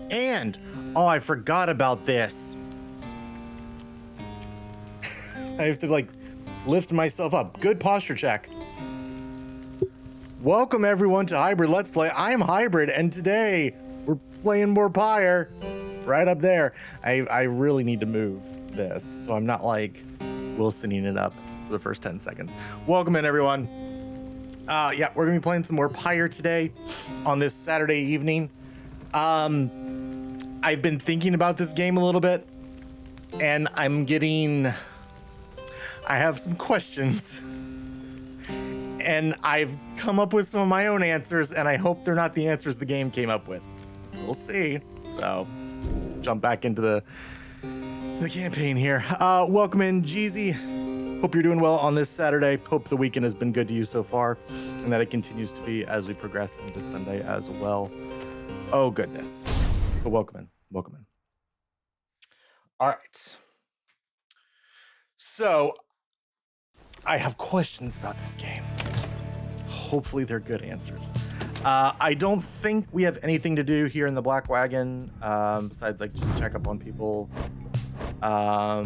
And, oh, I forgot about this. I have to like lift myself up. Good posture check. Welcome everyone to Hybrid Let's Play. I'm Hybrid, and today we're playing more Pyre. It's right up there. I really need to move this, so I'm not like Wilsoning it up for the first 10 seconds. Welcome in everyone. Yeah, we're gonna be playing some more Pyre today on this Saturday evening. I've been thinking about this game a little bit, and I have some questions, and I've come up with some of my own answers, and I hope they're not the answers the game came up with. We'll see. So let's jump back into the campaign here. Welcome in, Jeezy. Hope you're doing well on this Saturday. Hope the weekend has been good to you so far, and that it continues to be as we progress into Sunday as well. Oh, goodness. But welcome in. Welcome in. All right. So I have questions about this game. Hopefully they're good answers. I don't think we have anything to do here in the Black Wagon, besides like just check up on people. Yeah,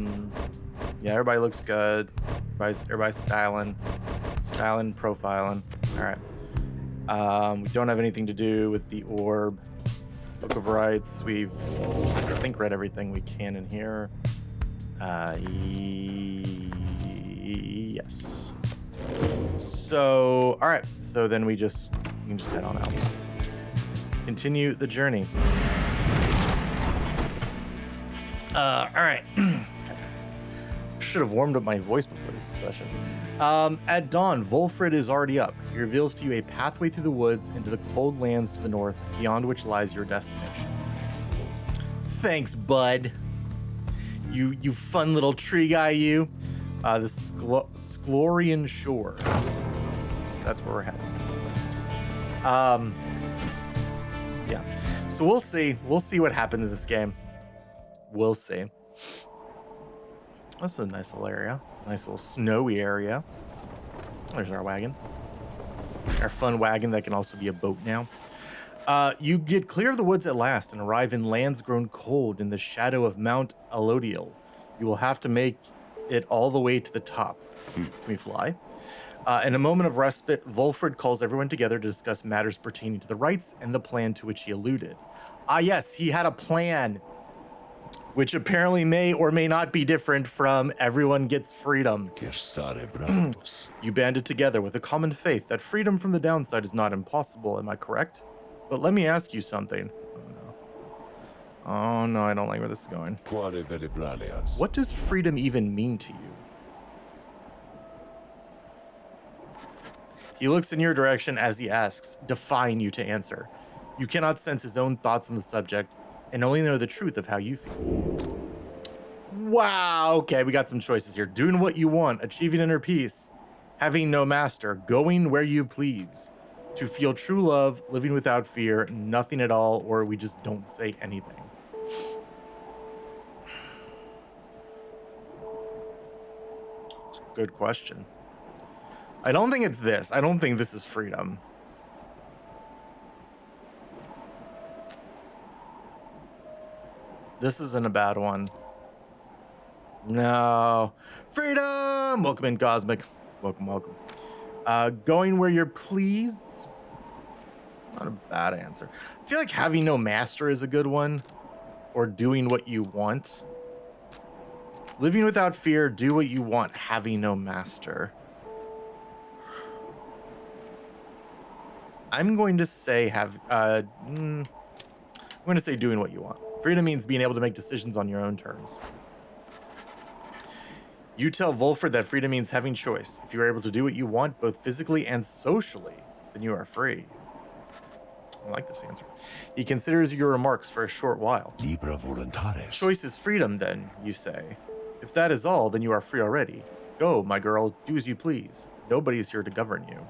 everybody looks good. Everybody's styling, profiling. All right. We don't have anything to do with the orb. Book of Rights. We've, I think, read everything we can in here. Yes. So, all right. So then we can just head on out. Continue the journey. All right. Should have warmed up my voice before this session. At dawn, Volfred is already up. He reveals to you a pathway through the woods into the cold lands to the north, beyond which lies your destination. Thanks, bud. You fun little tree guy, you. The Sklorian Shore. So that's where we're headed. Yeah. So we'll see. We'll see what happens in this game. We'll see. That's a nice little area. Nice little snowy area. There's our wagon. Our fun wagon that can also be a boat now. You get clear of the woods at last and arrive in lands grown cold in the shadow of Mount Alodiel. You will have to make it all the way to the top. Can we fly? In a moment of respite, Volfred calls everyone together to discuss matters pertaining to the rites and the plan to which he alluded. Ah, yes, he had a plan, which apparently may or may not be different from everyone gets freedom. You banded together with a common faith that freedom from the downside is not impossible, am I correct? But let me ask you something. Oh no, I don't like where this is going. What does freedom even mean to you? He looks in your direction as he asks, defying you to answer. You cannot sense his own thoughts on the subject, and only know the truth of how you feel. Wow, okay, we got some choices here. Doing what you want, achieving inner peace, having no master, going where you please, to feel true love, living without fear, nothing at all, or we just don't say anything. It's a good question. I don't think it's this. I don't think this is freedom. This isn't a bad one. No. Freedom! Welcome in, Cosmic. Welcome, welcome. Going where you please. Not a bad answer. I feel like having no master is a good one. Or doing what you want. Living without fear, do what you want, having no master. I'm going to say I'm going to say doing what you want. Freedom means being able to make decisions on your own terms. You tell Volfred that freedom means having choice. If you are able to do what you want, both physically and socially, then you are free. I like this answer. He considers your remarks for a short while. Choice is freedom, then, you say. If that is all, then you are free already. Go, my girl, do as you please. Nobody is here to govern you.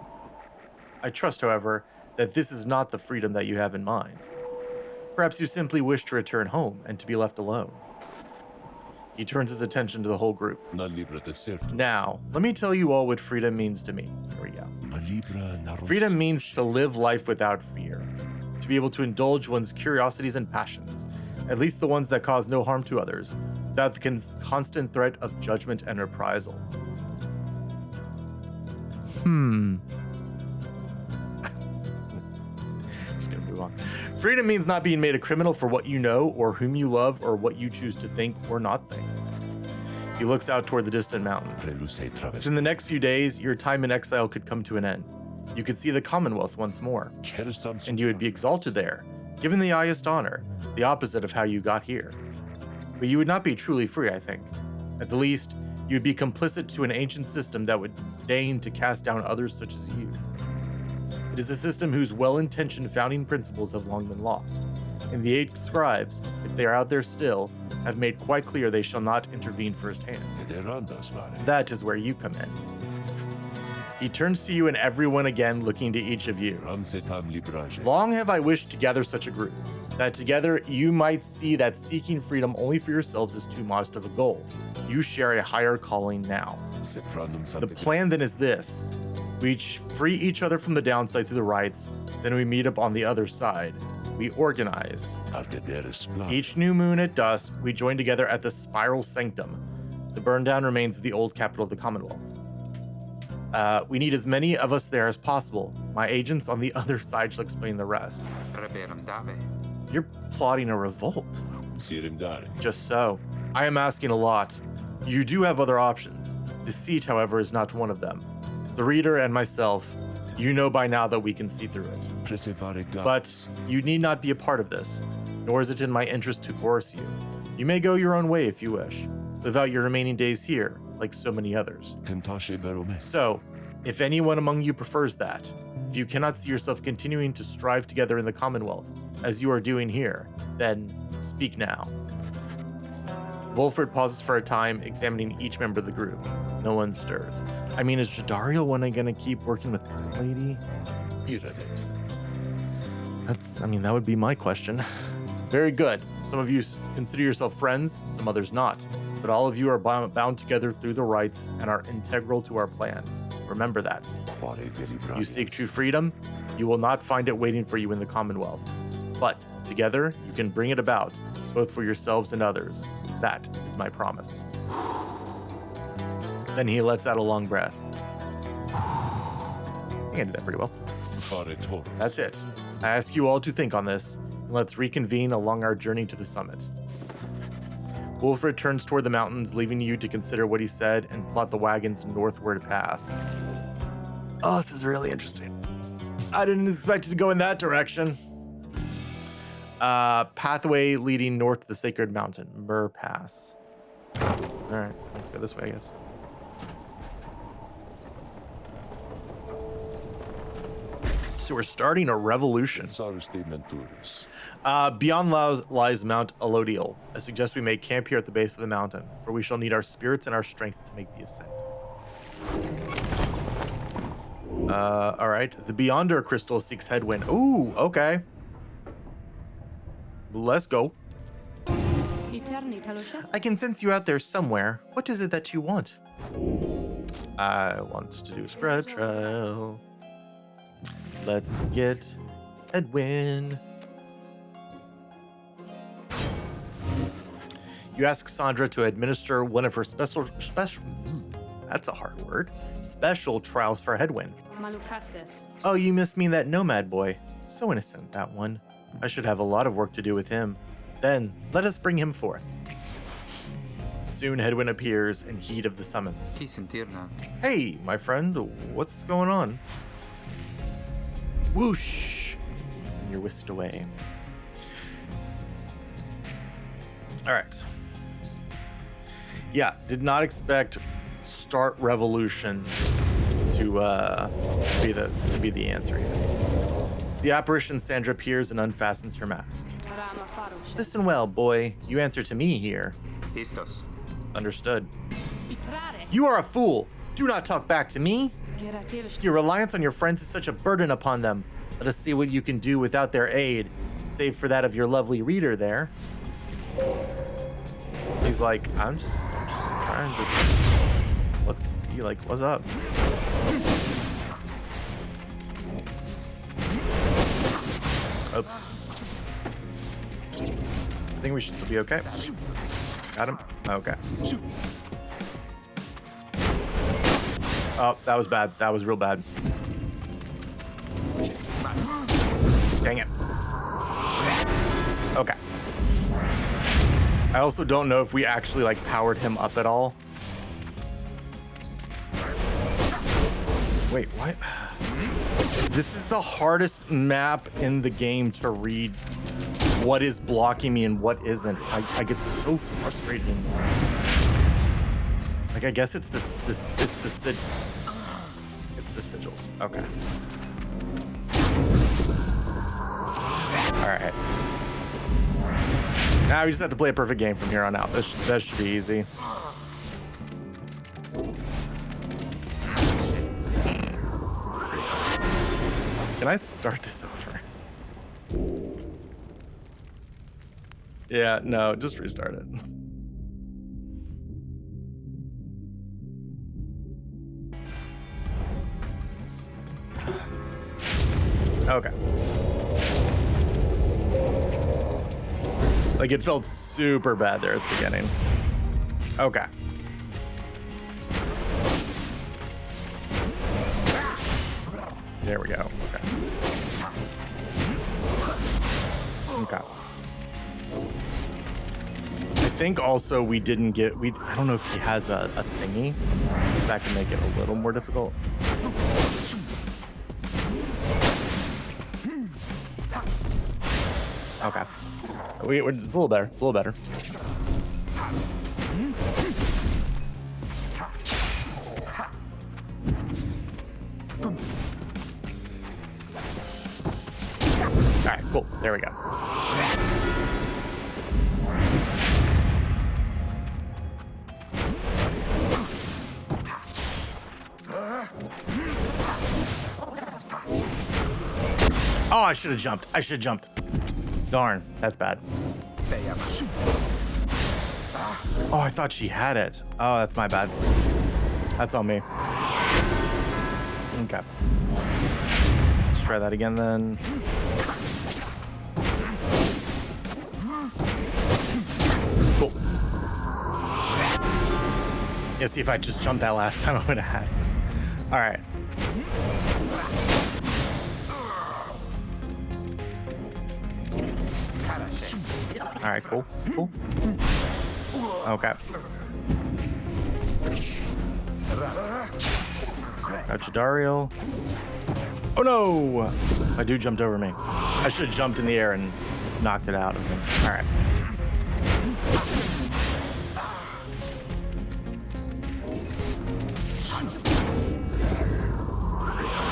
I trust, however, that this is not the freedom that you have in mind. Perhaps you simply wish to return home and to be left alone. He turns his attention to the whole group. Now, let me tell you all what freedom means to me. Here we go. Freedom means to live life without fear. to be able to indulge one's curiosities and passions, at least the ones that cause no harm to others, without the constant threat of judgment and reprisal. Just gonna move on. Freedom means not being made a criminal for what you know, or whom you love, or what you choose to think or not think. He looks out toward the distant mountains. In the next few days, your time in exile could come to an end. You could see the Commonwealth once more, and you would be exalted there, given the highest honor, the opposite of how you got here. But you would not be truly free, I think. At the least, you would be complicit to an ancient system that would deign to cast down others such as you. It is a system whose well-intentioned founding principles have long been lost, and the 8 scribes, if they are out there still, have made quite clear they shall not intervene firsthand. That is where you come in. He turns to you and everyone again, looking to each of you. Long have I wished to gather such a group, that together you might see that seeking freedom only for yourselves is too modest of a goal. You share a higher calling now. The plan then is this. We free each other from the downside through the rights, then we meet up on the other side. We organize. Each new moon at dusk, we join together at the Spiral Sanctum, the burned down remains of the old capital of the Commonwealth. We need as many of us there as possible. My agents on the other side shall explain the rest. You're plotting a revolt. Just so. I am asking a lot. You do have other options. Deceit, however, is not one of them. The reader and myself, you know by now that we can see through it. But you need not be a part of this, nor is it in my interest to coerce you. You may go your own way if you wish. Live out your remaining days here, like so many others. So, if anyone among you prefers that, if you cannot see yourself continuing to strive together in the Commonwealth, as you are doing here, then speak now. Wolfert pauses for a time, examining each member of the group. No one stirs. I mean, is Jadariel one gonna keep working with Pyre Lady? That would be my question. Very good. Some of you consider yourself friends, some others not. But all of you are bound together through the rights and are integral to our plan. Remember that. You seek true freedom, you will not find it waiting for you in the Commonwealth. But together, you can bring it about, both for yourselves and others. That is my promise. Then he lets out a long breath. I think I did that pretty well. That's it. I ask you all to think on this, and let's reconvene along our journey to the summit. Wolfred turns toward the mountains, leaving you to consider what he said and plot the wagon's northward path. Oh, this is really interesting. I didn't expect it to go in that direction. Pathway leading north to the sacred mountain, Mur Pass. All right, let's go this way, I guess. So we're starting a revolution. Beyond lies Mount Elodiel. I suggest we make camp here at the base of the mountain, for we shall need our spirits and our strength to make the ascent. All right. The Beyonder crystal seeks headwind. Ooh, okay. Let's go. I can sense you out there somewhere. What is it that you want? I want to do a spread trial. Let's get headwind. You ask Sandra to administer one of her special that's a hard word. Special trials for headwind. Oh, you must mean that nomad boy. So innocent, that one. I should have a lot of work to do with him. Then, let us bring him forth. Soon Headwind appears in heat of the summons. Hey, my friend, what's going on? Whoosh! And you're whisked away. Alright. Yeah, did not expect start revolution to be the answer here. The apparition Sandra appears and unfastens her mask. Listen well, boy. You answer to me here. Understood. You are a fool. Do not talk back to me. Your reliance on your friends is such a burden upon them. Let us see what you can do without their aid, save for that of your lovely reader there. He's like, I'm just trying to... What? You like, what's up? Oops. I think we should still be okay. Got him. Okay. Oh, that was bad. That was real bad. Dang it. Okay. I also don't know if we actually like powered him up at all. Wait, what? This is the hardest map in the game to read what is blocking me and what isn't. I get so frustrated in this. Like, I guess it's the sigils. Okay. All right. Now we just have to play a perfect game from here on out. That should be easy. Can I start this over? Yeah, no, just restart it. Okay. Like, it felt super bad there at the beginning. Okay. There we go. Okay. Okay. I think also we didn't get, I don't know if he has a thingy. So that can make it a little more difficult. Okay. It's a little better. It's a little better. All right, cool. There we go. Oh, I should have jumped. I should have jumped. Darn, that's bad. Oh, I thought she had it. Oh, that's my bad. That's on me. Okay. Let's try that again then. Cool. Yeah, see if I just jumped that last time I would have had it. All right. All right, cool, cool. Okay. Gotcha, Dario. Oh no! My dude jumped over me. I should have jumped in the air and knocked it out of him. All right.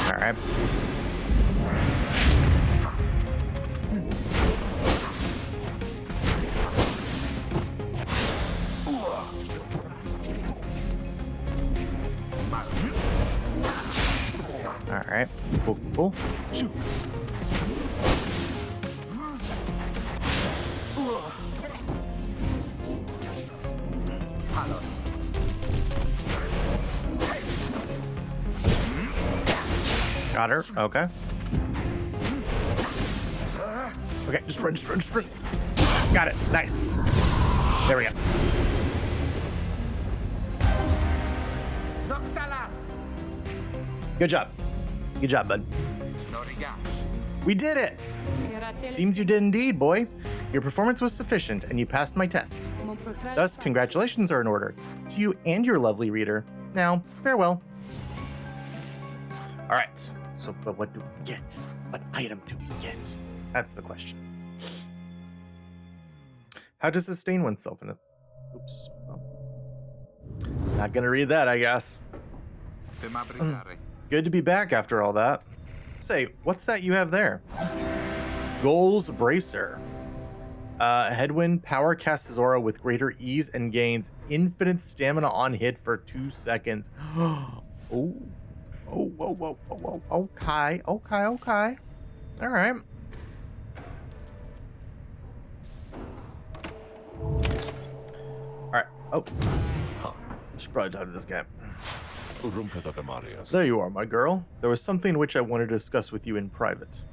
All right. All right, cool, cool. Got her. Okay. Okay, just run, just run, just run. Got it. Nice. There we go. Good job. Good job, bud. We did it! Seems you did indeed, boy. Your performance was sufficient, and you passed my test. Thus, congratulations are in order to you and your lovely reader. Now, farewell. All right. So, but what do we get? What item do we get? That's the question. How to sustain oneself in a... Oops. Well, not gonna read that, I guess. Good to be back after all that. Say, what's that you have there? Goals Bracer. Headwind power casts his aura with greater ease and gains infinite stamina on hit for 2 seconds. Oh, whoa, whoa, whoa, whoa, okay, okay, okay. All right. All right. Oh, should probably talk to this guy. There you are, my girl. There was something which I wanted to discuss with you in private.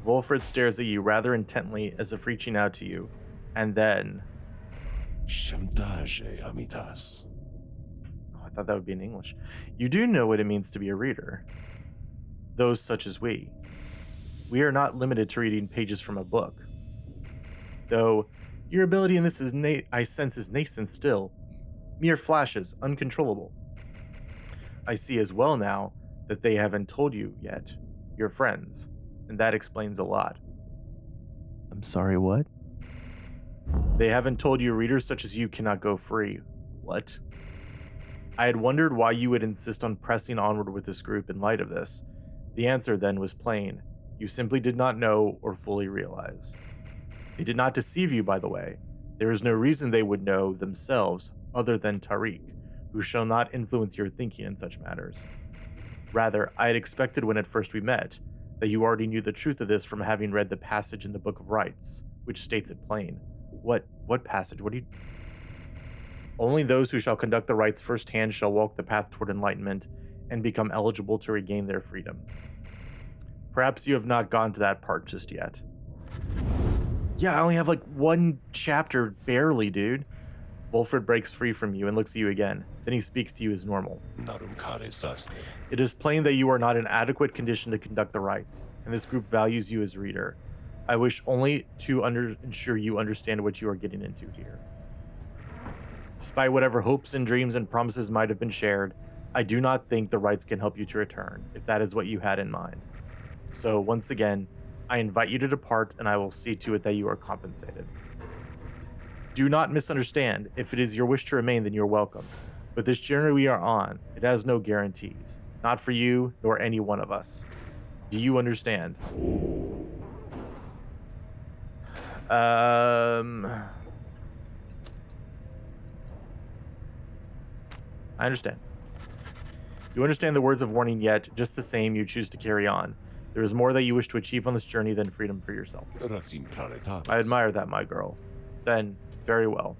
Wolfred stares at you rather intently as if reaching out to you, and then... Chantage, amitas. Oh, I thought that would be in English. You do know what it means to be a reader. Those such as we. We are not limited to reading pages from a book. Though your ability in this is I sense is nascent still. Mere flashes, uncontrollable. I see as well now that they haven't told you yet. You're friends, and that explains a lot. I'm sorry, what? They haven't told you readers such as you cannot go free. What? I had wondered why you would insist on pressing onward with this group in light of this. The answer then was plain. You simply did not know or fully realize. They did not deceive you, by the way. There is no reason they would know themselves other than Tariq, who shall not influence your thinking in such matters. Rather, I had expected when at first we met that you already knew the truth of this from having read the passage in the Book of Rites, which states it plain. What passage? What do you... Only those who shall conduct the rites firsthand shall walk the path toward enlightenment and become eligible to regain their freedom. Perhaps you have not gone to that part just yet. Yeah, I only have like one chapter, barely, dude. Wolfred breaks free from you and looks at you again. Then he speaks to you as normal. It is plain that you are not in adequate condition to conduct the rites, and this group values you as reader. I wish only to ensure you understand what you are getting into here. Despite whatever hopes and dreams and promises might have been shared, I do not think the rites can help you to return, if that is what you had in mind. So, once again, I invite you to depart, and I will see to it that you are compensated. Do not misunderstand. If it is your wish to remain, then you're welcome. But this journey we are on, it has no guarantees. Not for you, nor any one of us. Do you understand? I understand. You understand the words of warning, yet, just the same, you choose to carry on. There is more that you wish to achieve on this journey than freedom for yourself. I admire that, my girl. Then, very well.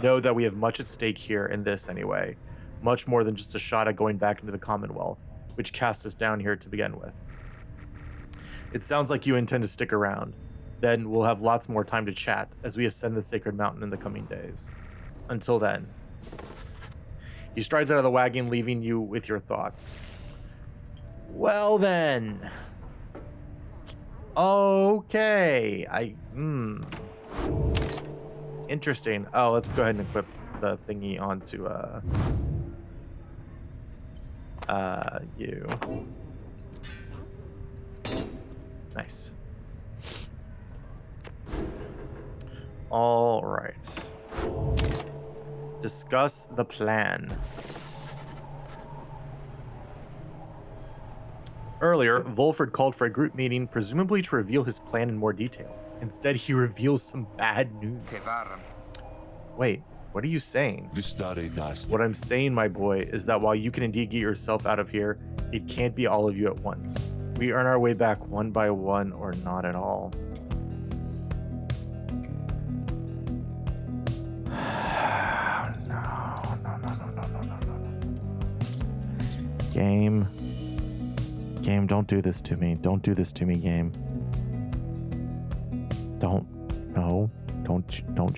Know that we have much at stake here in this, anyway. Much more than just a shot at going back into the Commonwealth, which cast us down here to begin with. It sounds like you intend to stick around. Then we'll have lots more time to chat as we ascend the sacred mountain in the coming days. Until then. He strides out of the wagon, leaving you with your thoughts. Well then. Okay. Interesting. Oh, let's go ahead and equip the thingy onto you. Nice. All right. Discuss the plan. Earlier, Wolfred called for a group meeting, presumably to reveal his plan in more detail. Instead, he reveals some bad news. Wait, what are you saying? What I'm saying, my boy, is that while you can indeed get yourself out of here, it can't be all of you at once. We earn our way back one by one, or not at all. No. Game, don't do this to me. Don't do this to me, game. Don't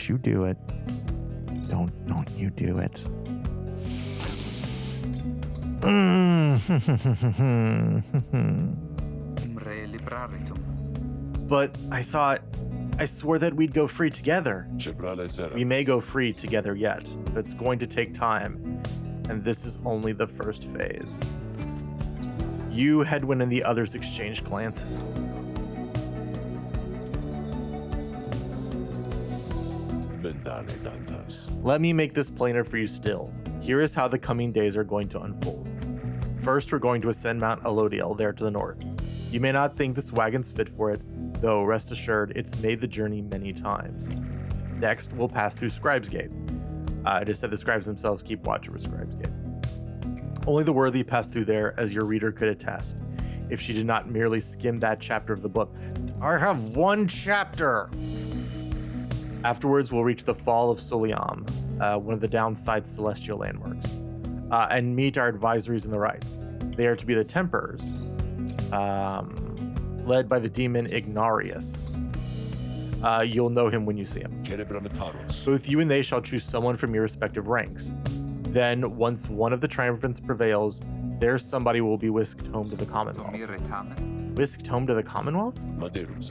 you do it. Don't you do it. But I swore that we'd go free together. We may go free together yet, but it's going to take time, and this is only the first phase. You, Hedwin, and the others exchange glances. Let me make this plainer for you still. Here is how the coming days are going to unfold. First, we're going to ascend Mount Elodiel there to the north. You may not think this wagon's fit for it, though rest assured it's made the journey many times. Next, we'll pass through Scribe's Gate. It is said the scribes themselves keep watch over Scribe's Gate. Only the worthy pass through there, as your reader could attest, if she did not merely skim that chapter of the book. I have one chapter! Afterwards, we'll reach the Fall of Soliam, one of the downside celestial landmarks, and meet our advisories in the rites. They are to be the Templars, led by the demon Ignarius. You'll know him when you see him. Both you and they shall choose someone from your respective ranks. Then, once one of the triumphants prevails, there's somebody will be whisked home to the Commonwealth. Whisked home to the Commonwealth?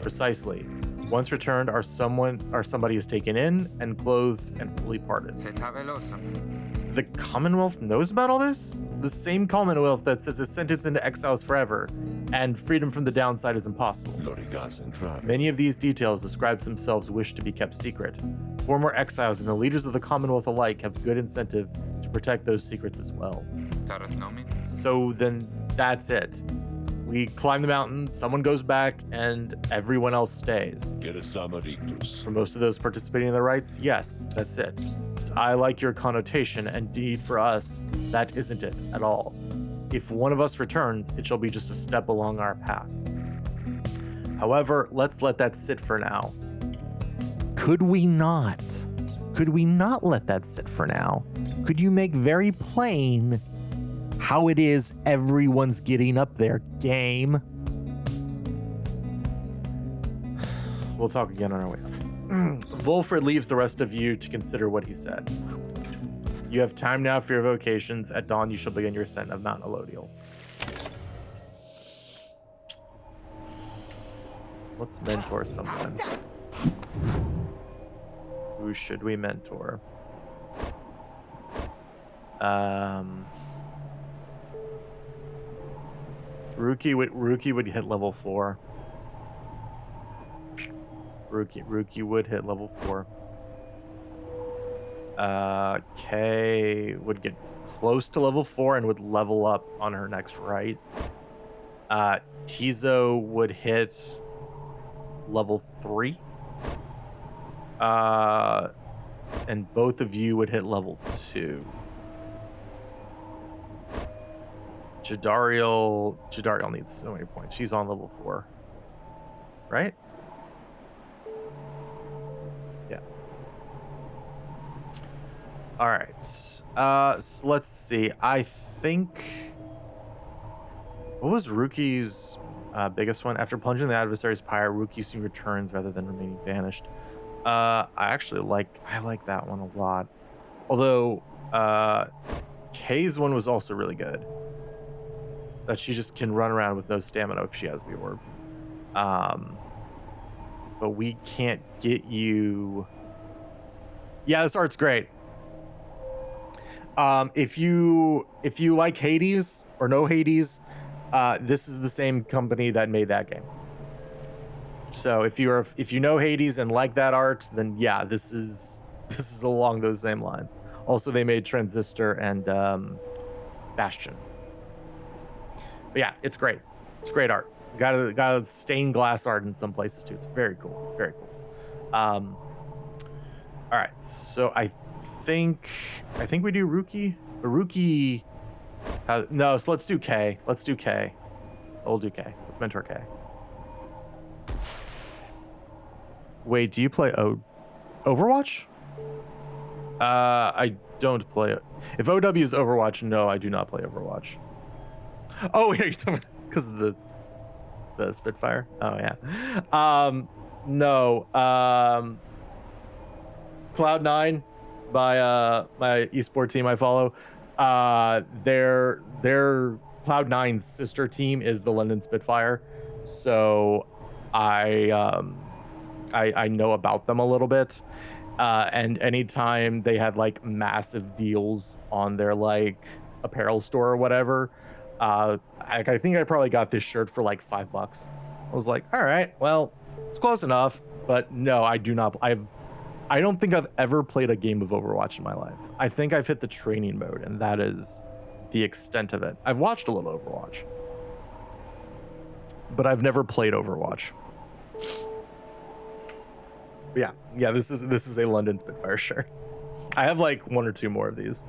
Precisely. Once returned, somebody is taken in and clothed and fully parted. The Commonwealth knows about all this? The same Commonwealth that says a sentence into exile is forever, and freedom from the downside is impossible. Many of these details the scribes themselves wish to be kept secret. Former exiles and the leaders of the Commonwealth alike have good incentive to protect those secrets as well. So then that's it. We climb the mountain, someone goes back, and everyone else stays. For most of those participating in the rites, yes, that's it. I like your connotation, and indeed for us, that isn't it at all. If one of us returns, it shall be just a step along our path. However, let's let that sit for now. Could we not? Could we not let that sit for now? Could you make very plain how it is everyone's getting up there, game? We'll talk again on our way up. Volfred leaves the rest of you to consider what he said. You have time now for your vocations. At dawn, you shall begin your ascent of Mount Elodial. Let's mentor someone. Who should we mentor? Rookie would hit level 4. Rookie would hit level 4. Kay would get close to level 4 and would level up on her next right. Tizo would hit level 3. And both of you would hit level 2. Jadariel needs so many points. She's on level 4. Right? Yeah. All right. So let's see. I think... What was Rookie's biggest one? After plunging the adversary's pyre, Rookie soon returns rather than remaining banished. I like that one a lot. Although Kay's one was also really good. That she just can run around with no stamina if she has the orb. But we can't get you... Yeah, this art's great. If you like Hades or know Hades, this is the same company that made that game. So if you know Hades and like that art, then yeah, this is along those same lines. Also, they made Transistor and Bastion. But yeah, it's great. It's great art. Got a stained glass art in some places too. It's very cool. Very cool. All right, so I think we do Rookie. Rookie. No, so let's do K. Let's do K. We'll do K. Let's mentor K. Wait, do you play Overwatch? I don't play it. If OW is Overwatch, no, I do not play Overwatch. Oh, yeah, you're talking because of the Spitfire. Oh yeah. No. Cloud9 by my esport team I follow. Their Cloud9's sister team is the London Spitfire, so I know about them a little bit. And anytime they had like massive deals on their like apparel store or whatever, I think I probably got this shirt for like $5. I was like, all right, well, it's close enough. But no, I do not. I don't think I've ever played a game of Overwatch in my life. I think I've hit the training mode, and that is the extent of it. I've watched a little Overwatch, but I've never played Overwatch. But yeah, this is a London Spitfire shirt. I have like one or two more of these,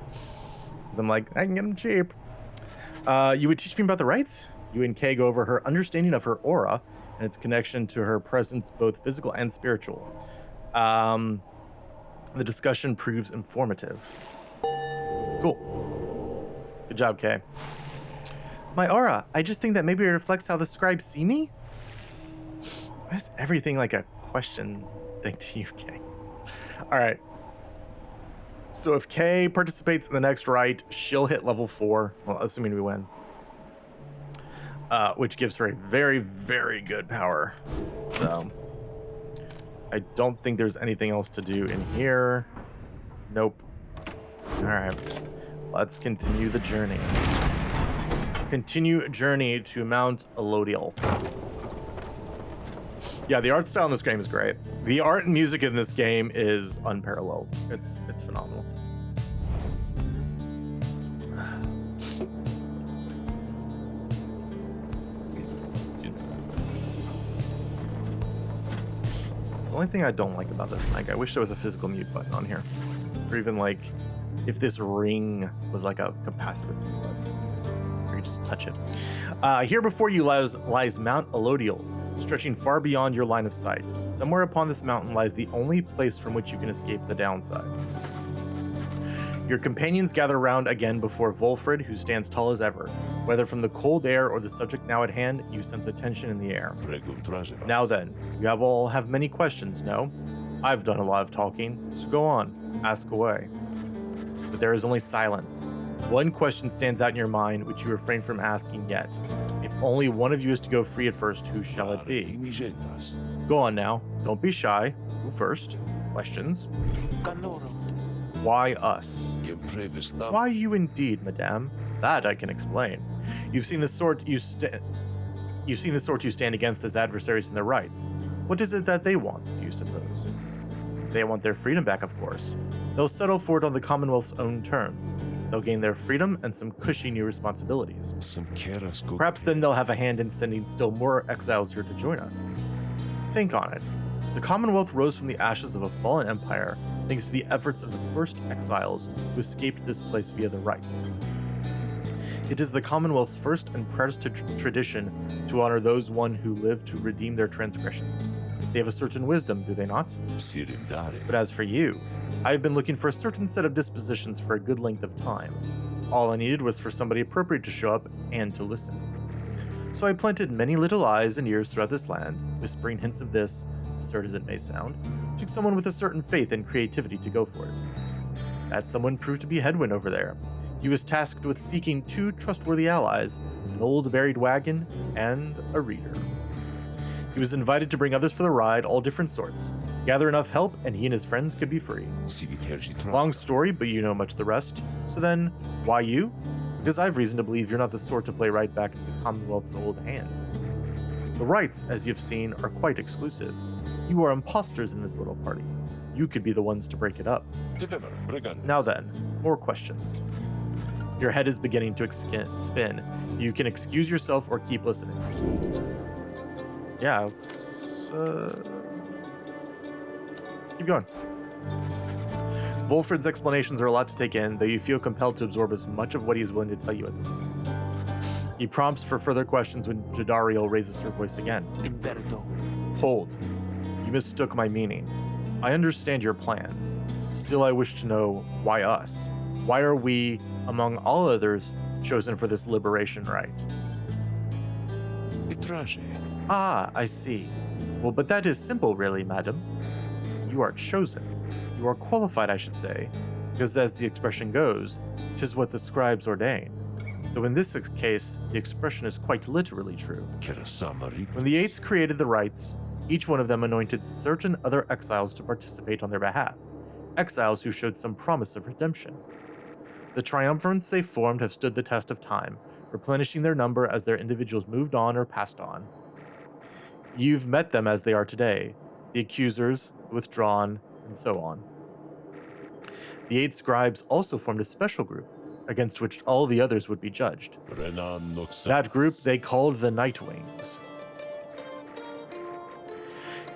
because I'm like, I can get them cheap. You would teach me about the rites? You and Kay go over her understanding of her aura and its connection to her presence, both physical and spiritual. The discussion proves informative. Cool. Good job, Kay. My aura. I just think that maybe it reflects how the scribes see me. Why is everything like a question thing to you, Kay? All right. So if Kay participates in the next right, she'll hit level 4. Well, assuming we win. Which gives her a very, very good power. So I don't think there's anything else to do in here. Nope. All right. Let's continue the journey. Continue journey to Mount Elodial. Yeah, the art style in this game is great. The art and music in this game is unparalleled. It's phenomenal. It's the only thing I don't like about this mic. I wish there was a physical mute button on here. Or even like if this ring was like a capacitive mute button. Or you just touch it. Here before you lies Mount Elodial, stretching far beyond your line of sight. Somewhere upon this mountain lies the only place from which you can escape the downside. Your companions gather round again before Volfred, who stands tall as ever. Whether from the cold air or the subject now at hand, you sense a tension in the air. Now then, you all have many questions, no? I've done a lot of talking, so go on, ask away. But there is only silence. One question stands out in your mind, which you refrain from asking yet. If only one of you is to go free at first, who shall it be? Go on now. Don't be shy. Who first? Questions? Why us? Why you indeed, madame? That I can explain. You've seen the sort you stand against as adversaries in their rights. What is it that they want, do you suppose? They want their freedom back, of course. They'll settle for it on the Commonwealth's own terms. They'll gain their freedom and some cushy new responsibilities. Perhaps then they'll have a hand in sending still more exiles here to join us. Think on it. The Commonwealth rose from the ashes of a fallen empire thanks to the efforts of the first exiles who escaped this place via the rites. It is the Commonwealth's first and proudest tradition to honor those one who lived to redeem their transgressions. They have a certain wisdom, do they not? But as for you, I have been looking for a certain set of dispositions for a good length of time. All I needed was for somebody appropriate to show up and to listen. So I planted many little eyes and ears throughout this land, whispering hints of this, absurd as it may sound, took someone with a certain faith and creativity to go for it. That someone proved to be Hedwin over there. He was tasked with seeking 2 trustworthy allies, an old buried wagon and a reader. He was invited to bring others for the ride, all different sorts. Gather enough help, and he and his friends could be free. Long story, but you know much the rest. So then, why you? Because I've reason to believe you're not the sort to play right back into the Commonwealth's old hand. The rights, as you've seen, are quite exclusive. You are imposters in this little party. You could be the ones to break it up. Now then, more questions. Your head is beginning to spin. You can excuse yourself or keep listening. Yeah, let's keep going. Volfred's explanations are a lot to take in, though you feel compelled to absorb as much of what he is willing to tell you at this point. He prompts for further questions when Jadariel raises her voice again. Hold. You mistook my meaning. I understand your plan. Still, I wish to know, why us? Why are we, among all others, chosen for this liberation rite? Ah, I see. Well, but that is simple, really, madam. You are chosen. You are qualified, I should say, because as the expression goes, 'tis what the scribes ordain. Though in this case, the expression is quite literally true. When the Eights created the rites, each one of them anointed certain other exiles to participate on their behalf, exiles who showed some promise of redemption. The triumvirates they formed have stood the test of time, replenishing their number as their individuals moved on or passed on. You've met them as they are today, the accusers, the withdrawn, and so on. The 8 scribes also formed a special group, against which all the others would be judged. That group they called the Nightwings.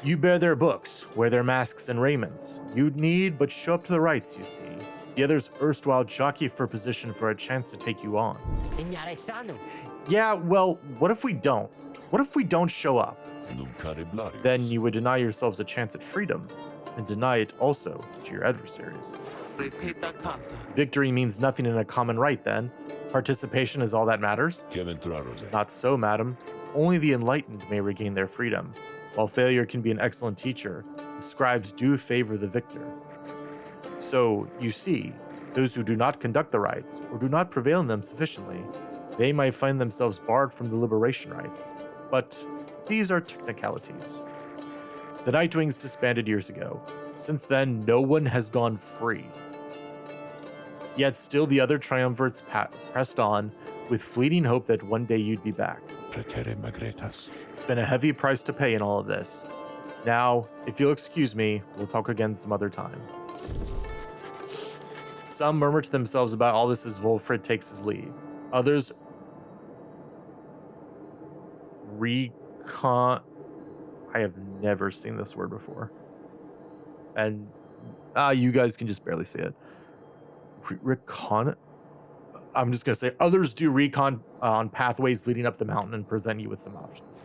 You bear their books, wear their masks and raiments. You'd need but show up to the rites, you see. The others erstwhile jockey for position for a chance to take you on. Yeah, well, what if we don't? What if we don't show up? Then you would deny yourselves a chance at freedom, and deny it also to your adversaries. Victory means nothing in a common right, then. Participation is all that matters? Not so, madam. Only the enlightened may regain their freedom. While failure can be an excellent teacher, the scribes do favor the victor. So, you see, those who do not conduct the rites, or do not prevail in them sufficiently, they might find themselves barred from the liberation rites. But these are technicalities. The Nightwings disbanded years ago. Since then, no one has gone free. Yet still the other triumvirates pressed on, with fleeting hope that one day you'd be back. It's been a heavy price to pay in all of this. Now, if you'll excuse me, we'll talk again some other time. Some murmur to themselves about all this as Wolfred takes his leave. Others I have never seen this word before. And you guys can just barely see it. Recon. I'm just going to say others do recon on pathways leading up the mountain and present you with some options.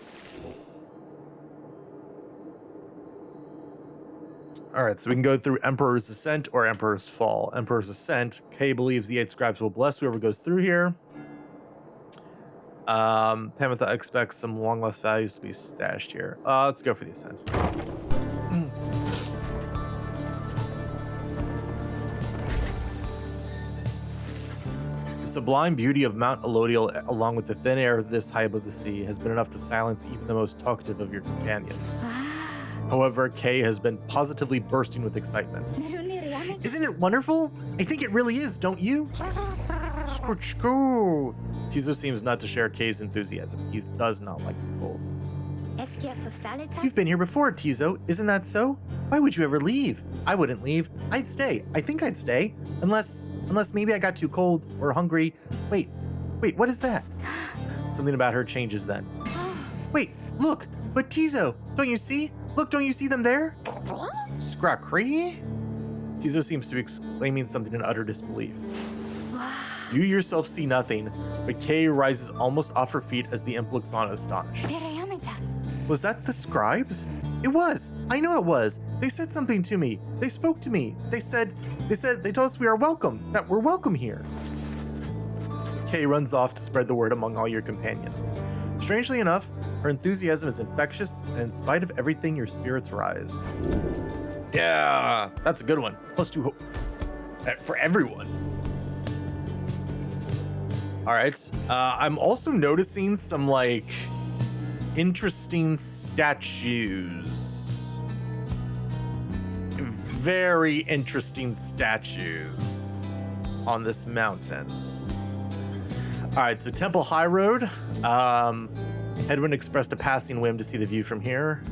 All right, so we can go through Emperor's Ascent or Emperor's Fall. Emperor's Ascent, Kay believes the 8 scribes will bless whoever goes through here. Pamitha expects some long lost values to be stashed here. Let's go for the Ascent. The sublime beauty of Mount Elodial, along with the thin air this high above the sea, has been enough to silence even the most talkative of your companions. However, Kay has been positively bursting with excitement. Isn't it wonderful? I think it really is, don't you? Tizo seems not to share Kay's enthusiasm. He does not like the cold. You've been here before, Tizo. Isn't that so? Why would you ever leave? I wouldn't leave. I'd stay. I think I'd stay. Unless maybe I got too cold or hungry. Wait, what is that? Something about her changes then. Wait, look, but Tizo, don't you see? Look, don't you see them there? Scrackree? Tizo seems to be exclaiming something in utter disbelief. You yourself see nothing, but Kay rises almost off her feet as the imp looks on astonished. Was that the scribes? It was. I know it was. They said something to me. They spoke to me. They told us we are welcome, that we're welcome here. Kay runs off to spread the word among all your companions. Strangely enough, her enthusiasm is infectious, and in spite of everything, your spirits rise. Yeah, that's a good one. +2 hope for everyone. All right. I'm also noticing some interesting statues. Very interesting statues on this mountain. All right, so Temple High Road. Hedwyn expressed a passing whim to see the view from here.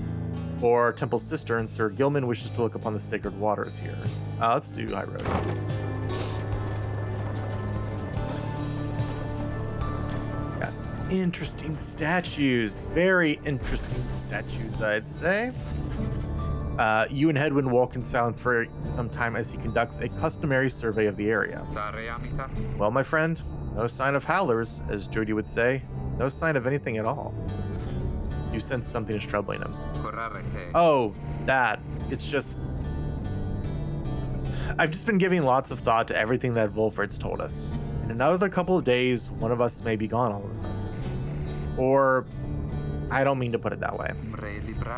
Or Temple Cistern, Sir Gilman wishes to look upon the sacred waters here. Let's do High Road. Yes, interesting statues. Very interesting statues, I'd say. You and Hedwyn walk in silence for some time as he conducts a customary survey of the area. Well, my friend, no sign of howlers, as Jody would say. No sign of anything at all. You sense something is troubling him. Oh, that. It's just... I've just been giving lots of thought to everything that Wolfred's told us. In another couple of days, one of us may be gone all of a sudden. Or, I don't mean to put it that way.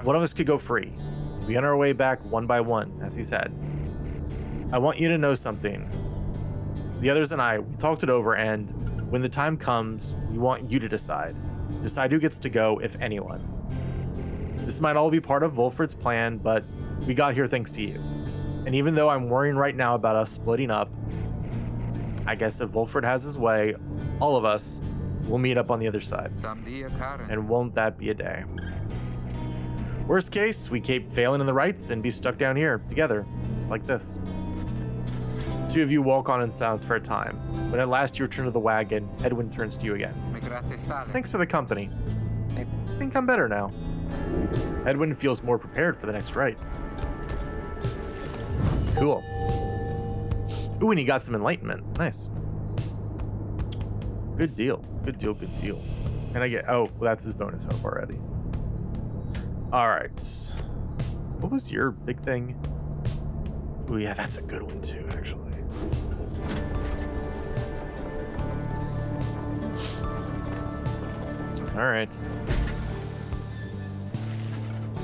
One of us could go free. We on our way back one by one, as he said. I want you to know something. The others and I, we talked it over, and when the time comes, we want you to decide. Decide who gets to go, if anyone. This might all be part of Wolfred's plan, but we got here thanks to you. And even though I'm worrying right now about us splitting up, I guess if Wolfred has his way, all of us will meet up on the other side. And won't that be a day? Worst case, we keep failing in the rites and be stuck down here together, just like this. The two of you walk on in silence for a time. When at last you return to the wagon, Hedwyn turns to you again. Thanks for the company. I think I'm better now. Hedwyn feels more prepared for the next rite. Cool. Ooh, and he got some enlightenment. Nice. Good deal. Good deal, good deal. And I get... Oh, well, that's his bonus hope already. All right. What was your big thing? Oh, yeah, that's a good one, too, actually. All right.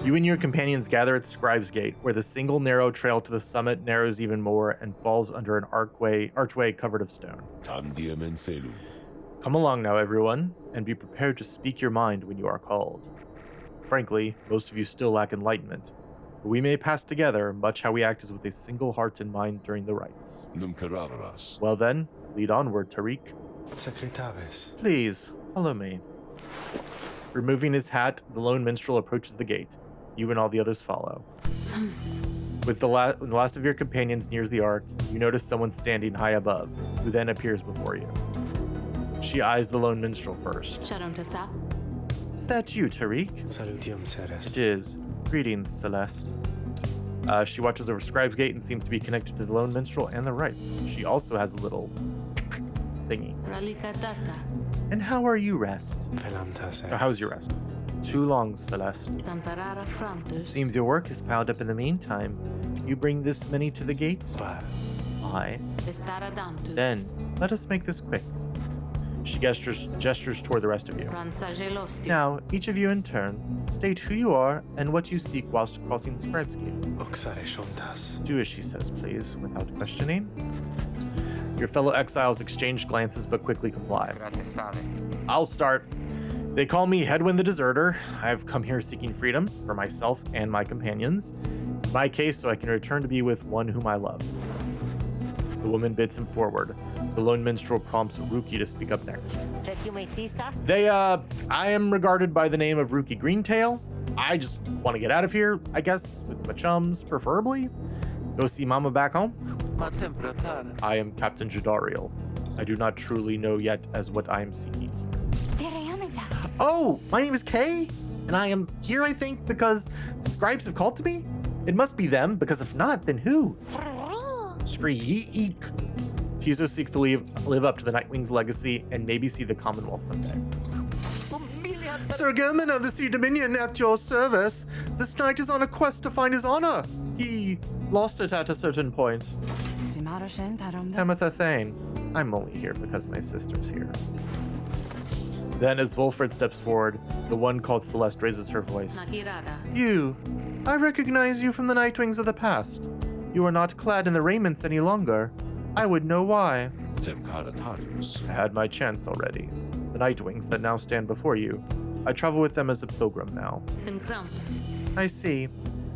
You and your companions gather at Scribe's Gate, where the single narrow trail to the summit narrows even more and falls under an archway covered of stone. Come along now, everyone, and be prepared to speak your mind when you are called. Frankly, most of you still lack enlightenment, but we may pass together much how we act as with a single heart and mind during the rites. Well then, lead onward, Tariq. Please, follow me. Removing his hat, the lone minstrel approaches the gate. You and all the others follow. With when the last of your companions nears the ark, you notice someone standing high above, who then appears before you. She eyes the lone minstrel first. Is that you, Tariq? Salutium, Ceres. It is. Greetings, Celeste. She watches over Scribe's Gate and seems to be connected to the lone minstrel and the rites. She also has a little thingy. And how are you, Rest? How's your rest? Too long, Celeste. Seems your work is piled up in the meantime. You bring this many to the gate? Why? Then, let us make this quick. She gestures toward the rest of you. Now, each of you in turn, state who you are and what you seek whilst crossing Scribe's Gate. Do as she says, please, without questioning. Your fellow exiles exchange glances but quickly comply. I'll start. They call me Hedwyn the Deserter. I've come here seeking freedom for myself and my companions. In my case, so I can return to be with one whom I love. The woman bids him forward. The lone minstrel prompts Ruki to speak up next. I am regarded by the name of Ruki Greentail. I just want to get out of here, I guess, with my chums, preferably. Go see Mama back home. I am Captain Jadariel. I do not truly know yet as what I am seeking. Oh, my name is Kay, and I am here, I think, because the scribes have called to me? It must be them, because if not, then who? Screek. Tizo seeks to live up to the Nightwing's legacy and maybe see the Commonwealth someday. Sir German of the Sea Dominion at your service. This knight is on a quest to find his honor. He lost it at a certain point. Tamitha Thane. I'm only here because my sister's here. Then, as Volfred steps forward, the one called Celeste raises her voice. You. I recognize you from the Nightwings of the past. You are not clad in the raiments any longer. I would know why. I had my chance already. The Nightwings that now stand before you. I travel with them as a pilgrim now. I see.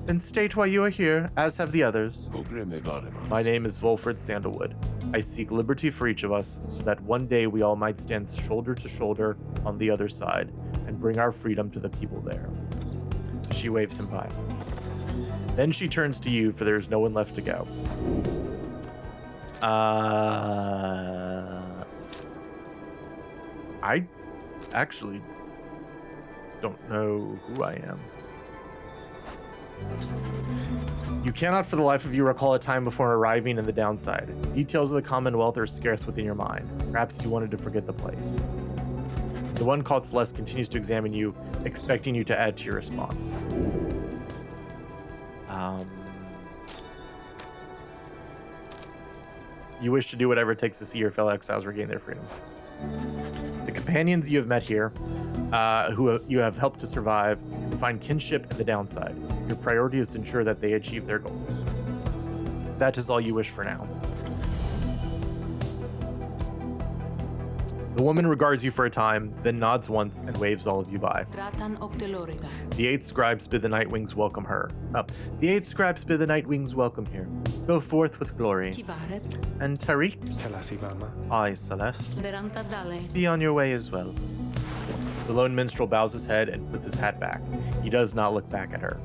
Then state why you are here, as have the others. My name is Volfred Sandalwood. I seek liberty for each of us, so that one day we all might stand shoulder to shoulder on the other side, and bring our freedom to the people there. She waves him by. Then she turns to you, for there is no one left to go. I actually don't know who I am. You cannot for the life of you recall a time before arriving in the downside. Details of the Commonwealth are scarce within your mind. Perhaps you wanted to forget the place. The one called Celeste continues to examine you, expecting you to add to your response. You wish to do whatever it takes to see your fellow exiles regain their freedom. The companions you have met here, who you have helped to survive, find kinship in the downside. Your priority is to ensure that they achieve their goals. That is all you wish for now. The woman regards you for a time, then nods once and waves all of you by. The 8 scribes bid the Nightwings welcome her. The 8 scribes bid the Nightwings welcome here. Go forth with glory. And Tariq? I, Celeste. Be on your way as well. The lone minstrel bows his head and puts his hat back. He does not look back at her.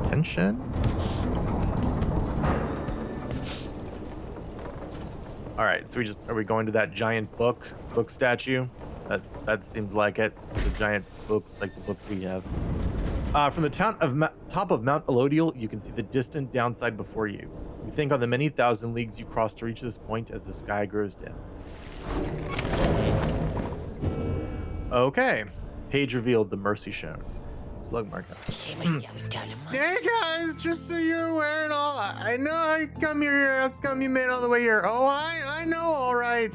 Tension. All right, so are we going to that giant book statue? That seems like it. The giant book, it's like the book we have. From the top of Mount Elodial, you can see the distant downside before you. You think on the many thousand leagues you cross to reach this point as the sky grows dim. Okay, page revealed, the mercy shown. Slug mark. Hey guys, just so you're aware and all, I know I come here, how come you made all the way here? Oh, I know, all right.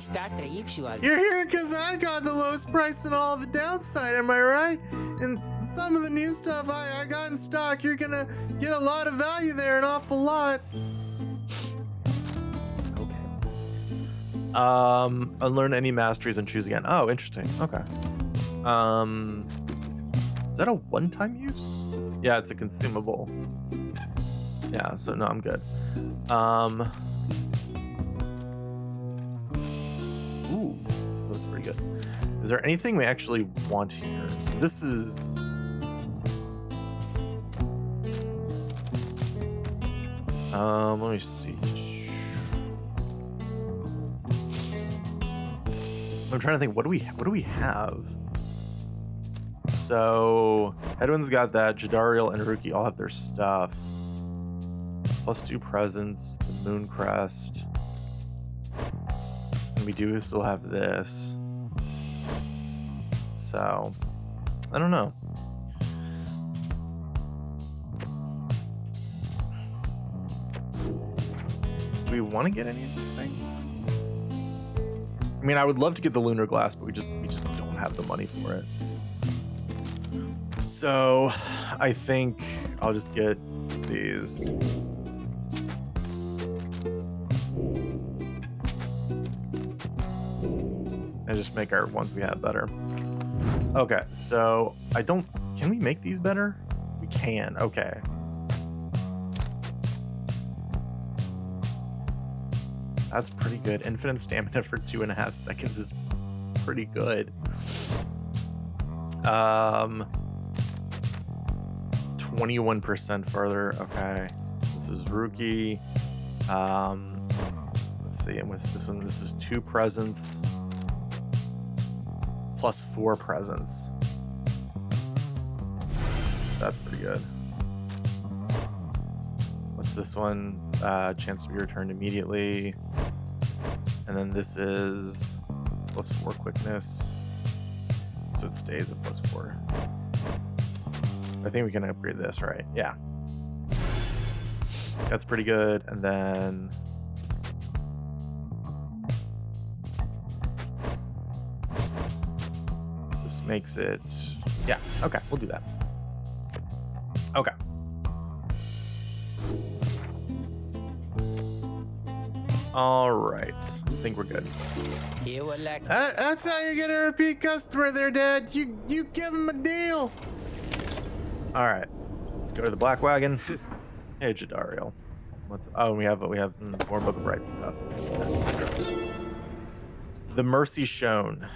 You're here because I got the lowest price in all the downside, am I right? And some of the new stuff I got in stock. You're gonna get a lot of value there, an awful lot. Unlearn any masteries and choose again. Oh, interesting. Okay. Is that a one-time use? Yeah, it's a consumable. Yeah, so no, I'm good. Ooh, that's pretty good. Is there anything we actually want here? So this is... let me see. I'm trying to think, what do we have? So Edwin's got that. Jadariel and Ruki all have their stuff. +2 presents, the Moon Crest. And we do still have this. So I don't know. Do we want to get any of these things? I mean, I would love to get the lunar glass, but we just don't have the money for it. So I think I'll just get these. And just make our ones we have better. Okay, so can we make these better? We can, okay. That's pretty good. Infinite stamina for 2.5 seconds is pretty good. 21% further. Okay. This is Ruki. Let's see. And what's this one? This is 2 presents plus 4 presents. That's pretty good. What's this one? Chance to be returned immediately. And then this is +4 quickness. So it stays at +4. I think we can upgrade this, right? Yeah. That's pretty good. And then this makes it, yeah, okay, we'll do that. Okay. All right, I think we're good. That's how you get a repeat customer there, Dad. You give him a deal. All right, let's go to the black wagon. Hey, Jadariel. We have more Book of Right stuff. Yes. The mercy shown,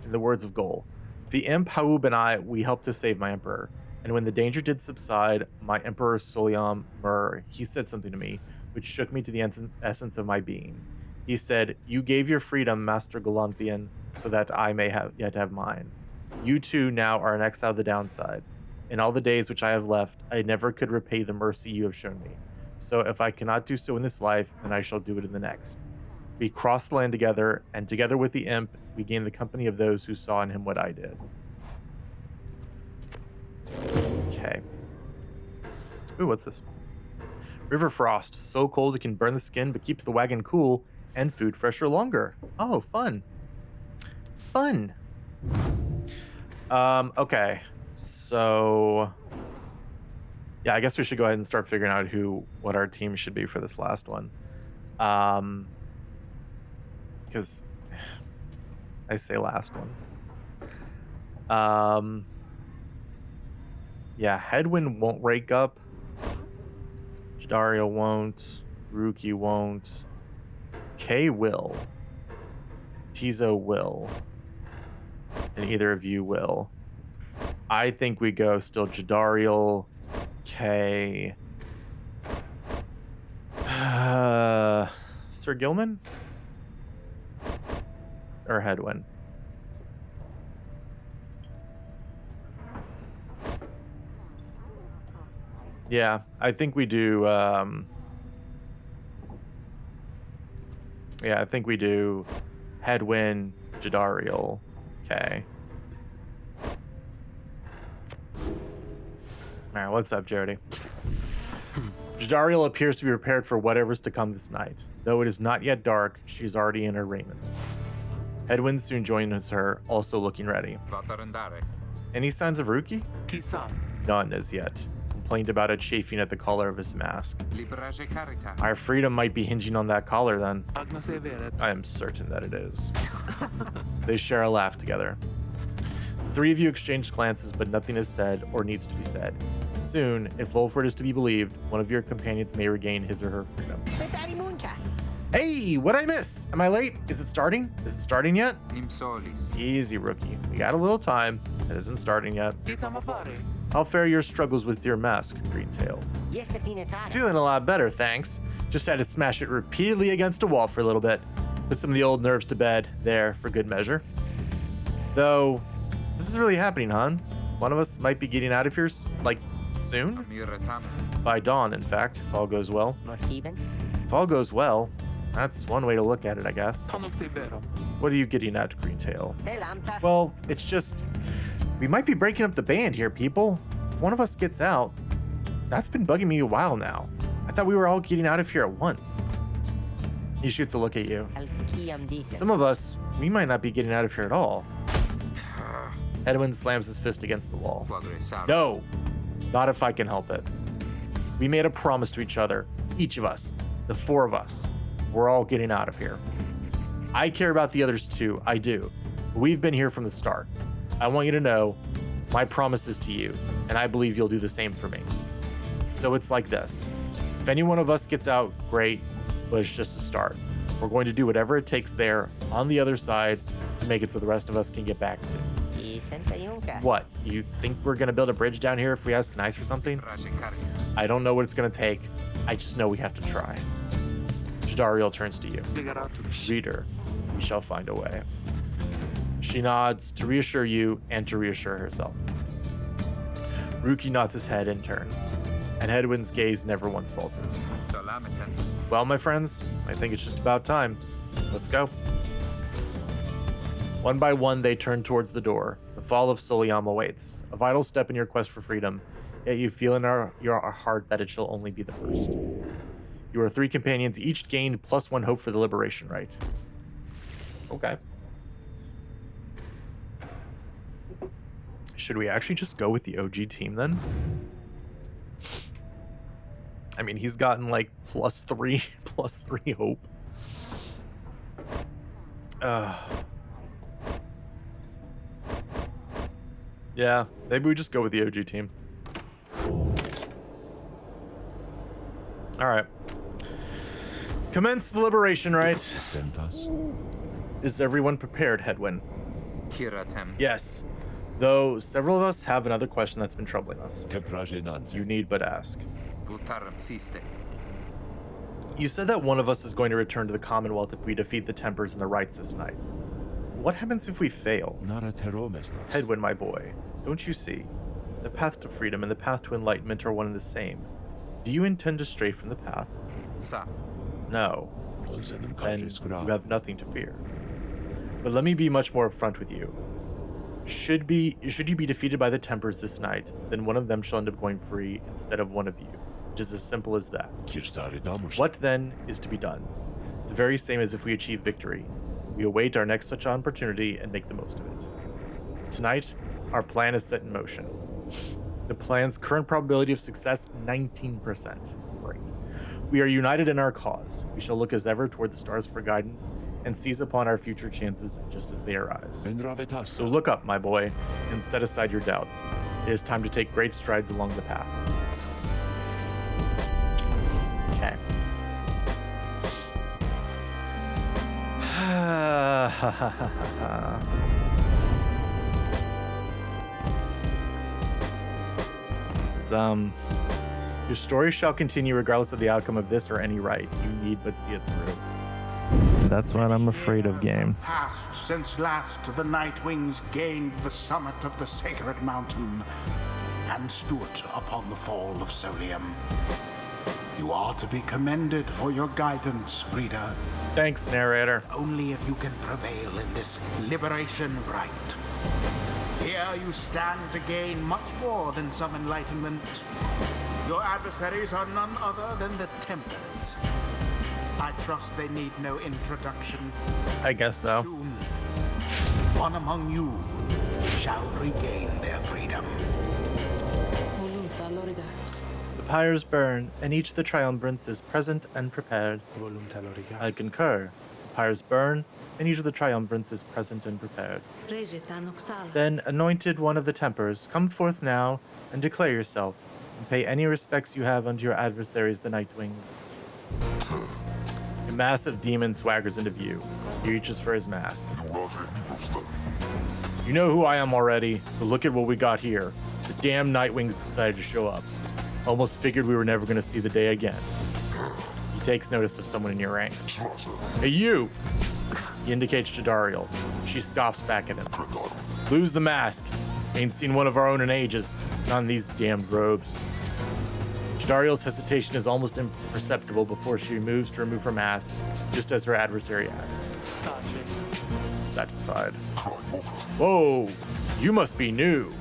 in the words of Gol. The imp Haub and I, we helped to save my emperor. And when the danger did subside, my emperor Soliam Mur, he said something to me, which shook me to the essence of my being. He said, "You gave your freedom, Master Galanthian, so that I may yet have mine. You too now are an exile of the downside. In all the days which I have left, I never could repay the mercy you have shown me. So if I cannot do so in this life, then I shall do it in the next." We crossed the land together, and together with the imp, we gained the company of those who saw in him what I did. Okay. Ooh, what's this? River frost, so cold it can burn the skin, but keeps the wagon cool and food fresher longer. Oh, fun. Fun. Okay. So, yeah, I guess we should go ahead and start figuring out what our team should be for this last one. Because I say last one. Yeah, Hedwin won't rake up. Jadariel won't. Ruki won't. Kay will. Tizo will. And either of you will. I think we go still Jadariel, Kay, Sir Gilman, or Hedwin. Yeah, I think we do. Yeah, I think we do Hedwin, Jadariel, Kay. All right, what's up, Jarody? Jadariel appears to be prepared for whatever's to come this night. Though it is not yet dark, she's already in her raiments. Hedwin soon joins her, also looking ready. Any signs of Ruki? Chissà. None as yet. Complained about it chafing at the collar of his mask. Liberace carita. Our freedom might be hinging on that collar then. Agnos Everet. I am certain that it is. They share a laugh together. The three of you exchange glances, but nothing is said or needs to be said. Soon, if Volford is to be believed, one of your companions may regain his or her freedom. Hey, what'd I miss? Am I late? Is it starting? Is it starting yet? Nim solis. Easy, rookie. We got a little time. It isn't starting yet. Ditama fare. How fare your struggles with your mask, Greentail? Feeling a lot better, thanks. Just had to smash it repeatedly against a wall for a little bit. Put some of the old nerves to bed there for good measure. Though, this is really happening, huh? One of us might be getting out of here, like, soon? By dawn, in fact, if all goes well. If all goes well, that's one way to look at it, I guess. What are you getting at, Greentail? Well, it's just, we might be breaking up the band here, people. If one of us gets out, that's been bugging me a while now. I thought we were all getting out of here at once. He shoots a look at you. Some of us, we might not be getting out of here at all. Edwin slams his fist against the wall. No, not if I can help it. We made a promise to each other, each of us, the four of us. We're all getting out of here. I care about the others too, I do. We've been here from the start. I want you to know my promise is to you, and I believe you'll do the same for me. So it's like this. If any one of us gets out, great, but it's just a start. We're going to do whatever it takes there on the other side to make it so the rest of us can get back to. What? You think we're going to build a bridge down here if we ask nice for something? I don't know what it's going to take. I just know we have to try. Jadariel turns to you. Reader, we shall find a way. She nods to reassure you and to reassure herself. Ruki nods his head in turn, and Hedwin's gaze never once falters. Well, my friends, I think it's just about time. Let's go. One by one, they turn towards the door. The fall of Soliam awaits, a vital step in your quest for freedom, yet you feel in your heart that it shall only be the first. Your three companions each gained +1 hope for the liberation right. Okay. Should we actually just go with the OG team then? I mean, he's gotten like +3 hope. Yeah, maybe we just go with the OG team. All right. Commence the liberation, right? Is everyone prepared, Hedwin? Yes. Though several of us have another question that's been troubling us. You need but ask. You said that one of us is going to return to the Commonwealth if we defeat the Tempers and the Rights this night. What happens if we fail? Hedwin, my boy, don't you see? The path to freedom and the path to enlightenment are one and the same. Do you intend to stray from the path? No. Then you have nothing to fear. But let me be much more upfront with you. Should you be defeated by the Tempers this night, then one of them shall end up going free instead of one of you. It is as simple as that. What then is to be done? The very same as if we achieve victory. We await our next such opportunity and make the most of it. Tonight, our plan is set in motion. The plan's current probability of success, 19%. Great. We are united in our cause. We shall look as ever toward the stars for guidance and seize upon our future chances just as they arise. So look up, my boy, and set aside your doubts. It is time to take great strides along the path. Okay. This is, your story shall continue regardless of the outcome of this or any right. You need but see it through. That's what I'm afraid of, game. Passed since last the Nightwings gained the summit of the sacred mountain and stood upon the fall of Solium. You are to be commended for your guidance, reader. Thanks, narrator. Only if you can prevail in this liberation right. Here you stand to gain much more than some enlightenment. Your adversaries are none other than the Templars. I trust they need no introduction. I guess so. Soon, one among you shall regain their freedom. Volunta loriga. The pyres burn, and each of the triumvirants is present and prepared. I concur. The pyres burn, and each of the triumvirants is present and prepared. Regeta noxal. Then, anointed one of the Tempers, come forth now and declare yourself, and pay any respects you have unto your adversaries, the Nightwings. A massive demon swaggers into view. He reaches for his mask. You know who I am already, but look at what we got here. The damn Nightwings decided to show up. Almost figured we were never going to see the day again. He takes notice of someone in your ranks. Hey, you! He indicates Jadariel. She scoffs back at him. Lose the mask. Ain't seen one of our own in ages. Not in these damned robes. Jadariel's hesitation is almost imperceptible before she moves to remove her mask, just as her adversary asks. Satisfied. Whoa, you must be new.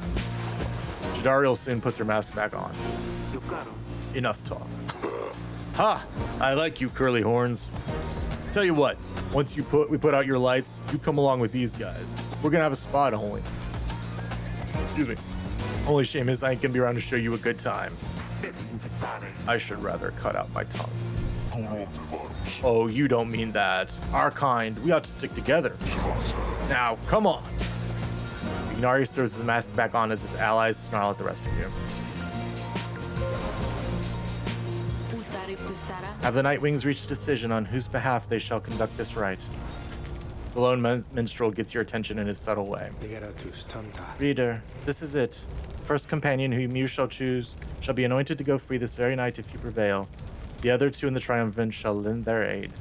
Jadariel soon puts her mask back on. Enough talk. Ha! I like you, curly horns. Tell you what, once we put out your lights, you come along with these guys. We're gonna have a spot only. Excuse me. Only shame is I ain't gonna be around to show you a good time. I should rather cut out my tongue. Oh, you don't mean that. Our kind, we ought to stick together. Now, come on. Ignarius throws his mask back on as his allies snarl at the rest of you. Have the Nightwings reached a decision on whose behalf they shall conduct this rite? The lone minstrel gets your attention in his subtle way. Reader, this is it. First companion whom you shall choose shall be anointed to go free this very night if you prevail. The other two in the triumvirate shall lend their aid.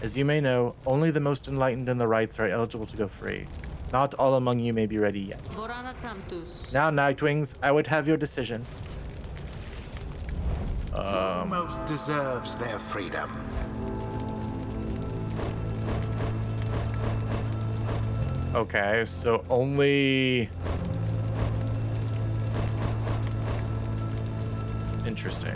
As you may know, only the most enlightened in the rites are eligible to go free. Not all among you may be ready yet. Now, Nightwings, I would have your decision. Who most deserves their freedom? Okay, so only... Interesting.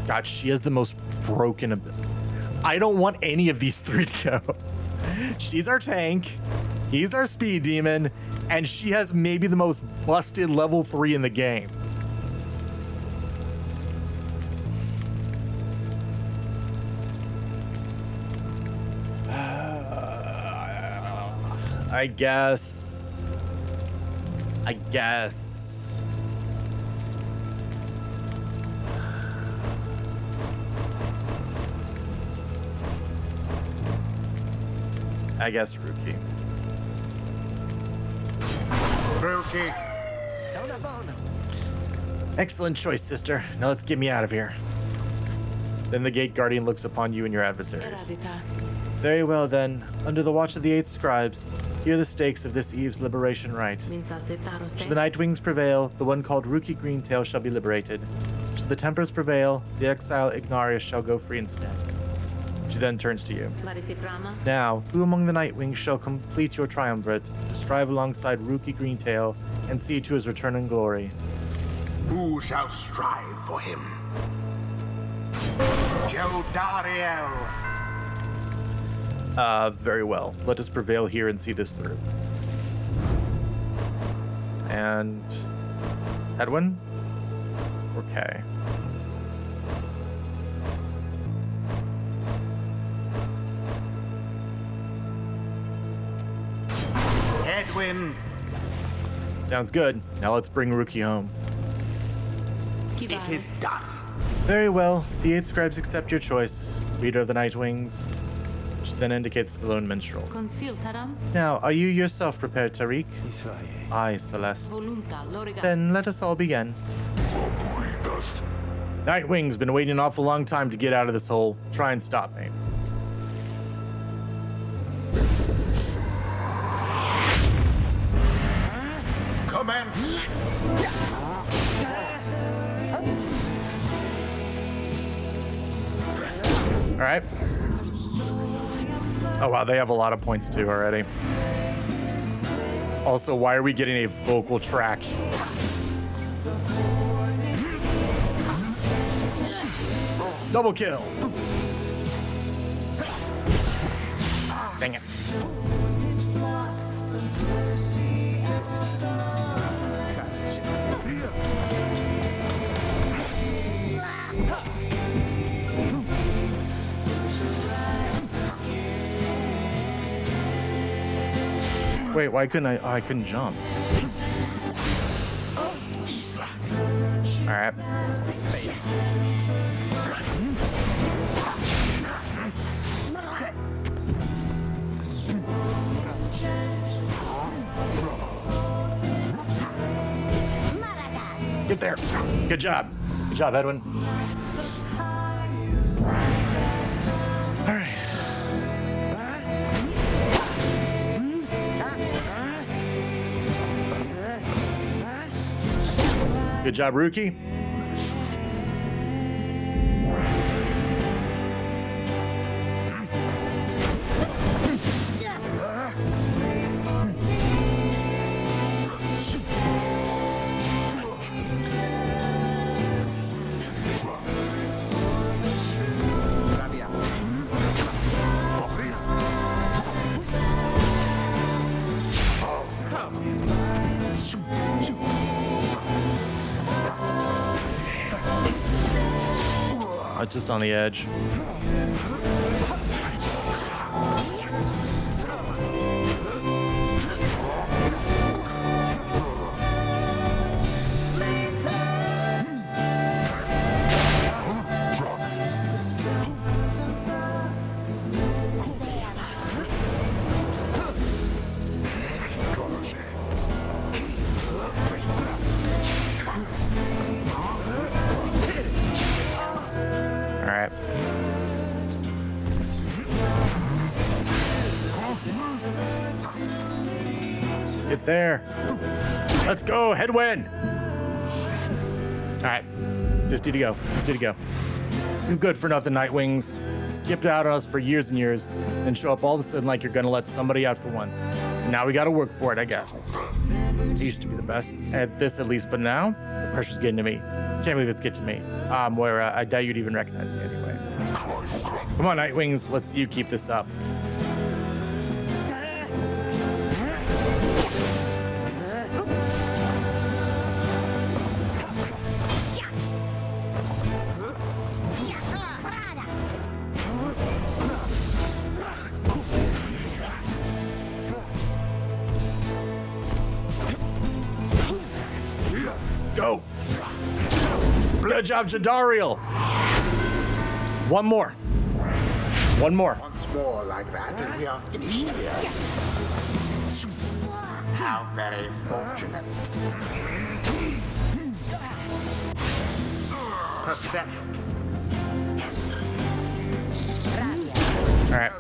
God, she has the most broken ability. I don't want any of these three to go. She's our tank, he's our speed demon, and she has maybe the most busted level 3 in the game. I guess. I guess Rookie. Rookie. Excellent choice, sister. Now let's get me out of here. Then the gate guardian looks upon you and your adversaries. Very well then. Under the watch of the 8 scribes, here are the stakes of this eve's liberation rite. Should the Nightwings prevail, the one called Rookie Greentail shall be liberated. Should the Tempers prevail, the exile Ignarius shall go free instead. She then turns to you. Now, who among the Nightwings shall complete your triumvirate to strive alongside Rookie Greentail and see to his return in glory? Who shall strive for him? Jodariel. Very well. Let us prevail here and see this through. And... Edwin? Okay. Edwin. Sounds good. Now let's bring Rookie home. It is done. Very well. The 8 scribes accept your choice, leader of the Nightwings. Which then indicates the lone minstrel. Now, are you yourself prepared, Tariq? Aye, Celeste. Then let us all begin. Nightwing's been waiting an awful long time to get out of this hole. Try and stop me. Commence. All right. Oh, wow. They have a lot of points, too, already. Also, why are we getting a vocal track? Double kill. Dang it. Wait, why couldn't I? Oh, I couldn't jump. All right. Get there. Good job. Good job, Edwin. All right. Good job, Rookie. Just on the edge. Get there. Let's go. Headwind. All right. 50 to go. 50 to go. You good for nothing, Nightwings. Skipped out on us for years and years, and show up all of a sudden like you're gonna let somebody out for once. Now we gotta work for it, I guess. I used to be the best at this at least, but now the pressure's getting to me. Can't believe it's getting to me. Moira, I doubt you'd even recognize me anyway. Come on, Nightwings. Let's see you keep this up. Go. Good job, Jadariel. One more. One more. Once more like that, and we are finished here. How very fortunate. Pathetic. All right.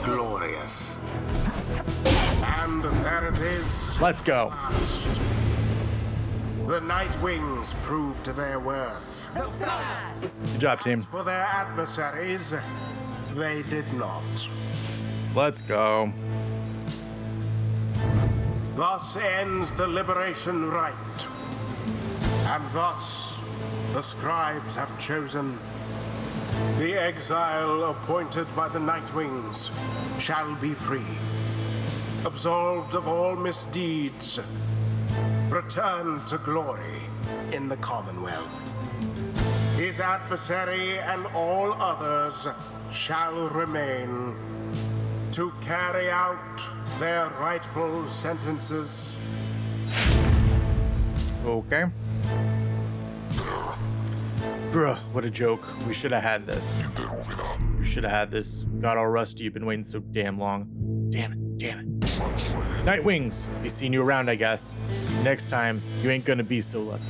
Glorious. And there it is. Let's go. The Nightwings proved their worth. Good job, team. For their adversaries, they did not. Let's go. Thus ends the liberation rite. And thus, the scribes have chosen. The exile appointed by the Nightwings shall be free, absolved of all misdeeds, return to glory in the Commonwealth. His adversary and all others shall remain to carry out their rightful sentences. Okay. Bruh, what a joke. We should have had this. We should have had this. Got all rusty. You've been waiting so damn long. Damn it. Damn it. Nightwings. Be seeing you around, I guess. Next time, you ain't gonna be so lucky.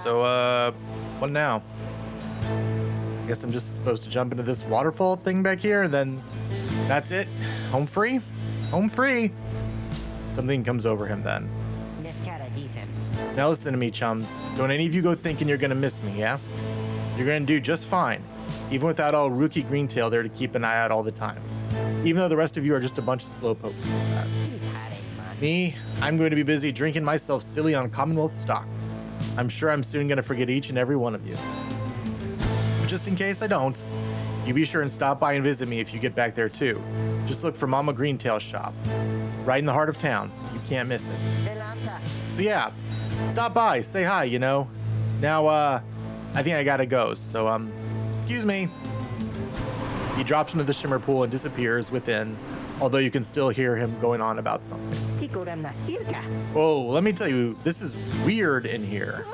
So, what now? I guess I'm just supposed to jump into this waterfall thing back here, and then that's it. Home free? Home free. Something comes over him then. Now listen to me, chums. Don't any of you go thinking you're gonna miss me, yeah? You're gonna do just fine, even without all Rookie Greentail there to keep an eye out all the time. Even though the rest of you are just a bunch of slowpokes. Me, I'm going to be busy drinking myself silly on Commonwealth stock. I'm sure I'm soon gonna forget each and every one of you. But just in case I don't, you be sure and stop by and visit me if you get back there too. Just look for Mama Greentail's shop. Right in the heart of town. You can't miss it. So yeah, stop by, say hi, you know. Now, I think I gotta go, so, excuse me. He drops into the shimmer pool and disappears within, although you can still hear him going on about something. Oh, let me tell you, this is weird in here.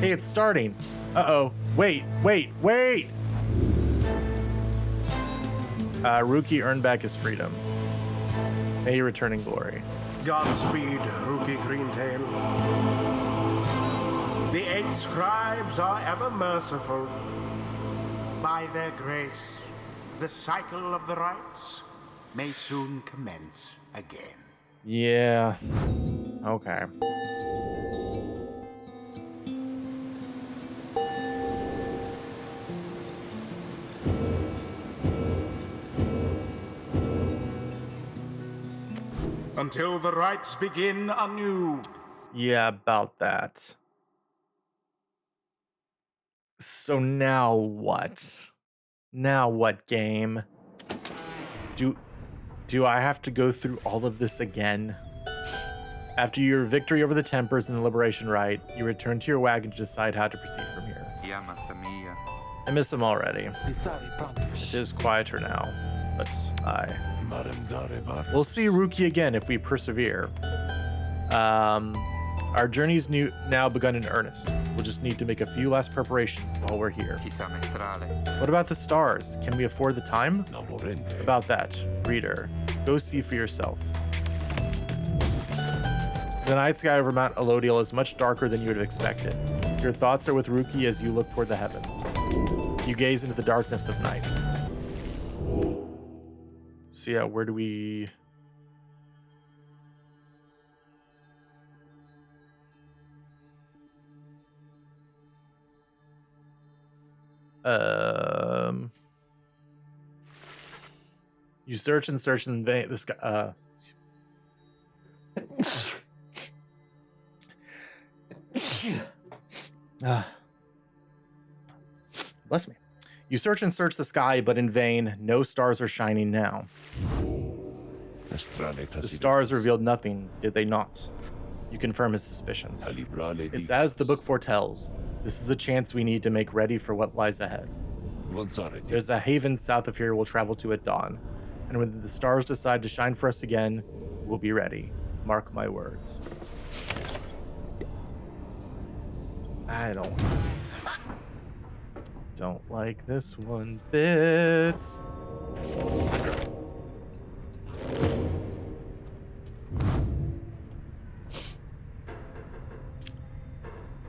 Hey, it's starting. Uh-oh. Wait. Rookie earned back his freedom. May he return in glory. Godspeed, Rookie Greentail. The 8 scribes are ever merciful. By their grace, the cycle of the rites may soon commence again. Yeah. Okay. Until the rites begin anew. Yeah, about that. So now what? Now what, game? Do I have to go through all of this again? After your victory over the Tempers and the Liberation Rite, you return to your wagon to decide how to proceed from here. Yamasa mia. I miss him already. It is quieter now, but we'll see Rookie again if we persevere. Our journey's now begun in earnest. We'll just need to make a few last preparations while we're here. Chissà mestrale. What about the stars? Can we afford the time? About that, reader, go see for yourself. The night sky over Mount Elodiel is much darker than you would have expected. Your thoughts are with Rookie as you look toward the heavens. You gaze into the darkness of night. So yeah, where do we... You search and search in vain. This guy, bless me. You search and search the sky, but in vain. No stars are shining now. The stars revealed nothing, did they not? You confirm his suspicions. It's as the book foretells. This is the chance we need to make ready for what lies ahead. There's a haven south of here we'll travel to at dawn. And when the stars decide to shine for us again, we'll be ready. Mark my words. I don't like this. Don't like this one bit.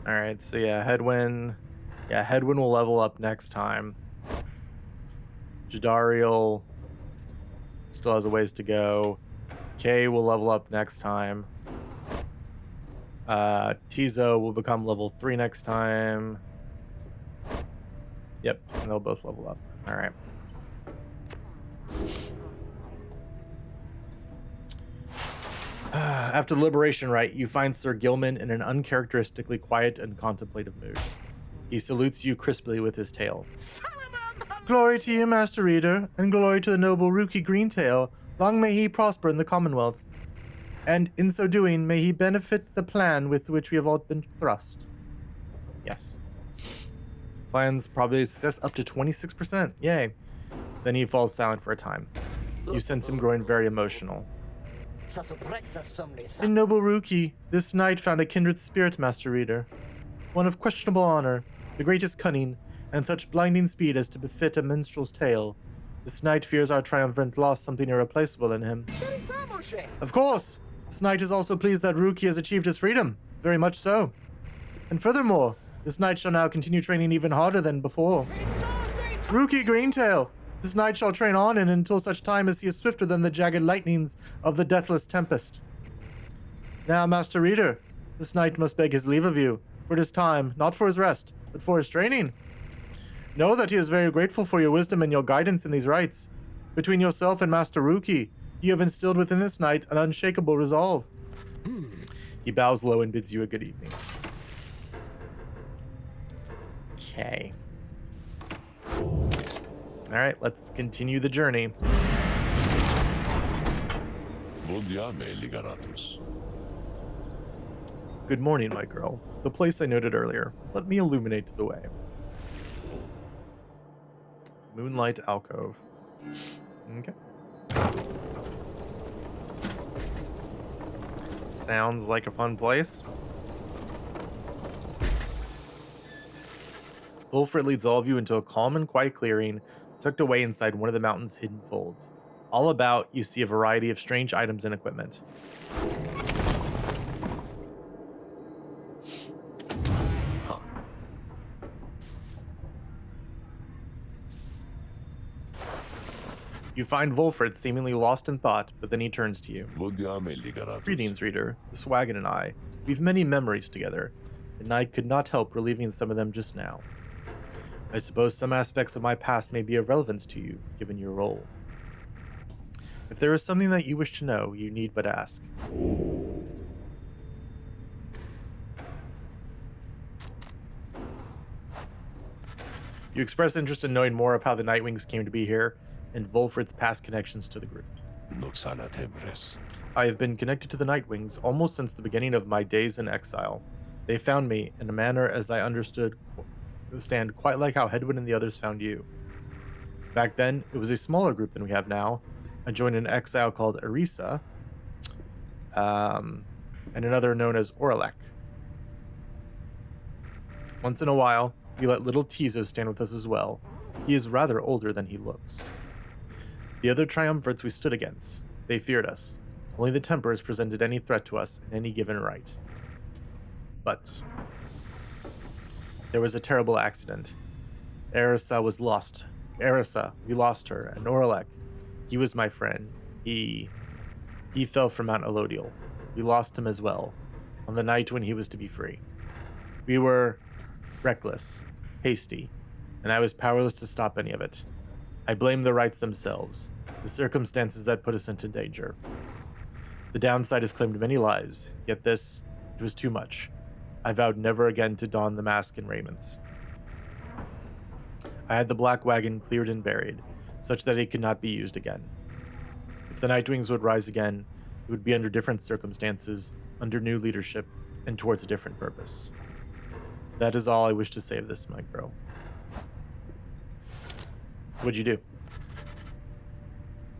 Alright, so yeah, Headwind. Yeah, Headwind will level up next time. Jadariel still has a ways to go. Kay will level up next time. Tizo will become level 3 next time. Yep, and they'll both level up. Alright. After the Liberation Rite, you find Sir Gilman in an uncharacteristically quiet and contemplative mood. He salutes you crisply with his tail. Glory to you, Master Reader, and glory to the noble Rookie Greentail. Long may he prosper in the Commonwealth. And in so doing, may he benefit the plan with which we have all been thrust. Yes. Plans probably success up to 26%. Yay. Then he falls silent for a time. You sense him growing very emotional. In noble Rookie, this knight found a kindred spirit, Master Reader. One of questionable honor, the greatest cunning, and such blinding speed as to befit a minstrel's tale. This knight fears our triumphant lost something irreplaceable in him. Of course! This knight is also pleased that Rookie has achieved his freedom. Very much so. And furthermore, this knight shall now continue training even harder than before. Rookie Greentail! This knight shall train on and until such time as he is swifter than the jagged lightnings of the deathless tempest. Now, Master Reader, This knight must beg his leave of you, for it is time, not for his rest, but for his training. Know that he is very grateful for your wisdom and your guidance in these rites. Between yourself and Master Ruki, you have instilled within this knight an unshakable resolve. He bows low and bids you a good evening. Okay. Alright, let's continue the journey. Good morning, my girl. The place I noted earlier. Let me illuminate the way. Moonlight alcove. Okay. Sounds like a fun place. Wolfred leads all of you into a calm and quiet clearing tucked away inside one of the mountain's hidden folds. All about, you see a variety of strange items and equipment. You find Wolfred seemingly lost in thought, but then he turns to you. Greetings, reader. This wagon and I, we've many memories together, and I could not help reliving some of them just now. I suppose some aspects of my past may be of relevance to you, given your role. If there is something that you wish to know, you need but ask. You express interest in knowing more of how the Nightwings came to be here, and Wolfred's past connections to the group. I have been connected to the Nightwings almost since the beginning of my days in exile. They found me in a manner, as I understood, quite like how Hedwyn and the others found you. Back then, it was a smaller group than we have now. I joined an exile called Arisa, and another known as Oralek. Once in a while, we let little Tizo stand with us as well. He is rather older than he looks. The other triumvirates we stood against, they feared us. Only the Templars presented any threat to us in any given right. But there was a terrible accident. Arisa was lost. Arisa, we lost her, and Oralek, he was my friend. He fell from Mount Elodial. We lost him as well, on the night when he was to be free. We were reckless, hasty, and I was powerless to stop any of it. I blame the rites themselves, the circumstances that put us into danger. The downside has claimed many lives, yet this, it was too much. I vowed never again to don the mask and raiments. I had the black wagon cleared and buried, such that it could not be used again. If the Nightwings would rise again, it would be under different circumstances, under new leadership, and towards a different purpose. That is all I wish to say of this, my girl. So what'd you do?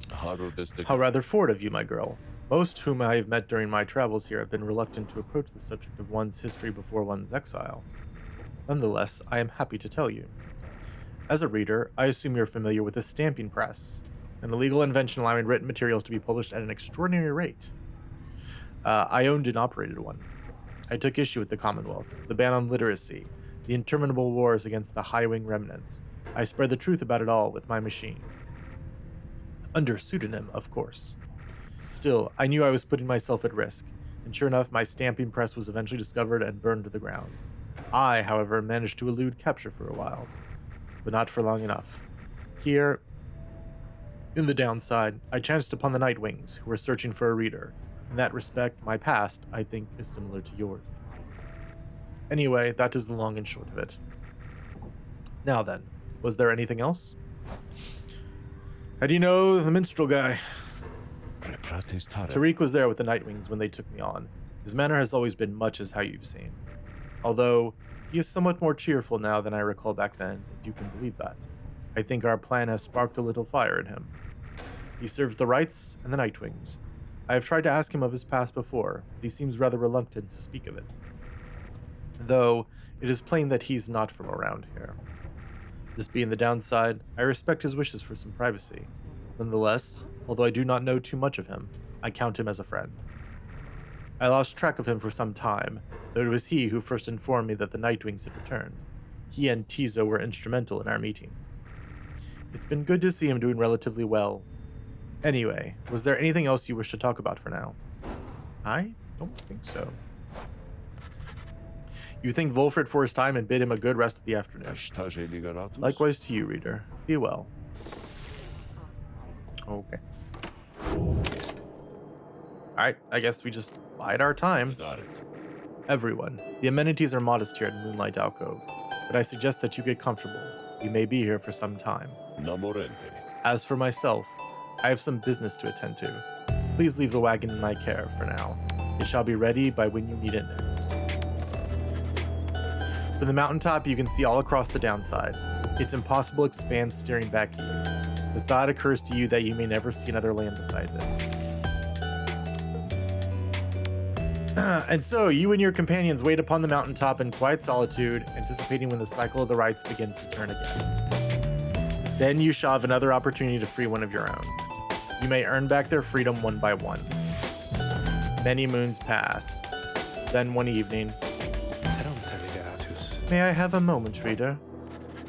How rather forward of you, my girl. Most whom I have met during my travels here have been reluctant to approach the subject of one's history before one's exile. Nonetheless, I am happy to tell you. As a reader, I assume you're familiar with the stamping press, an illegal invention allowing written materials to be published at an extraordinary rate. I owned and operated one. I took issue with the Commonwealth, the ban on literacy, the interminable wars against the high-wing remnants. I spread the truth about it all with my machine. Under pseudonym, of course. Still, I knew I was putting myself at risk, and sure enough, my stamping press was eventually discovered and burned to the ground. I, however, managed to elude capture for a while, but not for long enough. Here, in the downside, I chanced upon the Nightwings, who were searching for a reader. In that respect, my past, I think, is similar to yours. Anyway, that is the long and short of it. Now then, was there anything else? How do you know the minstrel guy? Tariq was there with the Nightwings when they took me on. His manner has always been much as how you've seen. Although, he is somewhat more cheerful now than I recall back then, if you can believe that. I think our plan has sparked a little fire in him. He serves the Rites and the Nightwings. I have tried to ask him of his past before, but he seems rather reluctant to speak of it. Though, it is plain that he's not from around here. This being the downside, I respect his wishes for some privacy. Nonetheless, although I do not know too much of him, I count him as a friend. I lost track of him for some time, though it was he who first informed me that the Nightwings had returned. He and Tizo were instrumental in our meeting. It's been good to see him doing relatively well. Anyway, was there anything else you wish to talk about for now? I don't think so. You thank Volfred for his time and bid him a good rest of the afternoon. Ashtaje ligaratus. Likewise to you, reader. Be well. Okay. Alright, I guess we just bide our time. Daret. Everyone, the amenities are modest here at Moonlight Alcove, but I suggest that you get comfortable. You may be here for some time. Namorente. As for myself, I have some business to attend to. Please leave the wagon in my care for now. It shall be ready by when you need it next. From the mountaintop, you can see all across the downside. Its impossible expanse staring back at you. The thought occurs to you that you may never see another land besides it. And so, you and your companions wait upon the mountaintop in quiet solitude, anticipating when the cycle of the rites begins to turn again. Then you shall have another opportunity to free one of your own. You may earn back their freedom one by one. Many moons pass. Then one evening, may I have a moment, reader?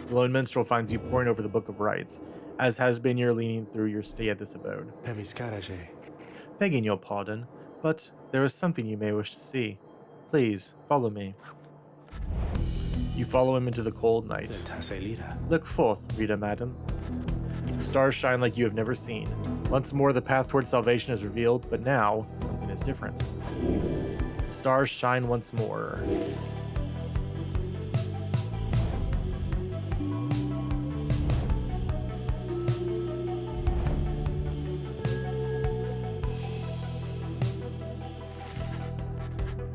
The lone minstrel finds you poring over the Book of Rites, as has been your leaning through your stay at this abode. Begging your pardon, but there is something you may wish to see. Please, follow me. You follow him into the cold night. Look forth, reader madam. The stars shine like you have never seen. Once more, the path toward salvation is revealed, but now, something is different. The stars shine once more.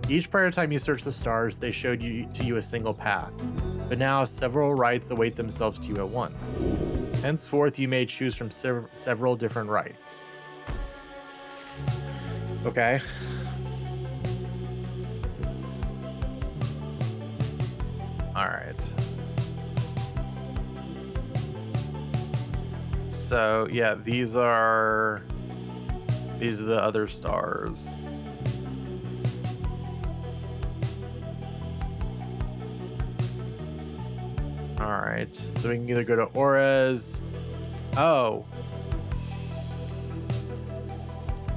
Each prior time you searched the stars, they showed you a single path, but now several rites await themselves to you at once. Henceforth, you may choose from several different rites. Okay. All right. So yeah, these are the other stars. All right, so we can either go to Orez. Oh.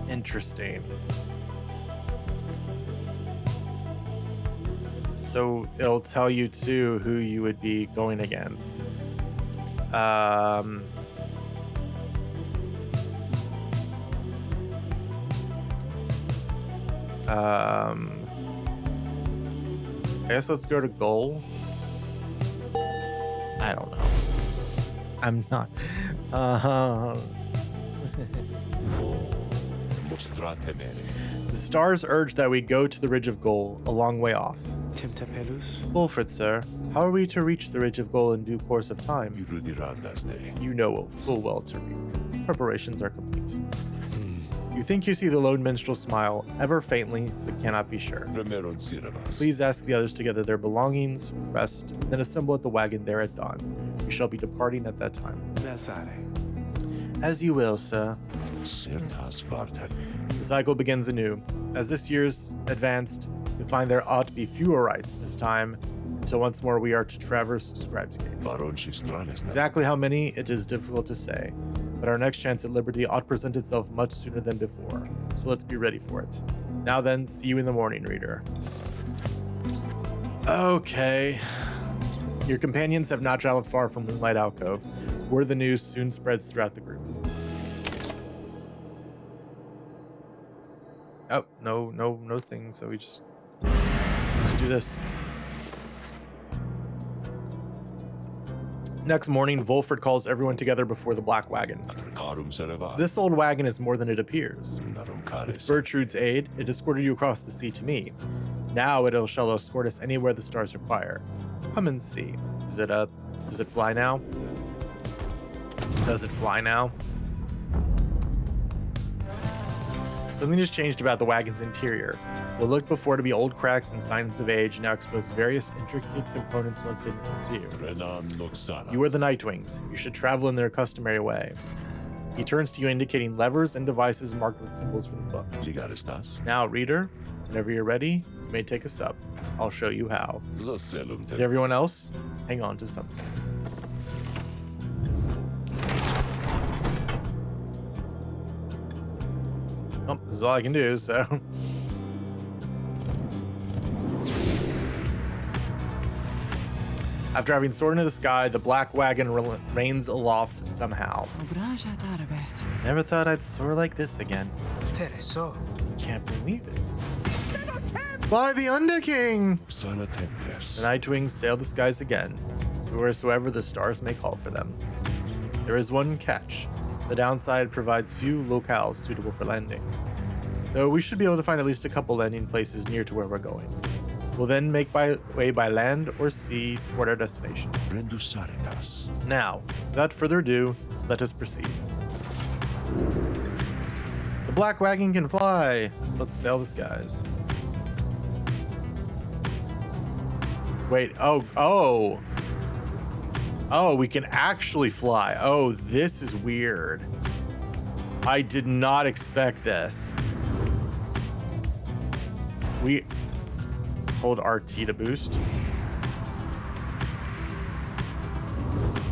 Interesting. So it'll tell you too who you would be going against. I guess let's go to goal. I don't know. I'm not. The stars urge that we go to the Ridge of Goal, a long way off. Wolfred, sir, how are we to reach the Ridge of Goal in due course of time? You know full well, Tariq. Preparations are complete. You think you see the lone minstrel smile, ever faintly, but cannot be sure. Please ask the others to gather their belongings, rest, then assemble at the wagon there at dawn. We shall be departing at that time. As you will, sir. The cycle begins anew. As this year's advanced, you find there ought to be fewer rites this time, until once more we are to traverse Scribe's Gate. Exactly how many, it is difficult to say, but our next chance at liberty ought to present itself much sooner than before, so let's be ready for it. Now then, see you in the morning, reader. Okay. Your companions have not traveled far from Moonlight Alcove, where the news soon spreads throughout the group. Oh, no thing, so we just... let's do this. Next morning, Volfred calls everyone together before the black wagon. This old wagon is more than it appears. With Bertrude's aid, it escorted you across the sea to me. Now it shall escort us anywhere the stars require. Come and see. Does it fly now? Does it fly now? Something has changed about the wagon's interior. What looked before to be old cracks and signs of age now expose various intricate components once hidden from view. You are the Nightwings. You should travel in their customary way. He turns to you, indicating levers and devices marked with symbols from the book. Now, reader, whenever you're ready, you may take us up. I'll show you how. And everyone else, hang on to something. Oh, this is all I can do, so... After having soared into the sky, the black wagon remains aloft somehow. Obraja tarabes. Never thought I'd soar like this again. Tereso. Can't believe it. By the Under King! Sana tempest. The night wings sail the skies again, wheresoever the stars may call for them. There is one catch. The downside provides few locales suitable for landing. Though we should be able to find at least a couple landing places near to where we're going. We'll then make way by land or sea toward our destination. Rendusaritas. Now, without further ado, let us proceed. The black wagon can fly, so let's sail the skies. Wait, oh, we can actually fly. Oh, this is weird. I did not expect this. We hold RT to boost.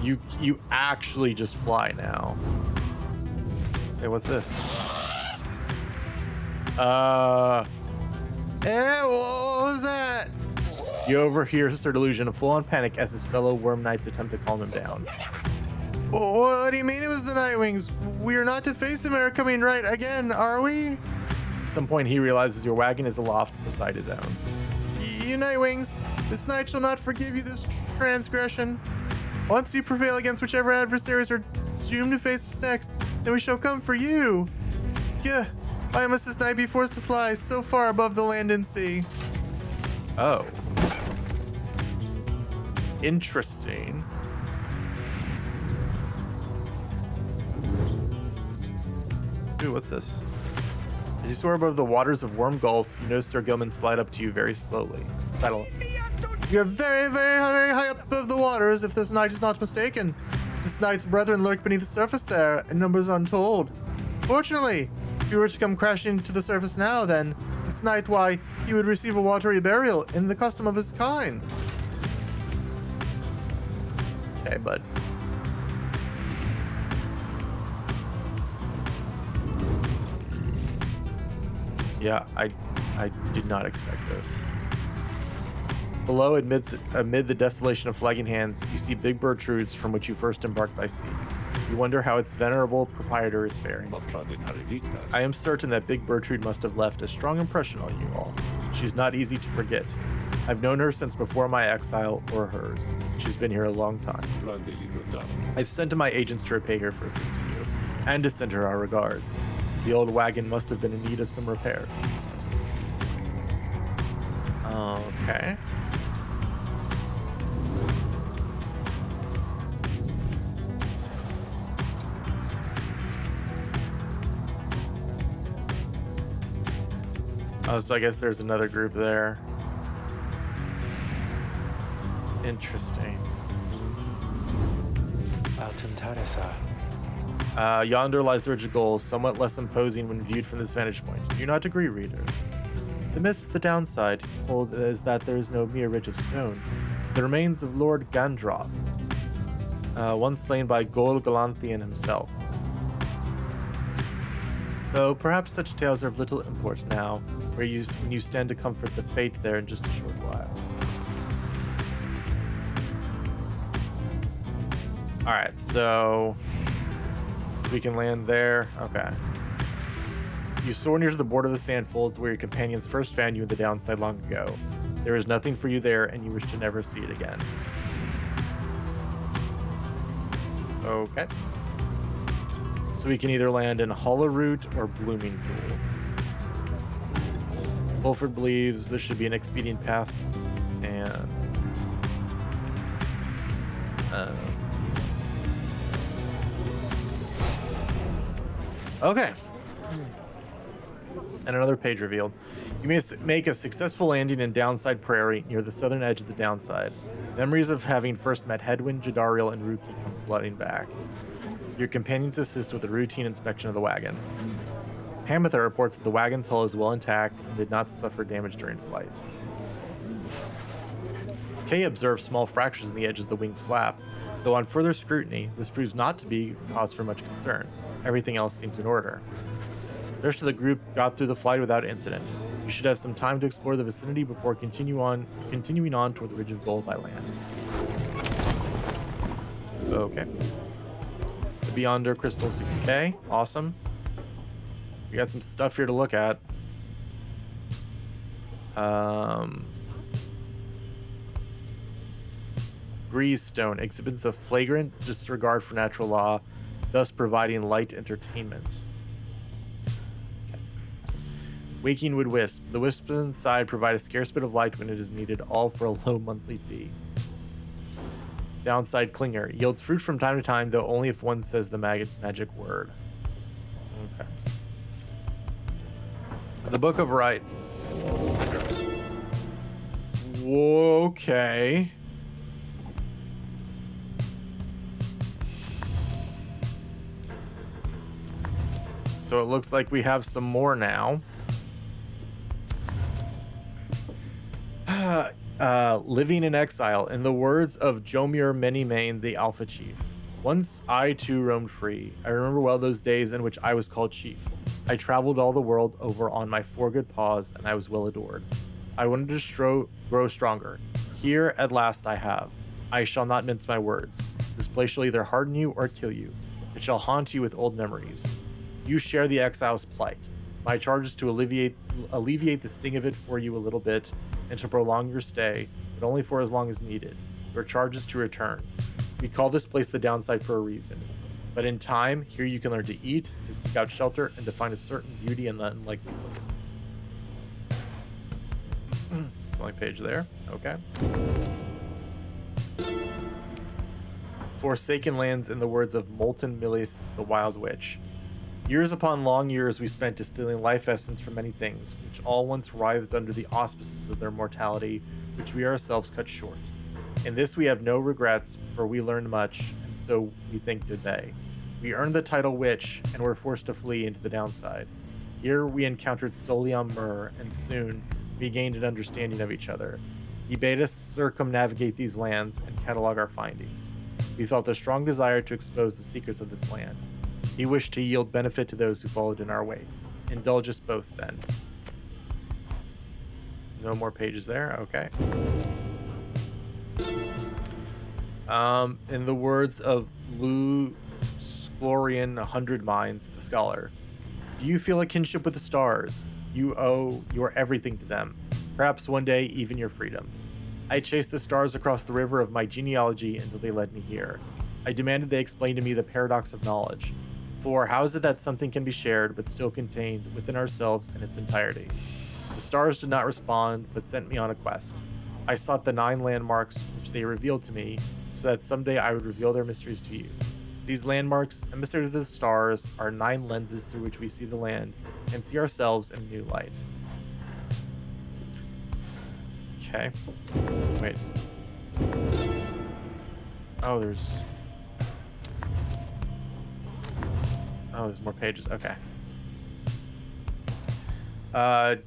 You actually just fly now. Hey, what's this? What was that? You overhear Sir Delusion, full-on panic as his fellow Worm Knights attempt to calm him down. What do you mean it was the Nightwings? We are not to face them, are coming right again, are we? At some point he realizes your wagon is aloft beside his own. You Nightwings, this night shall not forgive you this transgression. Once you prevail against whichever adversaries are doomed to face us next, then we shall come for you. Yeah, why must this night be forced to fly so far above the land and sea? Oh. Interesting. Ooh, what's this? As you soar above the waters of Worm Gulf, you notice Sir Gilman slide up to you very slowly. Settle. You're very, very, very high up above the waters, if this knight is not mistaken. This knight's brethren lurk beneath the surface there, in numbers untold. Fortunately, if you were to come crashing to the surface now, then, this knight, why, he would receive a watery burial in the custom of his kind. Okay, bud. Yeah, I did not expect this. Below, amid the desolation of flagging hands, you see big Bertrudes from which you first embarked by sea. You wonder how its venerable proprietor is faring. I am certain that Big Bertrude must have left a strong impression on you all. She's not easy to forget. I've known her since before my exile or hers. She's been here a long time. I've sent to my agents to repay her for assisting you, and to send her our regards. The old wagon must have been in need of some repair. Okay. Oh, so I guess there's another group there. Interesting. Yonder lies the ridge of gold, somewhat less imposing when viewed from this vantage point. Do you not agree, reader? The myth of the downside hold is that there is no mere ridge of stone. The remains of Lord Gandroth, once slain by Gol Galanthian himself. Though perhaps such tales are of little import now, when you stand to comfort the fate there in just a short while. Alright, so we can land there. Okay. You soar near to the border of the sand folds where your companions first found you in the downside long ago. There is nothing for you there, and you wish to never see it again. Okay. So we can either land in Hollowroot or Blooming Pool. Bulford believes this should be an expedient path, and okay. And another page revealed. You may make a successful landing in Downside Prairie near the southern edge of the downside. Memories of having first met Hedwyn, Jadariel, and Ruki come flooding back. Your companions assist with a routine inspection of the wagon. Hamatha reports that the wagon's hull is well intact and did not suffer damage during flight. Kay observes small fractures in the edges of the wing's flap, though on further scrutiny, this proves not to be cause for much concern. Everything else seems in order. The rest of the group got through the flight without incident. You should have some time to explore the vicinity before continuing on toward the Ridge of Gold by land. Okay. The Beyonder Crystal 6K. Awesome. We got some stuff here to look at. Grease Stone exhibits a flagrant disregard for natural law, thus providing light entertainment. Waking Wood Wisp. The wisps inside provide a scarce bit of light when it is needed, all for a low monthly fee. Downside Clinger. Yields fruit from time to time, though only if one says the magic word. Okay. The Book of Rights. Okay. So it looks like we have some more now. Living in exile. In the words of Jomir Menimane, the Alpha Chief. Once I too roamed free. I remember well those days in which I was called chief. I traveled all the world over on my four good paws, and I was well adored. I wanted to grow stronger. Here at last I have. I shall not mince my words. This place shall either harden you or kill you. It shall haunt you with old memories. You share the exile's plight. My charge is to alleviate the sting of it for you a little bit, and to prolong your stay, but only for as long as needed. Your charge is to return. We call this place the downside for a reason. But in time, here you can learn to eat, to seek out shelter, and to find a certain beauty in the unlikely places. It's the only page there. Okay. Forsaken lands, in the words of Molten Millith, the Wild Witch. Years upon long years we spent distilling life essence from many things, which all once writhed under the auspices of their mortality, which we ourselves cut short. In this we have no regrets, for we learned much, and so we think did they. We earned the title Witch, and were forced to flee into the downside. Here we encountered Soliam Mur, and soon we gained an understanding of each other. He bade us circumnavigate these lands and catalog our findings. We felt a strong desire to expose the secrets of this land. He wished to yield benefit to those who followed in our wake. Indulge us both, then. No more pages there? Okay. In the words of Lou Sklorian 100 Minds, the scholar. Do you feel a kinship with the stars? You owe your everything to them. Perhaps one day, even your freedom. I chased the stars across the river of my genealogy until they led me here. I demanded they explain to me the paradox of knowledge. For how is it that something can be shared but still contained within ourselves in its entirety? The stars did not respond, but sent me on a quest. I sought the 9 landmarks which they revealed to me, so that someday I would reveal their mysteries to you. These landmarks, emissaries of the stars, are 9 lenses through which we see the land and see ourselves in a new light. Okay. Wait. Oh, there's more pages. Okay.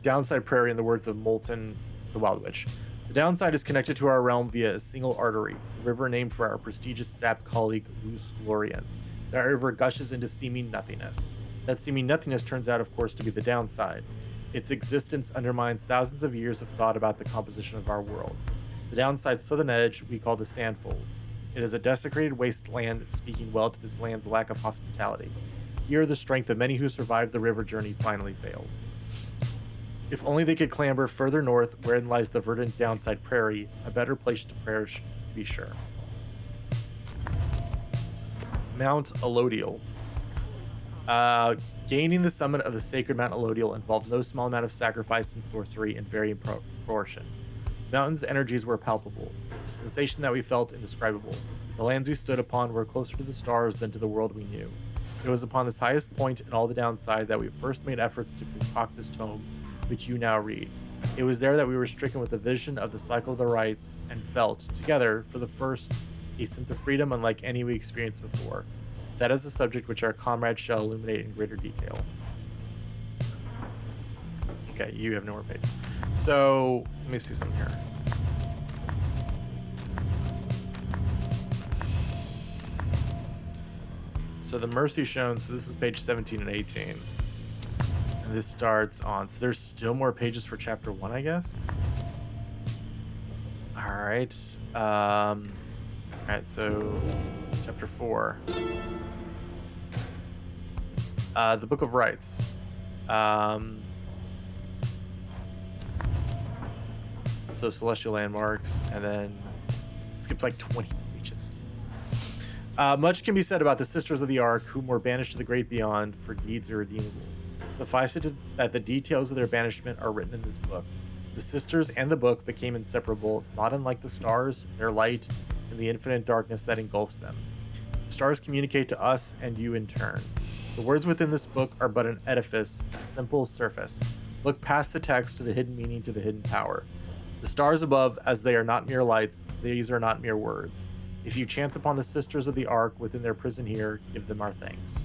Downside Prairie, in the words of Molten, the Wild Witch. The downside is connected to our realm via a single artery, a river named for our prestigious sap colleague, Luz Glorian. That river gushes into seeming nothingness. That seeming nothingness turns out, of course, to be the downside. Its existence undermines thousands of years of thought about the composition of our world. The downside's southern edge we call the Sandfolds. It is a desecrated wasteland, speaking well to this land's lack of hospitality. Here, the strength of many who survived the river journey finally fails. If only they could clamber further north, wherein lies the verdant downside prairie, a better place to perish, to be sure. Mount Elodial. Gaining the summit of the sacred Mount Elodial involved no small amount of sacrifice and sorcery in varying proportion. The mountain's energies were palpable, the sensation that we felt indescribable. The lands we stood upon were closer to the stars than to the world we knew. It was upon this highest point in all the downside that we first made efforts to concoct this tome, which you now read. It was there that we were stricken with a vision of the cycle of the rites and felt, together, for the first, a sense of freedom unlike any we experienced before. That is a subject which our comrades shall illuminate in greater detail. Okay, you have no more pages. So, let me see something here. So the mercy shown, so this is page 17 and 18. And this starts on, so there's still more pages for chapter 1, I guess? Alright. Alright, so Chapter 4. The Book of Rights. So celestial landmarks, and then skips like 20 pages. Much can be said about the Sisters of the Ark, whom were banished to the great beyond for deeds irredeemable. Suffice it that the details of their banishment are written in this book. The sisters and the book became inseparable, not unlike the stars, their light, and the infinite darkness that engulfs them. The stars communicate to us and you in turn. The words within this book are but an edifice, a simple surface. Look past the text to the hidden meaning, to the hidden power. The stars above, as they are not mere lights, these are not mere words. If you chance upon the Sisters of the Ark within their prison here, give them our thanks.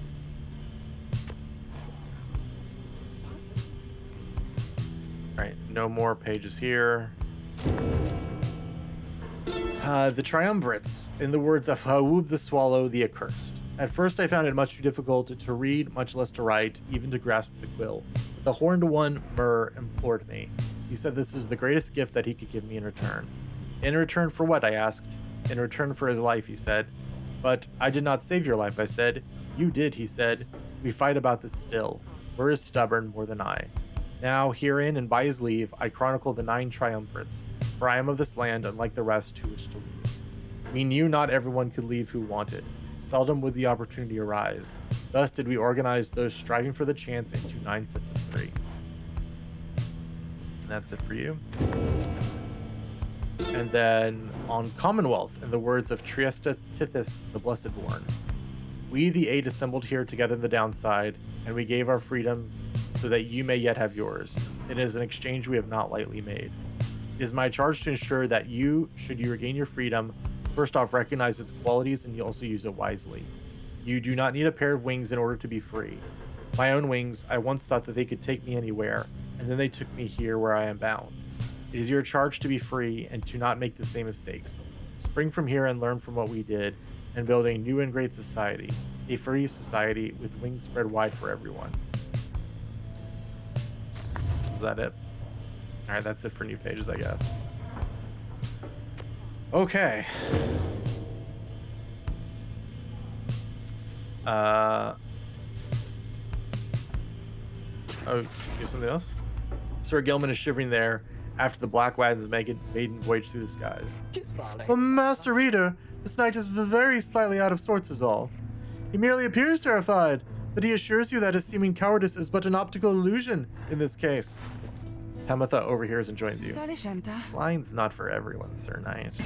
Right, no more pages here. The Triumvirates, in the words of Haoub the Swallow, the Accursed. At first I found it much too difficult to read, much less to write, even to grasp the quill. But the Horned One, Mur, implored me. He said this is the greatest gift that he could give me in return. In return for what, I asked. In return for his life, he said. But I did not save your life, I said. You did, he said. We fight about this still. Mur is stubborn more than I. Now, herein and by his leave, I chronicle the 9 triumvirates, for I am of this land, unlike the rest who wish to leave. We knew not everyone could leave who wanted. Seldom would the opportunity arise. Thus did we organize those striving for the chance into 9 sets of 3. And that's it for you. And then on Commonwealth, in the words of Triesta Tithys, the Blessed Born. We, the 8, assembled here together in the downside, and we gave our freedom so that you may yet have yours. It is an exchange we have not lightly made. It is my charge to ensure that you, should you regain your freedom, first off recognize its qualities and you also use it wisely. You do not need a pair of wings in order to be free. My own wings, I once thought that they could take me anywhere, and then they took me here where I am bound. It is your charge to be free and to not make the same mistakes. Spring from here and learn from what we did, and build a new and great society, a free society with wings spread wide for everyone. Is that it? All right, that's it for new pages, I guess. Okay. Oh, you have something else? Sir Gilman is shivering there after the black wagon's maiden voyage through the skies. Well, Master Reader, this knight is very slightly out of sorts is all. He merely appears terrified, but he assures you that his seeming cowardice is but an optical illusion in this case. Tamatha overhears and joins you. Flying's not for everyone, Sir Knight.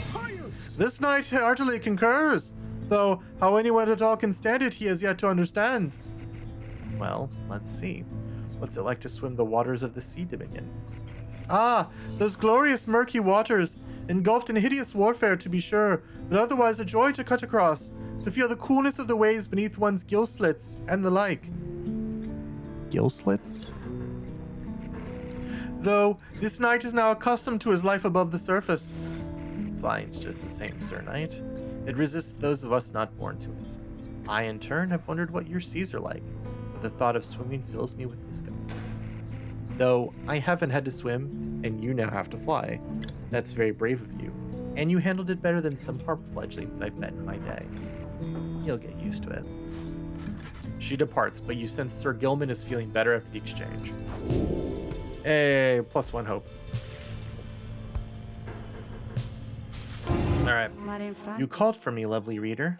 This knight heartily concurs, though how anyone at all can stand it he has yet to understand. Well, let's see. What's it like to swim the waters of the Sea Dominion? Ah, those glorious murky waters, engulfed in hideous warfare to be sure, but otherwise a joy to cut across, to feel the coolness of the waves beneath one's gill slits, and the like. Gill slits? Though, this knight is now accustomed to his life above the surface. Flying's just the same, Sir Knight. It resists those of us not born to it. I, in turn, have wondered what your seas are like, but the thought of swimming fills me with disgust. Though, I haven't had to swim, and you now have to fly. That's very brave of you, and you handled it better than some harp fledglings I've met in my day. You'll get used to it. She departs, but you sense Sir Gilman is feeling better after the exchange. Hey, +1 hope. Alright. You called for me, lovely reader.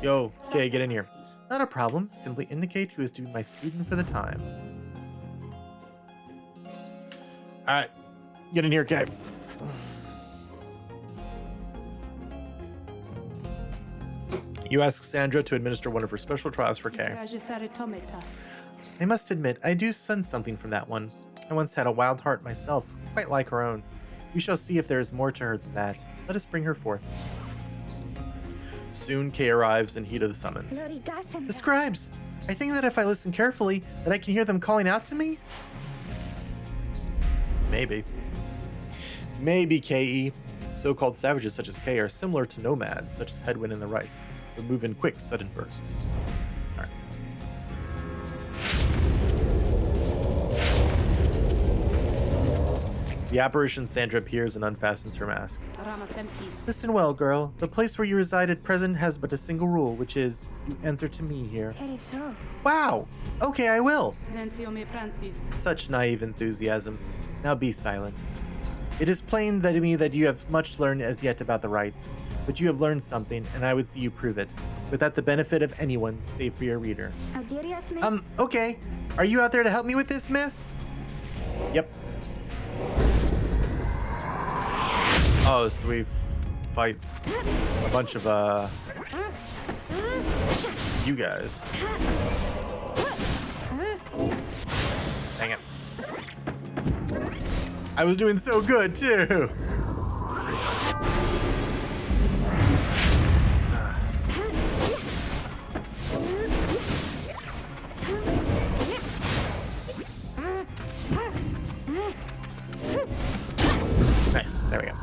Yo, okay, get in here. Not a problem. Simply indicate who is to be my student for the time. Alright. Get in here, Kay. You ask Sandra to administer one of her special trials for Kay. I must admit, I do sense something from that one. I once had a wild heart myself, quite like her own. We shall see if there is more to her than that. Let us bring her forth. Soon Kay arrives in heat of the summons. The scribes! I think that if I listen carefully, that I can hear them calling out to me? Maybe. Maybe, K.E. So-called savages such as Kay are similar to nomads, such as Headwind and the Right, but move in quick, sudden bursts. Alright. The apparition Sandra appears and unfastens her mask. Ramas empties. Listen well, girl. The place where you reside at present has but a single rule, which is you answer to me here. Wow! Okay, I will. Nantio me Francis. Such naive enthusiasm. Now be silent. It is plain to me that you have much to learn as yet about the rites, but you have learned something, and I would see you prove it, without the benefit of anyone save for your reader. Okay. Are you out there to help me with this, miss? Yep. Oh, so we fight a bunch of, you guys. Dang it. I was doing so good, too. Nice. There we go.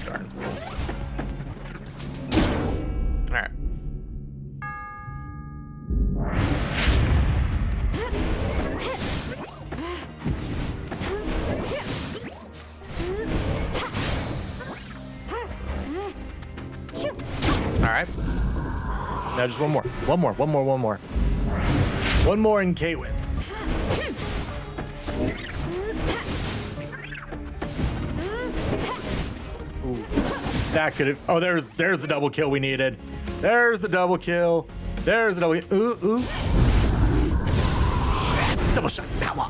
Darn. All right. All right. Now just one more. One more and Kay wins. Ooh. That could have. Oh, there's the double kill we needed. There's the double kill. There's the double. Ooh. Double shot power.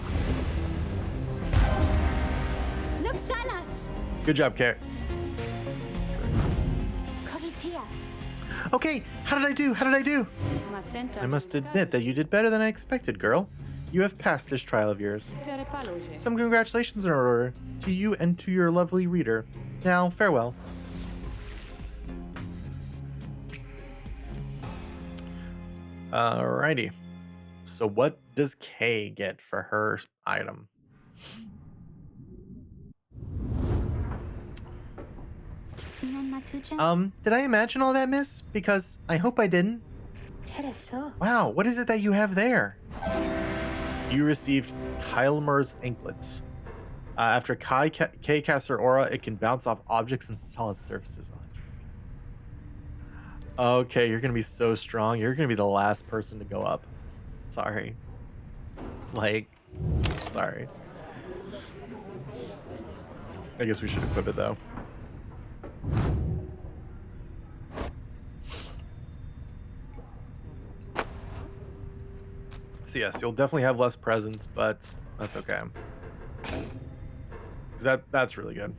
Good job, Kay. Okay, how did I do? I must admit that you did better than I expected, girl. You have passed this trial of yours. Some congratulations in order to you and to your lovely reader. Now, farewell. Alrighty. So what does Kay get for her item? Did I imagine all that, miss? Because I hope I didn't. Wow, what is it that you have there? You received Kylemer's anklet. After Kay casts her aura, it can bounce off objects and solid surfaces. Oh, that's really good. Okay, you're gonna be so strong. You're gonna be the last person to go up. Sorry. Sorry. I guess we should equip it though. So yes, you'll definitely have less presence, but that's okay. 'Cause that's really good.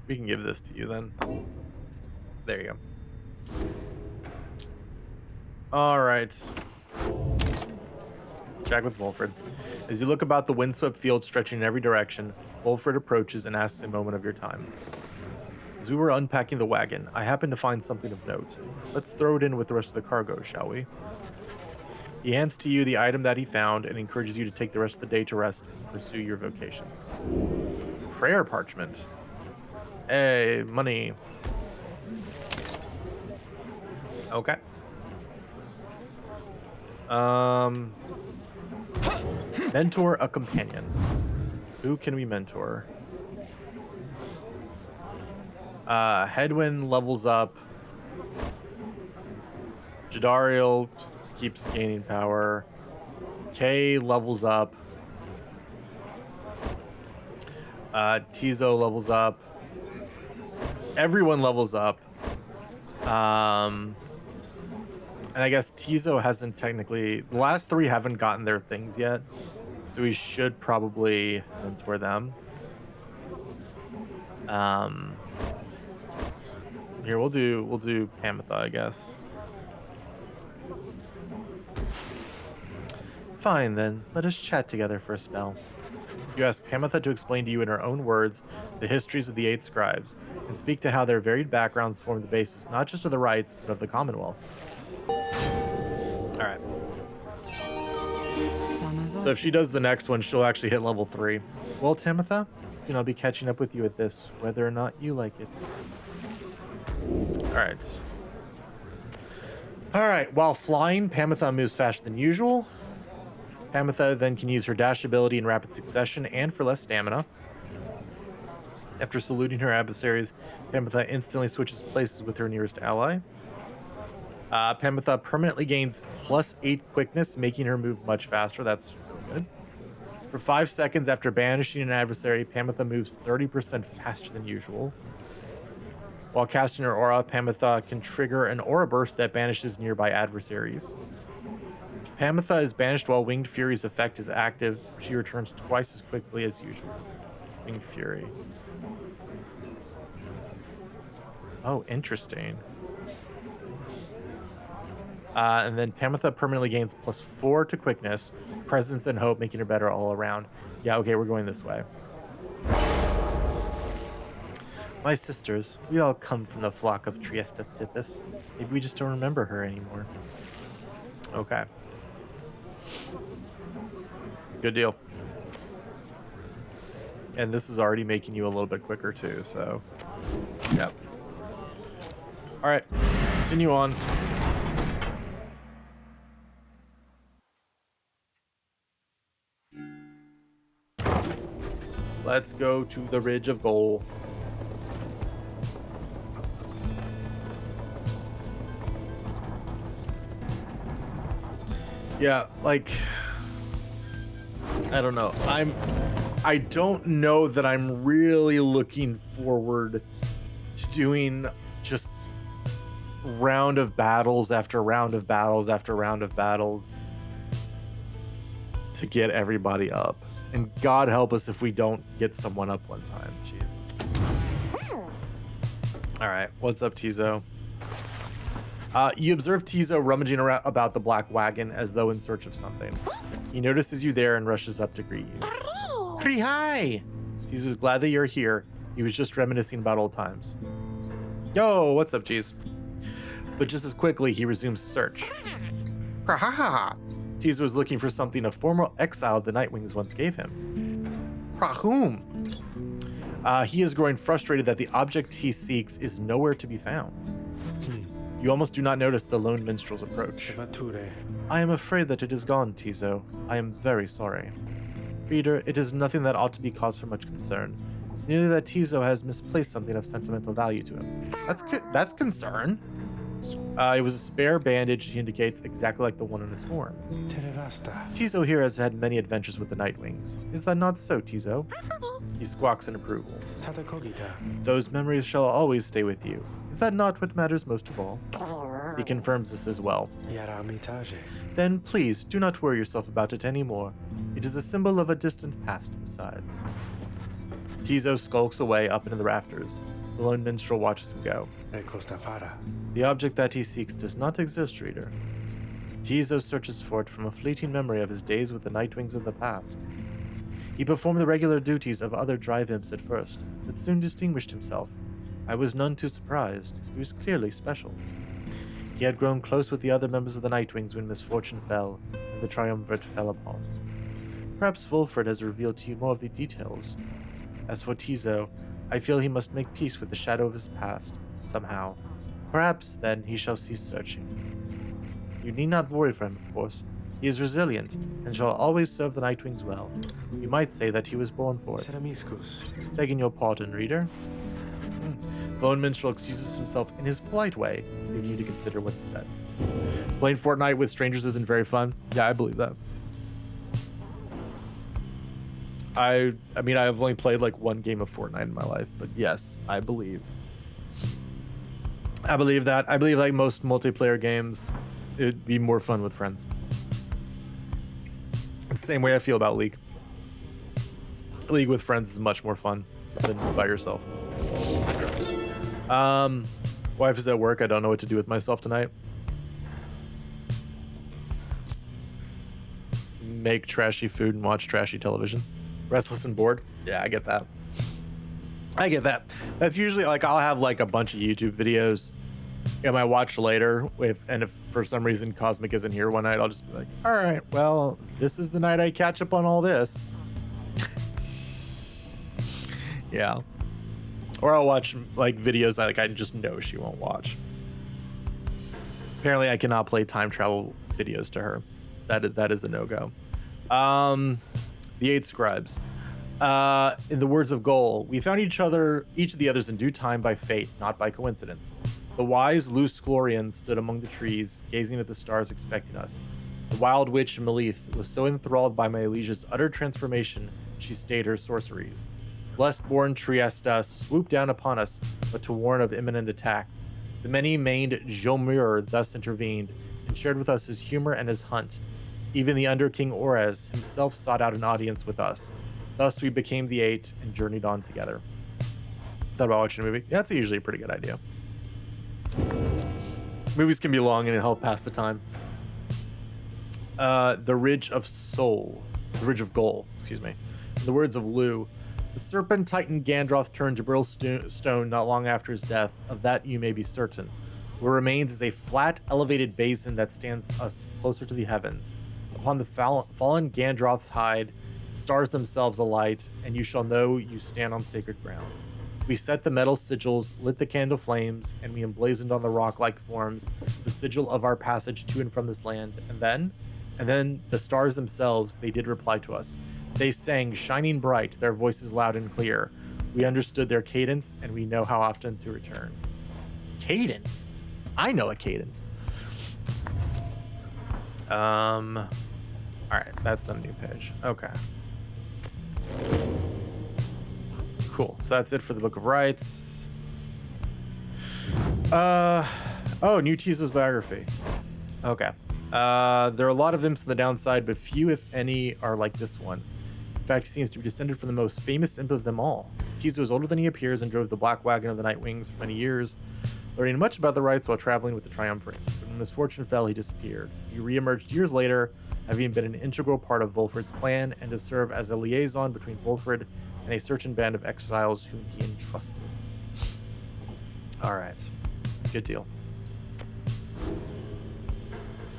We can give this to you then. There you go. All right. Check with Wolfred. As you look about the windswept field stretching in every direction, Wolfred approaches and asks a moment of your time. As we were unpacking the wagon, I happened to find something of note. Let's throw it in with the rest of the cargo, shall we? He hands to you the item that he found and encourages you to take the rest of the day to rest and pursue your vocations. Prayer parchment. Hey, money. Okay. Mentor a companion. Who can we mentor? Hedwyn levels up. Jadariel keeps gaining power. Kay levels up. Tizo levels up. Everyone levels up. And I guess Tizo hasn't technically... The last three haven't gotten their things yet. So we should probably mentor them. Here, we'll do Pamitha, I guess. Fine, then. Let us chat together for a spell. You ask Pamitha to explain to you in her own words the histories of the 8 scribes, and speak to how their varied backgrounds form the basis not just of the rites, but of the Commonwealth. Alright. So if she does the next one, she'll actually hit level 3. Well, Tamitha, Soon I'll be catching up with you at this, whether or not you like it. Alright. Alright, while flying, Pamitha moves faster than usual. Pamitha then can use her dash ability in rapid succession and for less stamina. After saluting her adversaries, Pamitha instantly switches places with her nearest ally. Pamitha permanently gains +8 quickness, making her move much faster. That's really good. For 5 seconds after banishing an adversary, Pamitha moves 30% faster than usual. While casting her aura, Pamitha can trigger an aura burst that banishes nearby adversaries. If Pamitha is banished while Winged Fury's effect is active, she returns twice as quickly as usual. Winged Fury. Oh, interesting. And then Pamitha permanently gains +4 to quickness, presence, and hope, making her better all around. Yeah, okay, we're going this way. My sisters, we all come from the flock of Triesta Tithys. Maybe we just don't remember her anymore. Okay. Good deal. And this is already making you a little bit quicker too, so... Yep. Alright, continue on. Let's go to the Ridge of Gold. Yeah, like, I don't know. I don't know that I'm really looking forward to doing just round of battles after round of battles after round of battles to get everybody up. And God help us if we don't get someone up one time. Jesus. All right, what's up, Tizo? You observe Tizo rummaging around about the black wagon as though in search of something. He notices you there and rushes up to greet you. Hi! Tizo's glad that you're here. He was just reminiscing about old times. Yo, what's up, Cheese? But just as quickly, he resumes search. Tizo was looking for something a former exile the Nightwings once gave him. Whom? He is growing frustrated that the object he seeks is nowhere to be found. You almost do not notice the lone minstrel's approach. I am afraid that it is gone, Tizo. I am very sorry. Reader, it is nothing that ought to be cause for much concern. Merely that Tizo has misplaced something of sentimental value to him. That's concern. It was a spare bandage, he indicates, exactly like the one on his horn. Tizo here has had many adventures with the Nightwings. Is that not so, Tizo? He squawks in approval. Those memories shall always stay with you. Is that not what matters most of all? He confirms this as well. Then please, do not worry yourself about it anymore. It is a symbol of a distant past besides. Tizo skulks away up into the rafters. The lone minstrel watches him go. The object that he seeks does not exist, reader. Tizo searches for it from a fleeting memory of his days with the Nightwings of the past. He performed the regular duties of other drive imps at first, but soon distinguished himself. I was none too surprised. He was clearly special. He had grown close with the other members of the Nightwings when misfortune fell, and the triumvirate fell apart. Perhaps Volfred has revealed to you more of the details. As for Tizo, I feel he must make peace with the shadow of his past, somehow. Perhaps, then, he shall cease searching. You need not worry for him, of course. He is resilient, and shall always serve the Nightwings well. You might say that he was born for it. Begging your pardon, reader. The lone minstrel excuses himself in his polite way, leaving you to consider what he said. Playing Fortnite with strangers isn't very fun. Yeah, I believe that. I mean, I've only played like one game of Fortnite in my life, but yes, I believe that. I believe like most multiplayer games, it'd be more fun with friends. It's the same way I feel about League. League with friends is much more fun than by yourself. Wife is at work. I don't know what to do with myself tonight. Make trashy food and watch trashy television. Restless and bored. Yeah, I get that. I get that. That's usually like I'll have like a bunch of YouTube videos in my watch later and if for some reason Cosmic isn't here one night, I'll just be like, all right, well, this is the night I catch up on all this. Yeah. Or I'll watch like videos that like I just know she won't watch. Apparently I cannot play time travel videos to her. That is a no-go. The 8 scribes. In the words of Goal, we found each of the others in due time by fate, not by coincidence. The wise loose Glorian stood among the trees, gazing at the stars, expecting us. The wild witch Melith was so enthralled by my liege's utter transformation, she stayed her sorceries. Blessed-born Triesta swooped down upon us, but to warn of imminent attack. The many-maned Jomur thus intervened, and shared with us his humor and his hunt. Even the Under-King Orez himself sought out an audience with us. Thus we became the 8 and journeyed on together. Thought about watching a movie? That's usually a pretty good idea. Movies can be long and it help pass the time. The Ridge of Goal, excuse me. In the words of Lou, the serpent titan Gandroth turned to brittle stone not long after his death. Of that you may be certain. What remains is a flat, elevated basin that stands us closer to the heavens. Upon the fallen Gandroth's hide, stars themselves alight, and you shall know you stand on sacred ground. We set the metal sigils, lit the candle flames, and we emblazoned on the rock-like forms the sigil of our passage to and from this land. And then the stars themselves, they did reply to us. They sang, shining bright, their voices loud and clear. We understood their cadence, and we know how often to return. Cadence? I know a cadence. All right, that's the new page. Okay. Cool. So that's it for the Book of Rites. Oh, new Tizo's biography. Okay. There are a lot of imps on the downside, but few, if any, are like this one. In fact, he seems to be descended from the most famous imp of them all. Tizo is older than he appears and drove the Black Wagon of the Nightwings for many years, learning much about the rites while traveling with the Triumvirate. But when misfortune fell, he disappeared. He re-emerged years later, having been an integral part of Volfred's plan and to serve as a liaison between Volfred and a certain band of exiles whom he entrusted. All right, good deal.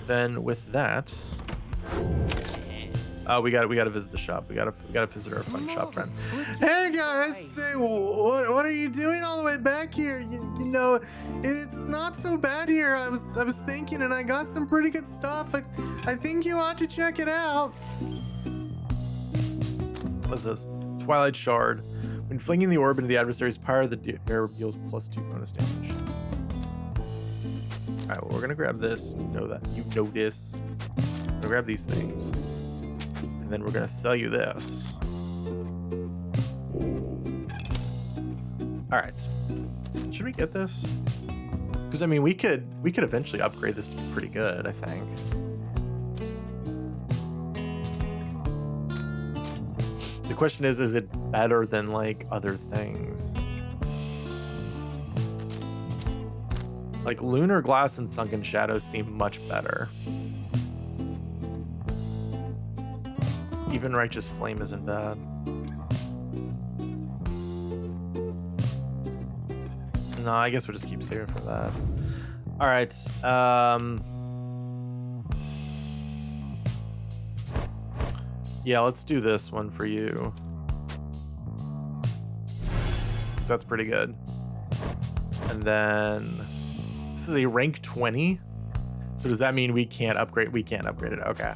Then with that, we gotta visit the shop. We gotta visit our fun shop friend. Hey guys, what are you doing all the way back here? You know, it's not so bad here. I was thinking, and I got some pretty good stuff. I think you ought to check it out. What's this? Twilight Shard. When flinging the orb into the adversary's pyre, the bearer deals +2 bonus damage. All right, well, we're gonna grab this. You know that. You know this. We're gonna grab these things, and then we're gonna sell you this. All right. Should we get this? Because I mean, we could eventually upgrade this to be pretty good, I think. The question is it better than like other things? Like Lunar Glass and Sunken Shadows seem much better. Even Righteous Flame isn't bad. No, I guess we'll just keep saving for that. All right. Yeah, let's do this one for you. That's pretty good. And then this is a rank 20. So does that mean we can't upgrade? We can't upgrade it. Okay.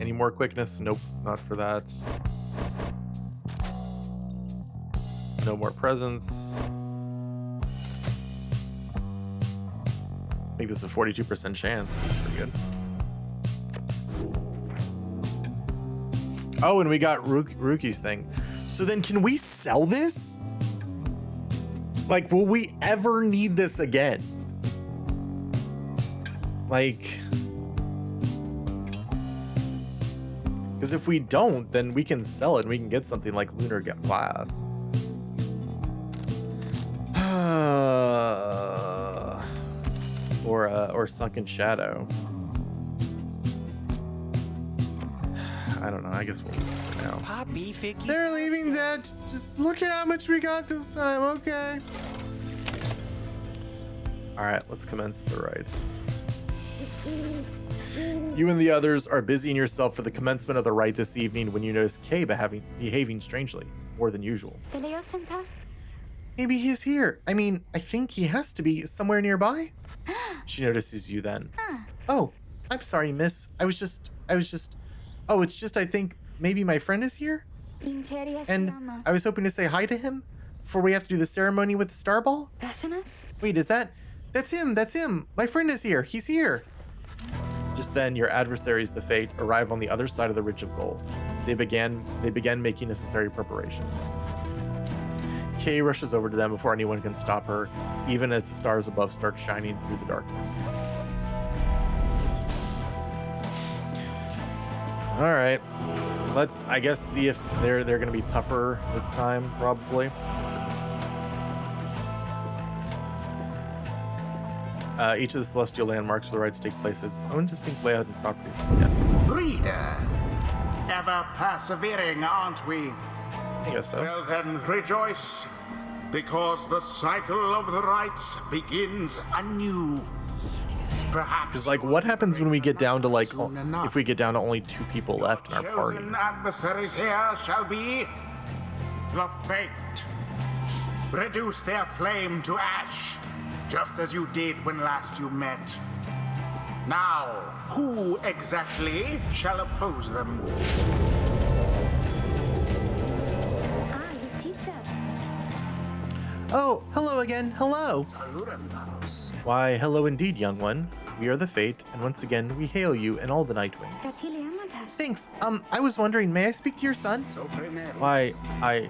Any more quickness? Nope, not for that. No more presence. I think this is a 42% chance. That's pretty good. Oh, and we got Ruki's thing. So then can we sell this? Like, will we ever need this again? Like, because if we don't, then we can sell it and we can get something like Lunar Glass. Or Sunken Shadow. I don't know. I guess we'll leave it for now. Poppy, Ficky. They're leaving, Dad. Just look at how much we got this time, okay? All right, let's commence the rites. You and the others are busying yourself for the commencement of the rite this evening when you notice Kay behaving strangely, more than usual. Maybe he's here. I mean, I think he has to be somewhere nearby. She notices you then. Oh, I'm sorry, miss. Oh, it's just I think maybe my friend is here? And I was hoping to say hi to him before we have to do the ceremony with the star ball. Wait, that's him. My friend is here. He's here. Just then, your adversaries, the Fate, arrive on the other side of the Ridge of Gold. They begin making necessary preparations. Kay rushes over to them before anyone can stop her, even as the stars above start shining through the darkness. All right, let's, I guess, see if they're going to be tougher this time, probably. Each of the celestial landmarks where the rites take place, its own distinct layout and properties. Yes. Reader, ever persevering, aren't we? I guess so. Well then, rejoice, because the cycle of the rites begins anew. Perhaps. Because, like, what happens when we get down to, like, if we get down to only 2 people left in our party? Chosen adversaries here shall be the Fate. Reduce their flame to ash, just as you did when last you met. Now, who exactly shall oppose them? Oh, hello again. Hello. Why, hello indeed, young one. We are the Fate, and once again, we hail you and all the Nightwings. Thanks. I was wondering, may I speak to your son? Why, I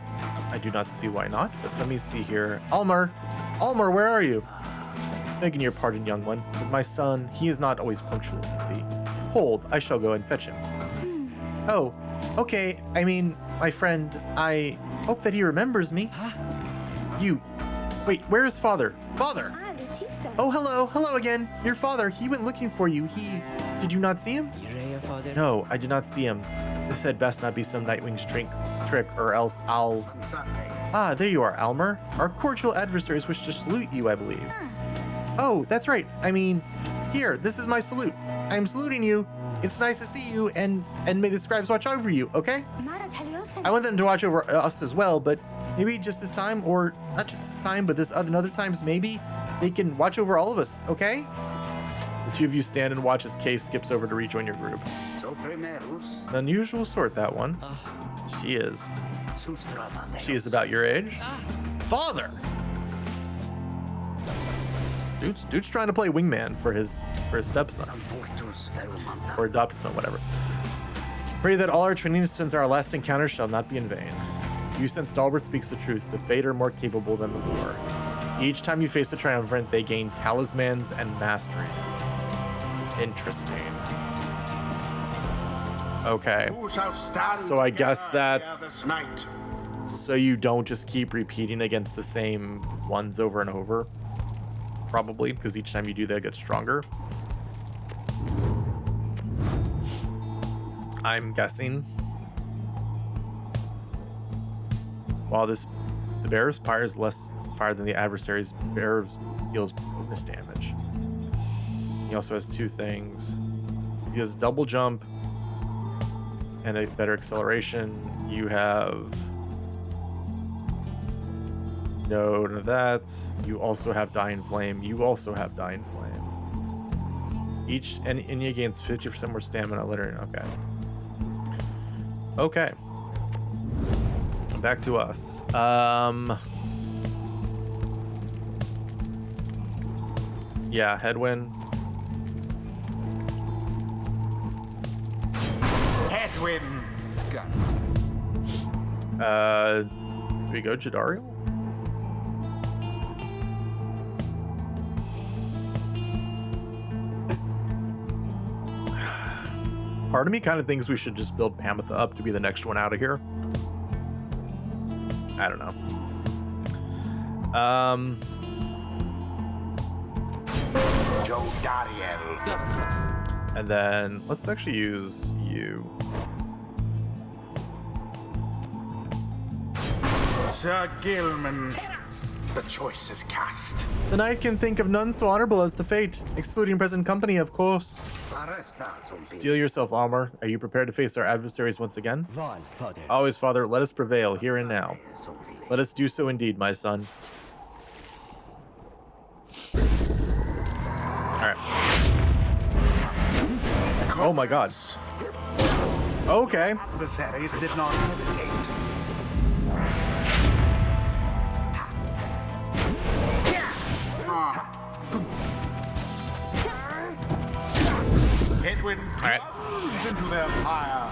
do not see why not, but let me see here. Almar, where are you? Begging your pardon, young one, but my son, he is not always punctual, you see. Hold, I shall go and fetch him. Oh, okay. I mean, my friend, I hope that he remembers me. You. Wait, where is father? Father! Oh, hello again. Your father, he went looking for you. Did you not see him? No, I did not see him. This had best not be some Nightwing's trick, or else I'll... Ah, there you are, Almer. Our cordial adversaries wish to salute you, I believe. Oh, that's right. I mean, here, this is my salute. I am saluting you. It's nice to see you, and may the scribes watch over you, okay? I want them to watch over us as well, but maybe just this time, or not just this time, but other times, maybe they can watch over all of us, okay? The 2 of you stand and watch as Kay skips over to rejoin your group. An unusual sort, that one. She is. She is about your age. Father! Dude's trying to play wingman for his stepson. Or adopted son, whatever. Pray that all our training since our last encounter shall not be in vain. You sense Dalbert speaks the truth. The Fate are more capable than before. Each time you face a triumvirate, they gain talismans and masteries. Interesting. Okay. So I guess that's... So you don't just keep repeating against the same ones over and over? Probably, because each time you do that, it gets stronger. I'm guessing. While the bearer's pyre is less fire than the adversary's, bearer deals bonus damage. He also has 2 things. He has double jump and a better acceleration. You have none of that. You also have Dying Flame. You also have Dying Flame. Each enemy gains 50% more stamina later. Okay. Back to us. Yeah, headwind. Headwind. Do we go Jadariel? Part of me kind of thinks we should just build Pamitha up to be the next one out of here. I don't know. Jodariel. And then let's actually use you. Sir Gilman. The choice is cast. The knight can think of none so honorable as the fate, excluding present company, of course. Steel yourself, Almer. Are you prepared to face our adversaries once again? Always, father, let us prevail here and now. Let us do so indeed, my son. Alright. Oh my god. Okay. Adversaries did not hesitate. Headwind plunged into their fire.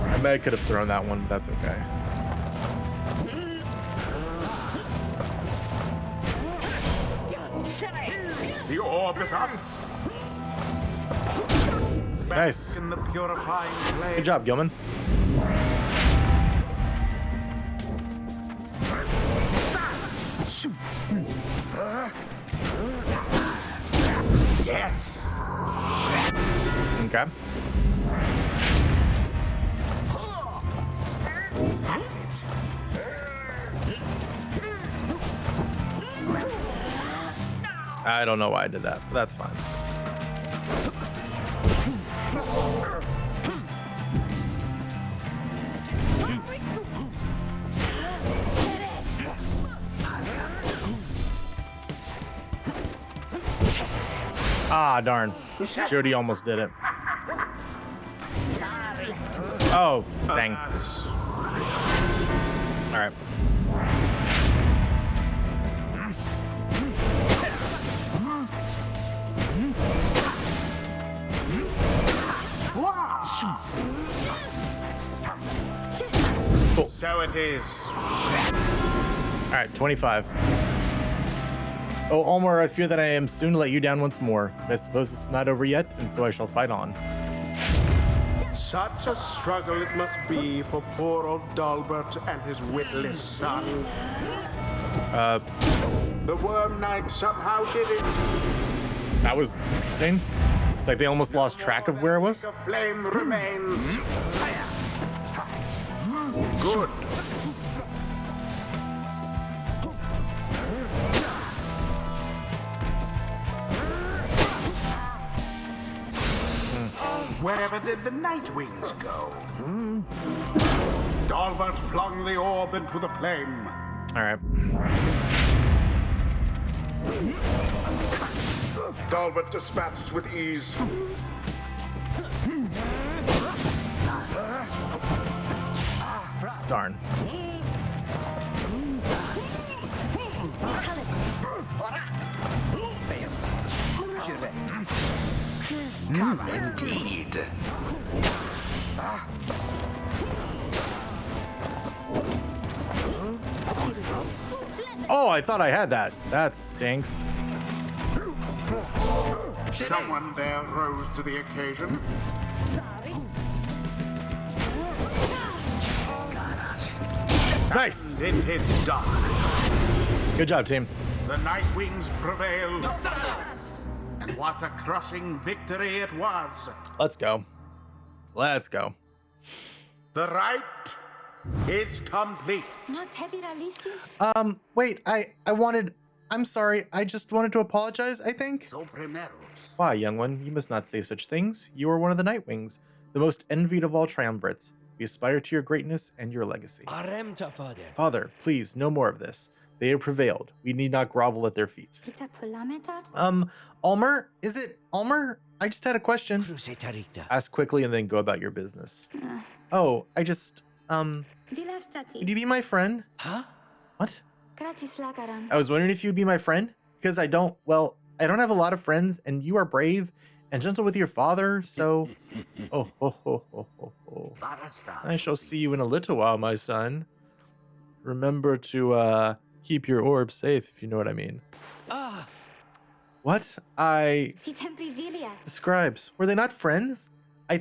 I may could have thrown that one, but that's okay. The orb is up. Nice. Bask in the purifying flame. Good job, Gilman. Yes. Okay. That's it. I don't know why I did that, but that's fine. Ah, darn. Jody almost did it. Oh, dang. All right. Cool. So it is. All right, 25. Oh, Ulmer, I fear that I am soon to let you down once more. I suppose it's not over yet, and so I shall fight on. Such a struggle it must be for poor old Dalbert and his witless son. The Worm Knight somehow did it. That was interesting. It's like they almost lost track of where it was. A flame remains. Good. Wherever did the Night Wings go? Dalbert flung the orb into the flame. All right. Dalbert dispatched with ease. Darn. Indeed. Oh, I thought I had that. That stinks. Someone there rose to the occasion. Nice. It is done. Good job, team. The Night Wings prevailed. And what a crushing victory it was. Let's go. Let's go. The rite is complete. Not heavy realistis? Wait, I'm sorry. I just wanted to apologize, I think. Why, young one? You must not say such things. You are one of the Night Wings, the most envied of all triumvirates. We aspire to your greatness and your legacy. Father, please, no more of this. They have prevailed. We need not grovel at their feet. Ulmer? Is it Ulmer? I just had a question. Ask quickly and then go about your business. Oh, I just, could you be my friend? Huh? What? I was wondering if you'd be my friend, because I don't have a lot of friends, and you are brave and gentle with your father, so... I shall see you in a little while, my son. Remember to, keep your orb safe, if you know what I mean. What? The scribes, were they not friends? I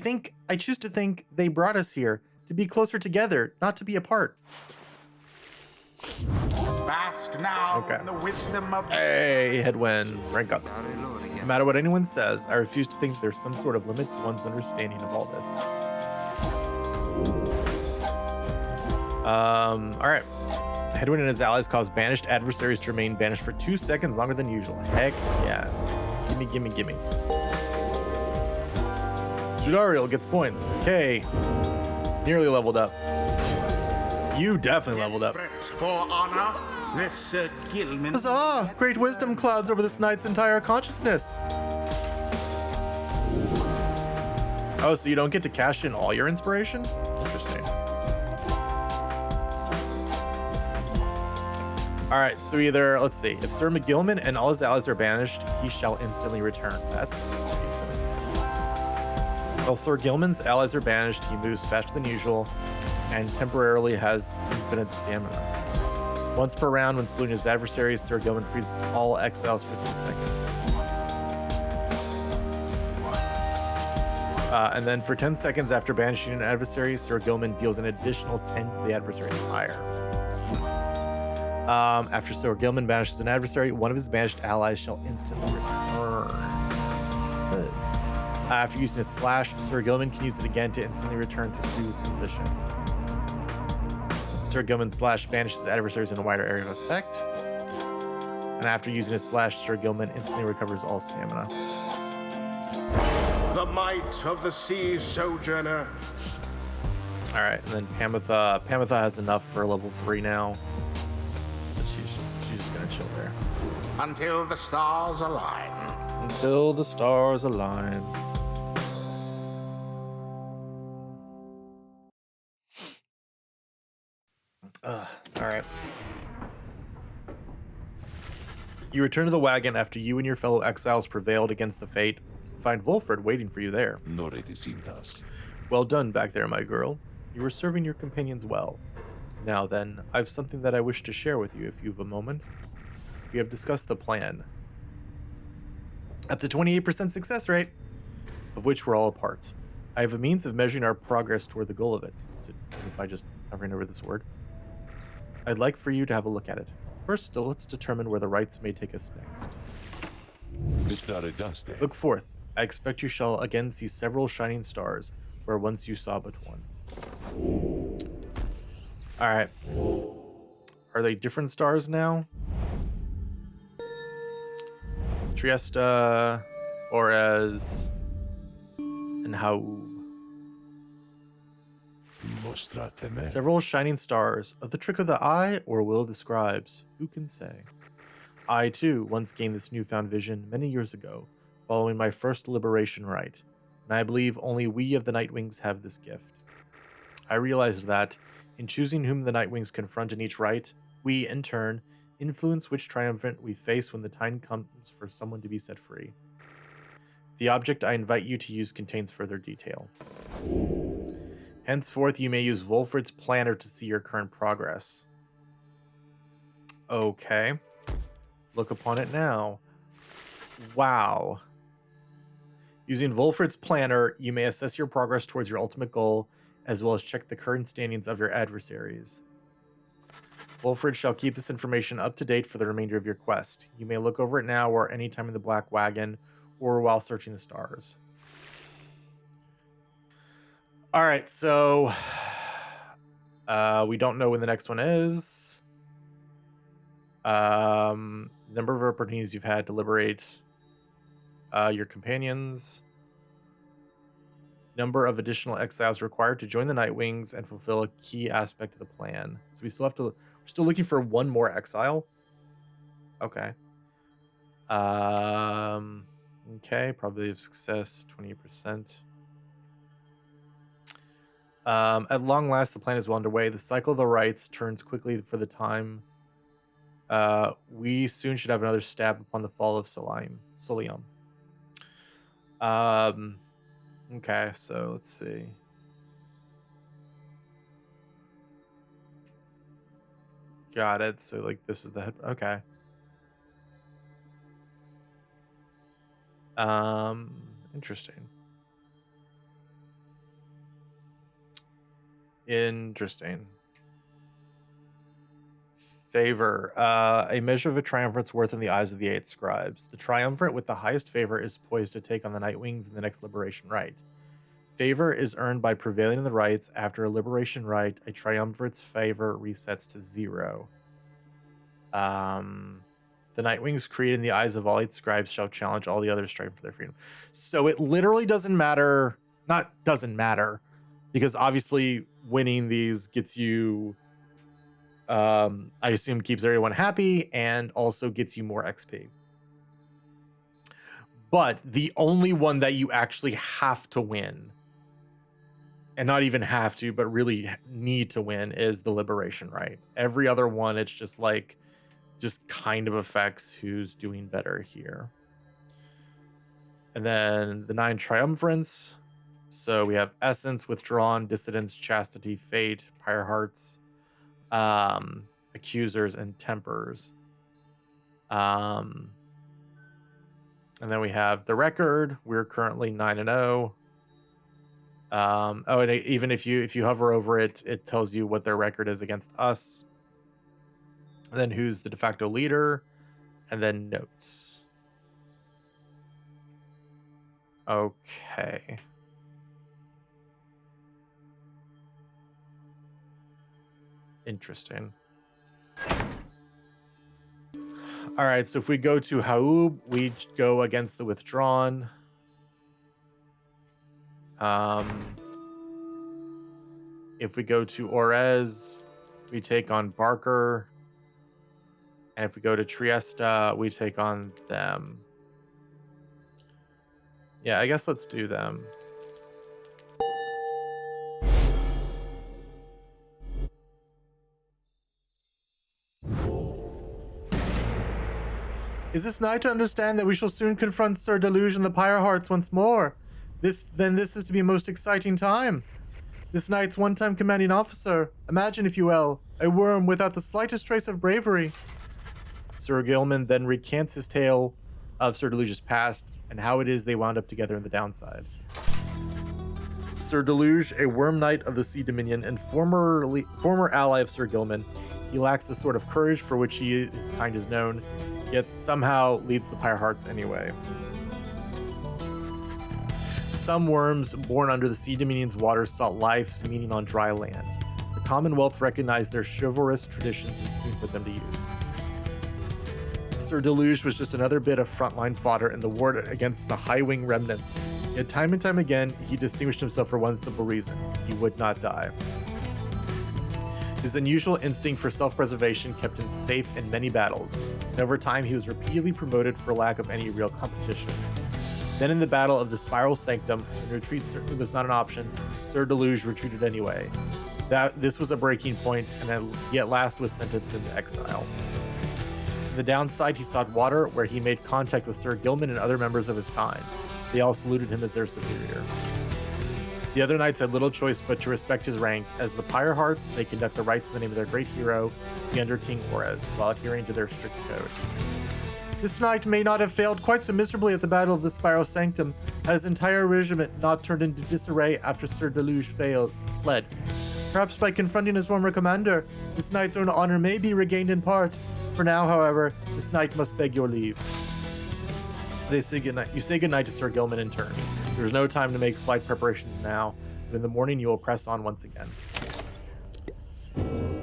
choose to think they brought us here to be closer together, not to be apart. Bask now in the wisdom of... Hey, Headwind, rank up. No matter what anyone says, I refuse to think there's some sort of limit to one's understanding of all this. All right. Hedwyn and his allies cause banished adversaries to remain banished for 2 seconds longer than usual. Heck yes. Gimme, gimme, gimme. Judariel gets points. Okay. Nearly leveled up. You definitely leveled up. Desperate for honor, this Sir Gilman. Huzzah! Great wisdom clouds over this knight's entire consciousness. Oh, so you don't get to cash in all your inspiration? Interesting. All right, so either, let's see, if Sir McGilman and all his allies are banished, he shall instantly return. That's decent. While Sir Gilman's allies are banished, he moves faster than usual and temporarily has infinite stamina. Once per round, when saluting his adversaries, Sir Gilman frees all exiles for 2 seconds. And then for 10 seconds after banishing an adversary, Sir Gilman deals an additional 10 to the adversary's Pyre. After Sir Gilman banishes an adversary, one of his banished allies shall instantly return. Good. After using his slash, Sir Gilman can use it again to instantly return to his position. Sir Gilman's slash banishes adversaries in a wider area of effect. And after using his slash, Sir Gilman instantly recovers all stamina. The might of the sea sojourner. All right, and then Pamitha. Pamitha has enough for level 3 now. But she's just gonna chill there. Until the stars align. Until the stars align. All right. You return to the wagon after you and your fellow exiles prevailed against the fate. Find Wolfred waiting for you there. Noredicitas. Well done back there, my girl. You were serving your companions well. Now then, I've something that I wish to share with you if you've a moment. We have discussed the plan. Up to 28% success rate, of which we're all a part. I have a means of measuring our progress toward the goal of it. Is it by just hovering over this word? I'd like for you to have a look at it. First, let's determine where the rites may take us next. Look forth. I expect you shall again see several shining stars, where once you saw but one. Alright. Are they different stars now? Triesta, Orez, and Hau. Several shining stars. Of the trick of the eye or will of the scribes? Who can say? I, too, once gained this newfound vision many years ago, following my first liberation rite, and I believe only we of the Nightwings have this gift. I realized that, in choosing whom the Nightwings confront in each rite, we, in turn, influence which triumphant we face when the time comes for someone to be set free. The object I invite you to use contains further detail. Henceforth, you may use Wolfred's planner to see your current progress. Okay. Look upon it now. Wow. Using Wolfred's planner, you may assess your progress towards your ultimate goal, as well as check the current standings of your adversaries. Wolfred shall keep this information up to date for the remainder of your quest. You may look over it now or anytime in the Black Wagon, or while searching the stars. All right, so we don't know when the next one is. Number of opportunities you've had to liberate your companions. Number of additional exiles required to join the Nightwings and fulfill a key aspect of the plan. So we still have to. We're still looking for one more exile. Okay. Okay, probability of success 20%. At long last, the plan is well underway. The cycle of the rites turns quickly for the time. We soon should have another stab upon the fall of Solium. Okay, so let's see. Got it. So, like, this is the head. Okay. Interesting. Interesting. Favor. A measure of a triumvirate worth in the eyes of the 8 scribes. The triumvirate with the highest favor is poised to take on the Nightwings in the next liberation rite. Favor is earned by prevailing in the rites. After a liberation rite, a triumvirate's favor resets to 0. The Nightwings created in the eyes of all 8 scribes shall challenge all the others striving for their freedom. So it literally doesn't matter. Not doesn't matter, because obviously winning these gets you, I assume, keeps everyone happy and also gets you more XP. But the only one that you actually have to win, and not even have to, but really need to win, is the Liberation Rite. Every other one, it's just like, just kind of affects who's doing better here. And then the 9 Triumvirants. So we have Essence, Withdrawn, Dissidence, Chastity, Fate, Pyre Hearts, Accusers, and Tempers. And then we have the Record. We're currently 9-0. And even if you hover over it, it tells you what their record is against us. And then who's the de facto leader, and then notes. Okay. Interesting. All right, so if we go to Haub, we go against the Withdrawn. If we go to Orez, we take on Barker. And if we go to Trieste, we take on them. Yeah, I guess let's do them. Is this knight to understand that we shall soon confront Sir Deluge and the Pyre Hearts once more? This is to be a most exciting time. This knight's one-time commanding officer. Imagine, if you will, a worm without the slightest trace of bravery. Sir Gilman then recants his tale of Sir Deluge's past and how it is they wound up together in the downside. Sir Deluge, a worm knight of the Sea Dominion and former ally of Sir Gilman, he lacks the sort of courage for which his kind is known, yet somehow leads the Pyre Hearts anyway. Some worms born under the Sea Dominion's waters sought life's meaning on dry land. The Commonwealth recognized their chivalrous traditions and soon put them to use. Sir Deluge was just another bit of frontline fodder in the war against the High Wing remnants. Yet time and time again, he distinguished himself for one simple reason: he would not die. His unusual instinct for self-preservation kept him safe in many battles, and over time he was repeatedly promoted for lack of any real competition. Then in the Battle of the Spiral Sanctum, when retreat certainly was not an option, Sir Deluge retreated anyway. This was a breaking point, and he at last was sentenced into exile. On the downside, he sought water, where he made contact with Sir Gilman and other members of his kind. They all saluted him as their superior. The other knights had little choice but to respect his rank. As the Pyre Hearts, they conduct the rites in the name of their great hero, the Under King Orez, while adhering to their strict code. This knight may not have failed quite so miserably at the Battle of the Spiral Sanctum, had his entire regiment not turned into disarray after Sir Deluge fled. Perhaps by confronting his former commander, this knight's own honor may be regained in part. For now, however, this knight must beg your leave. They say goodnight. You say goodnight to Sir Gilman in turn. There is no time to make flight preparations now, but in the morning you will press on once again.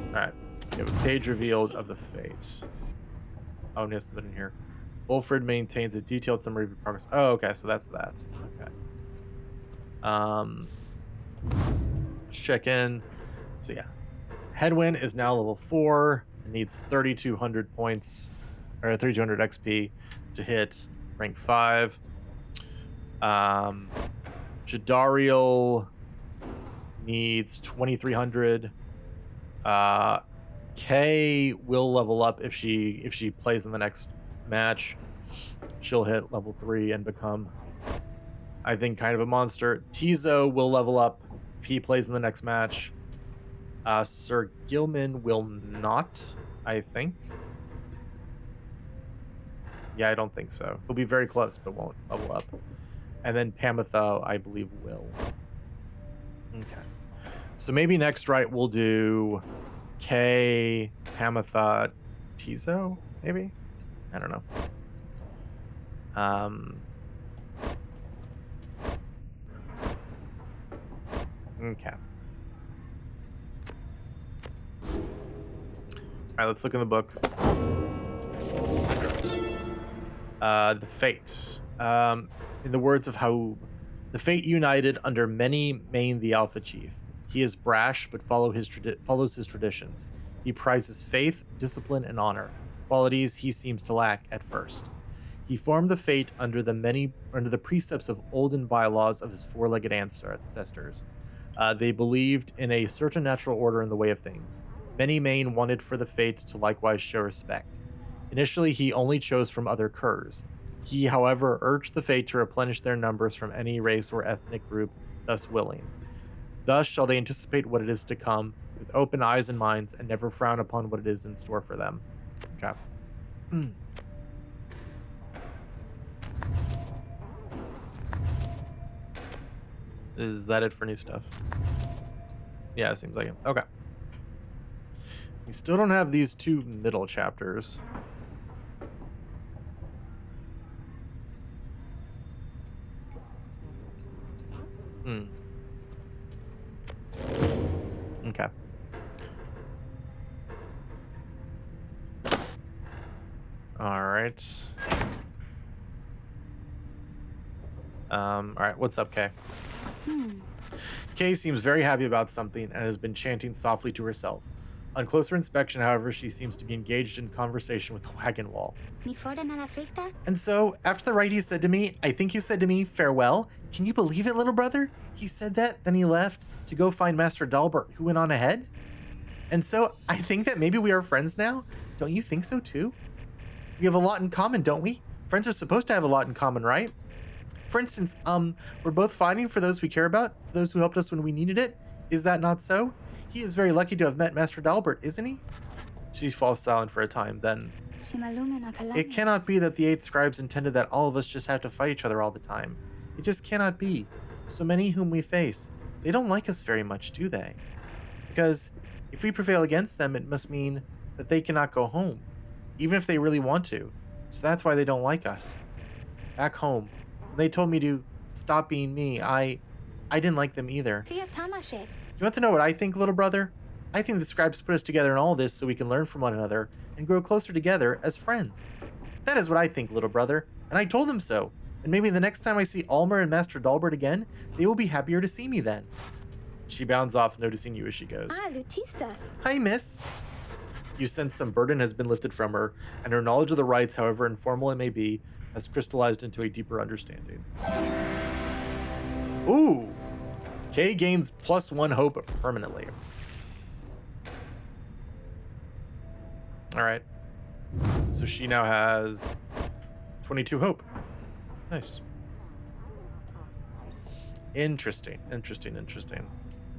Alright. We have a page revealed of the fates. Oh, yes, something in here. Wolfred maintains a detailed summary of your progress. Oh, okay, so that's that. Okay. Let's check in. So yeah. Headwind is now level 4. It needs 3,200 points, or 3,200 XP to hit rank 5. Jadariel needs 2,300. Kay will level up if she plays in the next match. She'll hit level 3 and become, I think, kind of a monster. Tizo will level up if he plays in the next match. Sir Gilman will not, I think. Yeah, I don't think so. He'll be very close, but won't level up. And then Pamitha, I believe, will. Okay. So maybe next, right, we'll do Kay, Pamitha, Tizo, maybe? I don't know. Okay. right, let's look in the book. The Fate. In the words of Haub, the Fate united under many Main the Alpha Chief. He is brash, but follows his traditions. He prizes faith, discipline, and honor, qualities he seems to lack at first. He formed the Fate under the precepts of olden bylaws of his four-legged ancestors. They believed in a certain natural order in the way of things. Many Main wanted for the Fate to likewise show respect. Initially, he only chose from other Kurs. He, however, urged the Fate to replenish their numbers from any race or ethnic group thus willing. Thus shall they anticipate what it is to come, with open eyes and minds, and never frown upon what it is in store for them. Okay. Is that it for new stuff? Yeah, it seems like it. Okay. We still don't have these two middle chapters. Okay. All right. All right, what's up, Kay? Kay seems very happy about something and has been chanting softly to herself. On closer inspection, however, she seems to be engaged in conversation with the wagon wall. And so, after the ride, he said to me, I think he said to me, farewell. Can you believe it, little brother? He said that, then he left to go find Master Dalbert, who went on ahead. And so, I think that maybe we are friends now. Don't you think so, too? We have a lot in common, don't we? Friends are supposed to have a lot in common, right? For instance, we're both fighting for those we care about, for those who helped us when we needed it. Is that not so? He is very lucky to have met Master Dalbert, isn't he? She falls silent for a time, then... It cannot be that the 8 scribes intended that all of us just have to fight each other all the time. It just cannot be. So many whom we face, they don't like us very much, do they? Because if we prevail against them, it must mean that they cannot go home, even if they really want to. So that's why they don't like us. Back home, when they told me to stop being me, I didn't like them either. Do you want to know what I think, little brother? I think the scribes put us together in all this so we can learn from one another and grow closer together as friends. That is what I think, little brother, and I told them so. And maybe the next time I see Almer and Master Dalbert again, they will be happier to see me then. She bounds off, noticing you as she goes. Lutista. Hi, miss. You sense some burden has been lifted from her, and her knowledge of the rites, however informal it may be, has crystallized into a deeper understanding. Ooh! Kay gains +1 hope permanently. Alright. So she now has 22 hope. Nice. Interesting.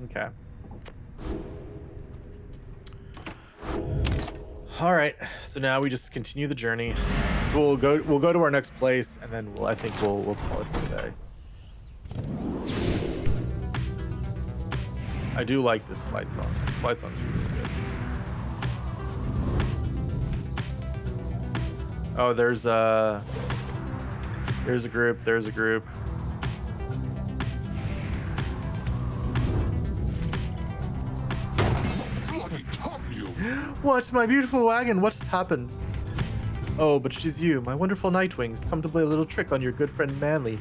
Okay. Alright, so now we just continue the journey. So we'll go to our next place, and then I think we'll call it for the day. I do like this fight song. This fight song's really good. Oh, there's a group. What? My beautiful wagon, what has happened? Oh, but she's you, my wonderful Nightwings, come to play a little trick on your good friend Manly.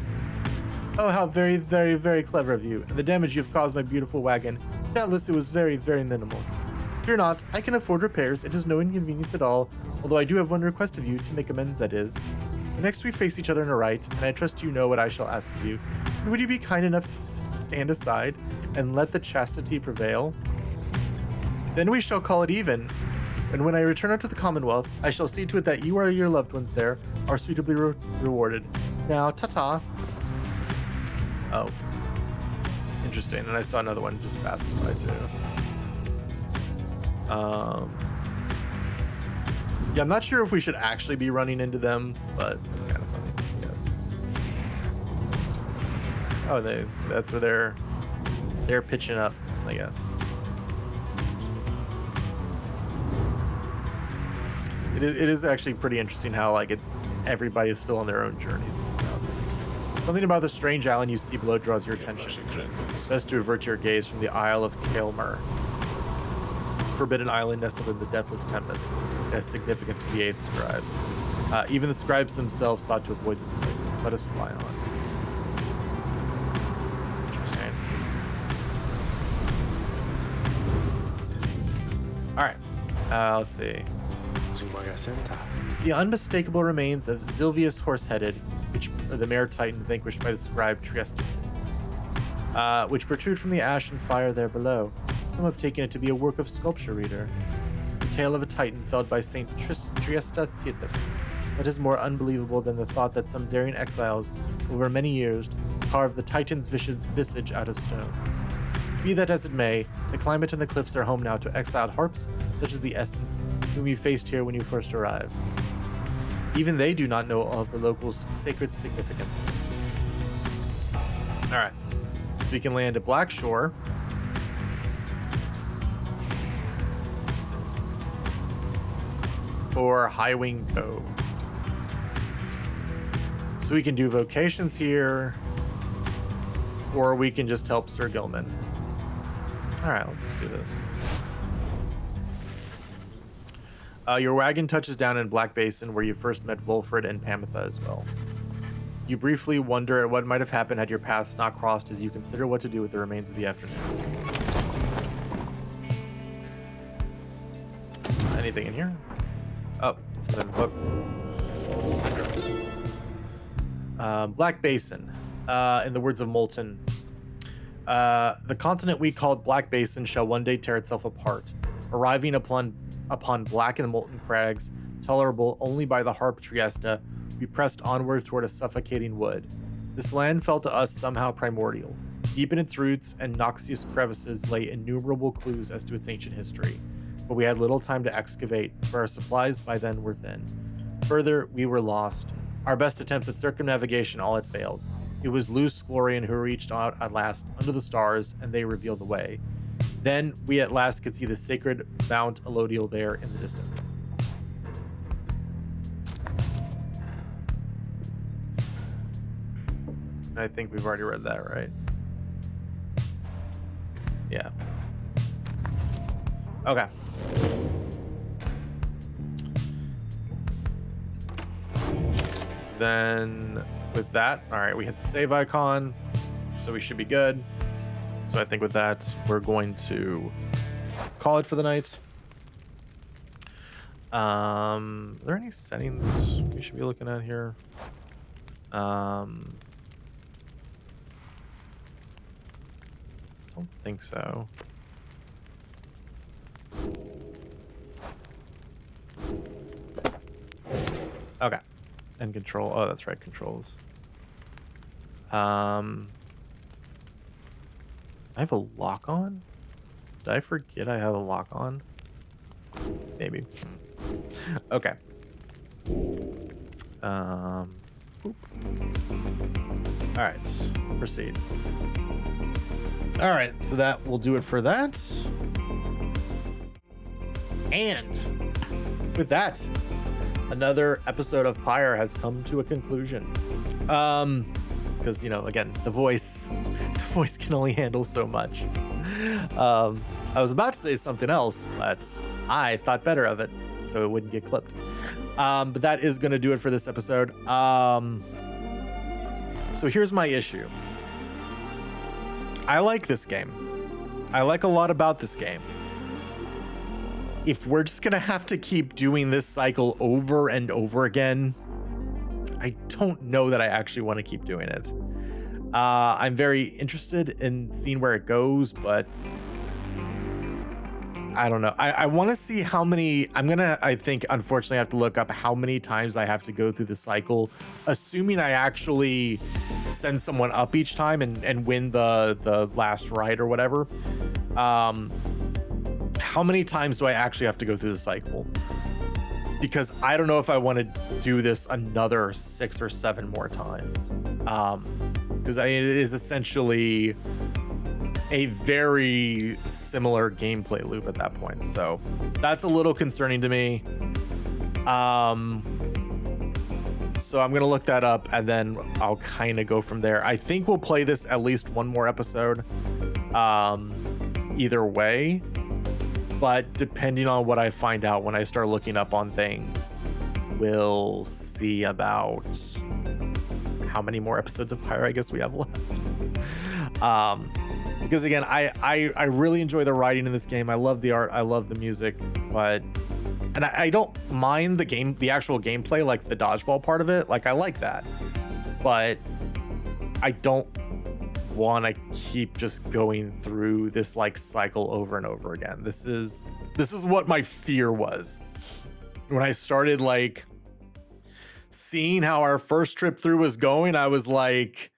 Oh, how very, very, very clever of you, and the damage you've caused my beautiful wagon. Doubtless it was very, very minimal. Fear not, I can afford repairs, it is no inconvenience at all, although I do have one request of you to make amends, that is. The next we face each other in a right, and I trust you know what I shall ask of you. Would you be kind enough to stand aside and let the chastity prevail? Then we shall call it even, and when I return unto the Commonwealth, I shall see to it that you or your loved ones there are suitably rewarded. Now, ta-ta. Oh. Interesting, and I saw another one just pass by too. Yeah, I'm not sure if we should actually be running into them, but it's kind of funny, I guess. Oh, that's where they're pitching up, I guess. It is actually pretty interesting how everybody is still on their own journeys and stuff. Something about the strange island you see below draws your attention. Best to avert your gaze from the Isle of Kaelmer. forbidden island nestled in the Deathless Tempest as significant to the 8th scribes. Even the scribes themselves thought to avoid this place. Let us fly on. Interesting. All right. Let's see. The unmistakable remains of Silvius Horseheaded, the mare titan vanquished by the scribe Triestitus, which protrude from the ash and fire there below. Some have taken it to be a work of sculpture, reader. The tale of a titan felled by Saint Triestitus. That is more unbelievable than the thought that some daring exiles, over many years, carved the titan's visage out of stone. Be that as it may, the climate and the cliffs are home now to exiled harps, such as the Essence, whom you faced here when you first arrived. Even they do not know of the locals' sacred significance. Alright. So we can land at Blackshore. Or Highwing Cove. So we can do vocations here. Or we can just help Sir Gilman. Alright, let's do this. Your wagon touches down in Black Basin, where you first met Wolfred and Pamitha as well. You briefly wonder at what might have happened had your paths not crossed as you consider what to do with the remains of the afternoon. Anything in here? Oh, it's another book. Black Basin. In the words of Moulton, the continent we called Black Basin shall one day tear itself apart, arriving upon black and molten crags, tolerable only by the harp Triesta. We pressed onward toward a suffocating wood. This land felt to us somehow primordial. Deep in its roots and noxious crevices lay innumerable clues as to its ancient history, but we had little time to excavate, for our supplies by then were thin. Further, we were lost. Our best attempts at circumnavigation all had failed. It was Luce Glorian who reached out at last under the stars, and they revealed the way. Then we at last could see the sacred Mount Elodial there in the distance. I think we've already read that, right? Yeah. Okay. Then with that, all right, we hit the save icon, so we should be good. So I think with that, we're going to call it for the night. Are there any settings we should be looking at here? Don't think so. Okay. And control. Oh, that's right, controls. I have a lock on? Did I forget I have a lock on? Maybe. Okay. Boop. All right, proceed. All right, so that will do it for that. And with that, another episode of Pyre has come to a conclusion. Because, you know, again, the voice can only handle so much. I was about to say something else, but I thought better of it so it wouldn't get clipped. But that is going to do it for this episode. So here's my issue. I like this game. I like a lot about this game. If we're just going to have to keep doing this cycle over and over again, I don't know that I actually want to keep doing it. I'm very interested in seeing where it goes, but I don't know. I want to see how many. I think, unfortunately, have to look up how many times I have to go through the cycle, assuming I actually send someone up each time and win the last ride or whatever. How many times do I actually have to go through the cycle? Because I don't know if I want to do this another 6 or 7 more times. Because it is essentially a very similar gameplay loop at that point. So that's a little concerning to me. So I'm going to look that up and then I'll kind of go from there. I think we'll play this at least one more episode. Either way. but depending on what I find out when I start looking up on things, we'll see about how many more episodes of Pyre I guess we have left. Because again, I really enjoy the writing in this game. I love the art, I love the music, but I don't mind the actual gameplay, like the dodgeball part of it. Like I like that, but I don't want to keep just going through this like cycle over and over again. This is what my fear was when I started like seeing how our first trip through was going. I was like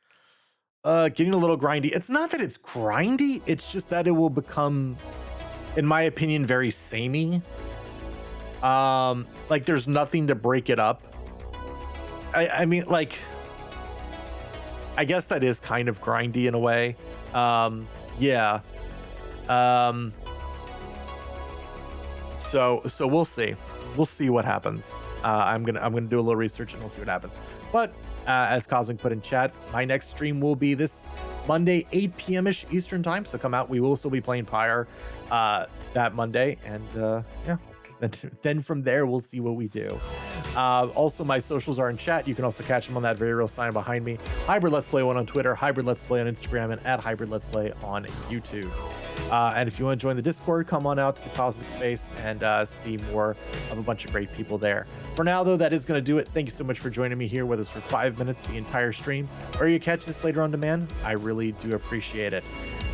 getting a little grindy. It's not that it's grindy, it's just that it will become, in my opinion, very samey. Like there's nothing to break it up. I mean, like, I guess that is kind of grindy in a way. Yeah. So we'll see. We'll see what happens. I'm gonna do a little research and we'll see what happens. But as Cosmic put in chat, my next stream will be this Monday, 8 p.m.-ish Eastern time. So come out. We will still be playing Pyre that Monday, and yeah. Then from there, we'll see what we do. Also, my socials are in chat. You can also catch them on that very real sign behind me. Hybrid Let's Play 1 on Twitter, Hybrid Let's Play on Instagram, and at Hybrid Let's Play on YouTube. And if you want to join the Discord, come on out to the Cosmic Space and see more of a bunch of great people there. For now, though, that is going to do it. Thank you so much for joining me here, whether it's for 5 minutes, the entire stream, or you catch this later on demand. I really do appreciate it.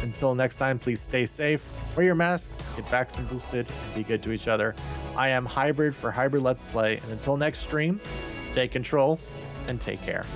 Until next time, please stay safe, wear your masks, get vaxxed and boosted, and be good to each other. I am Hybrid for Hybrid Let's Play, and until next stream, take control and take care.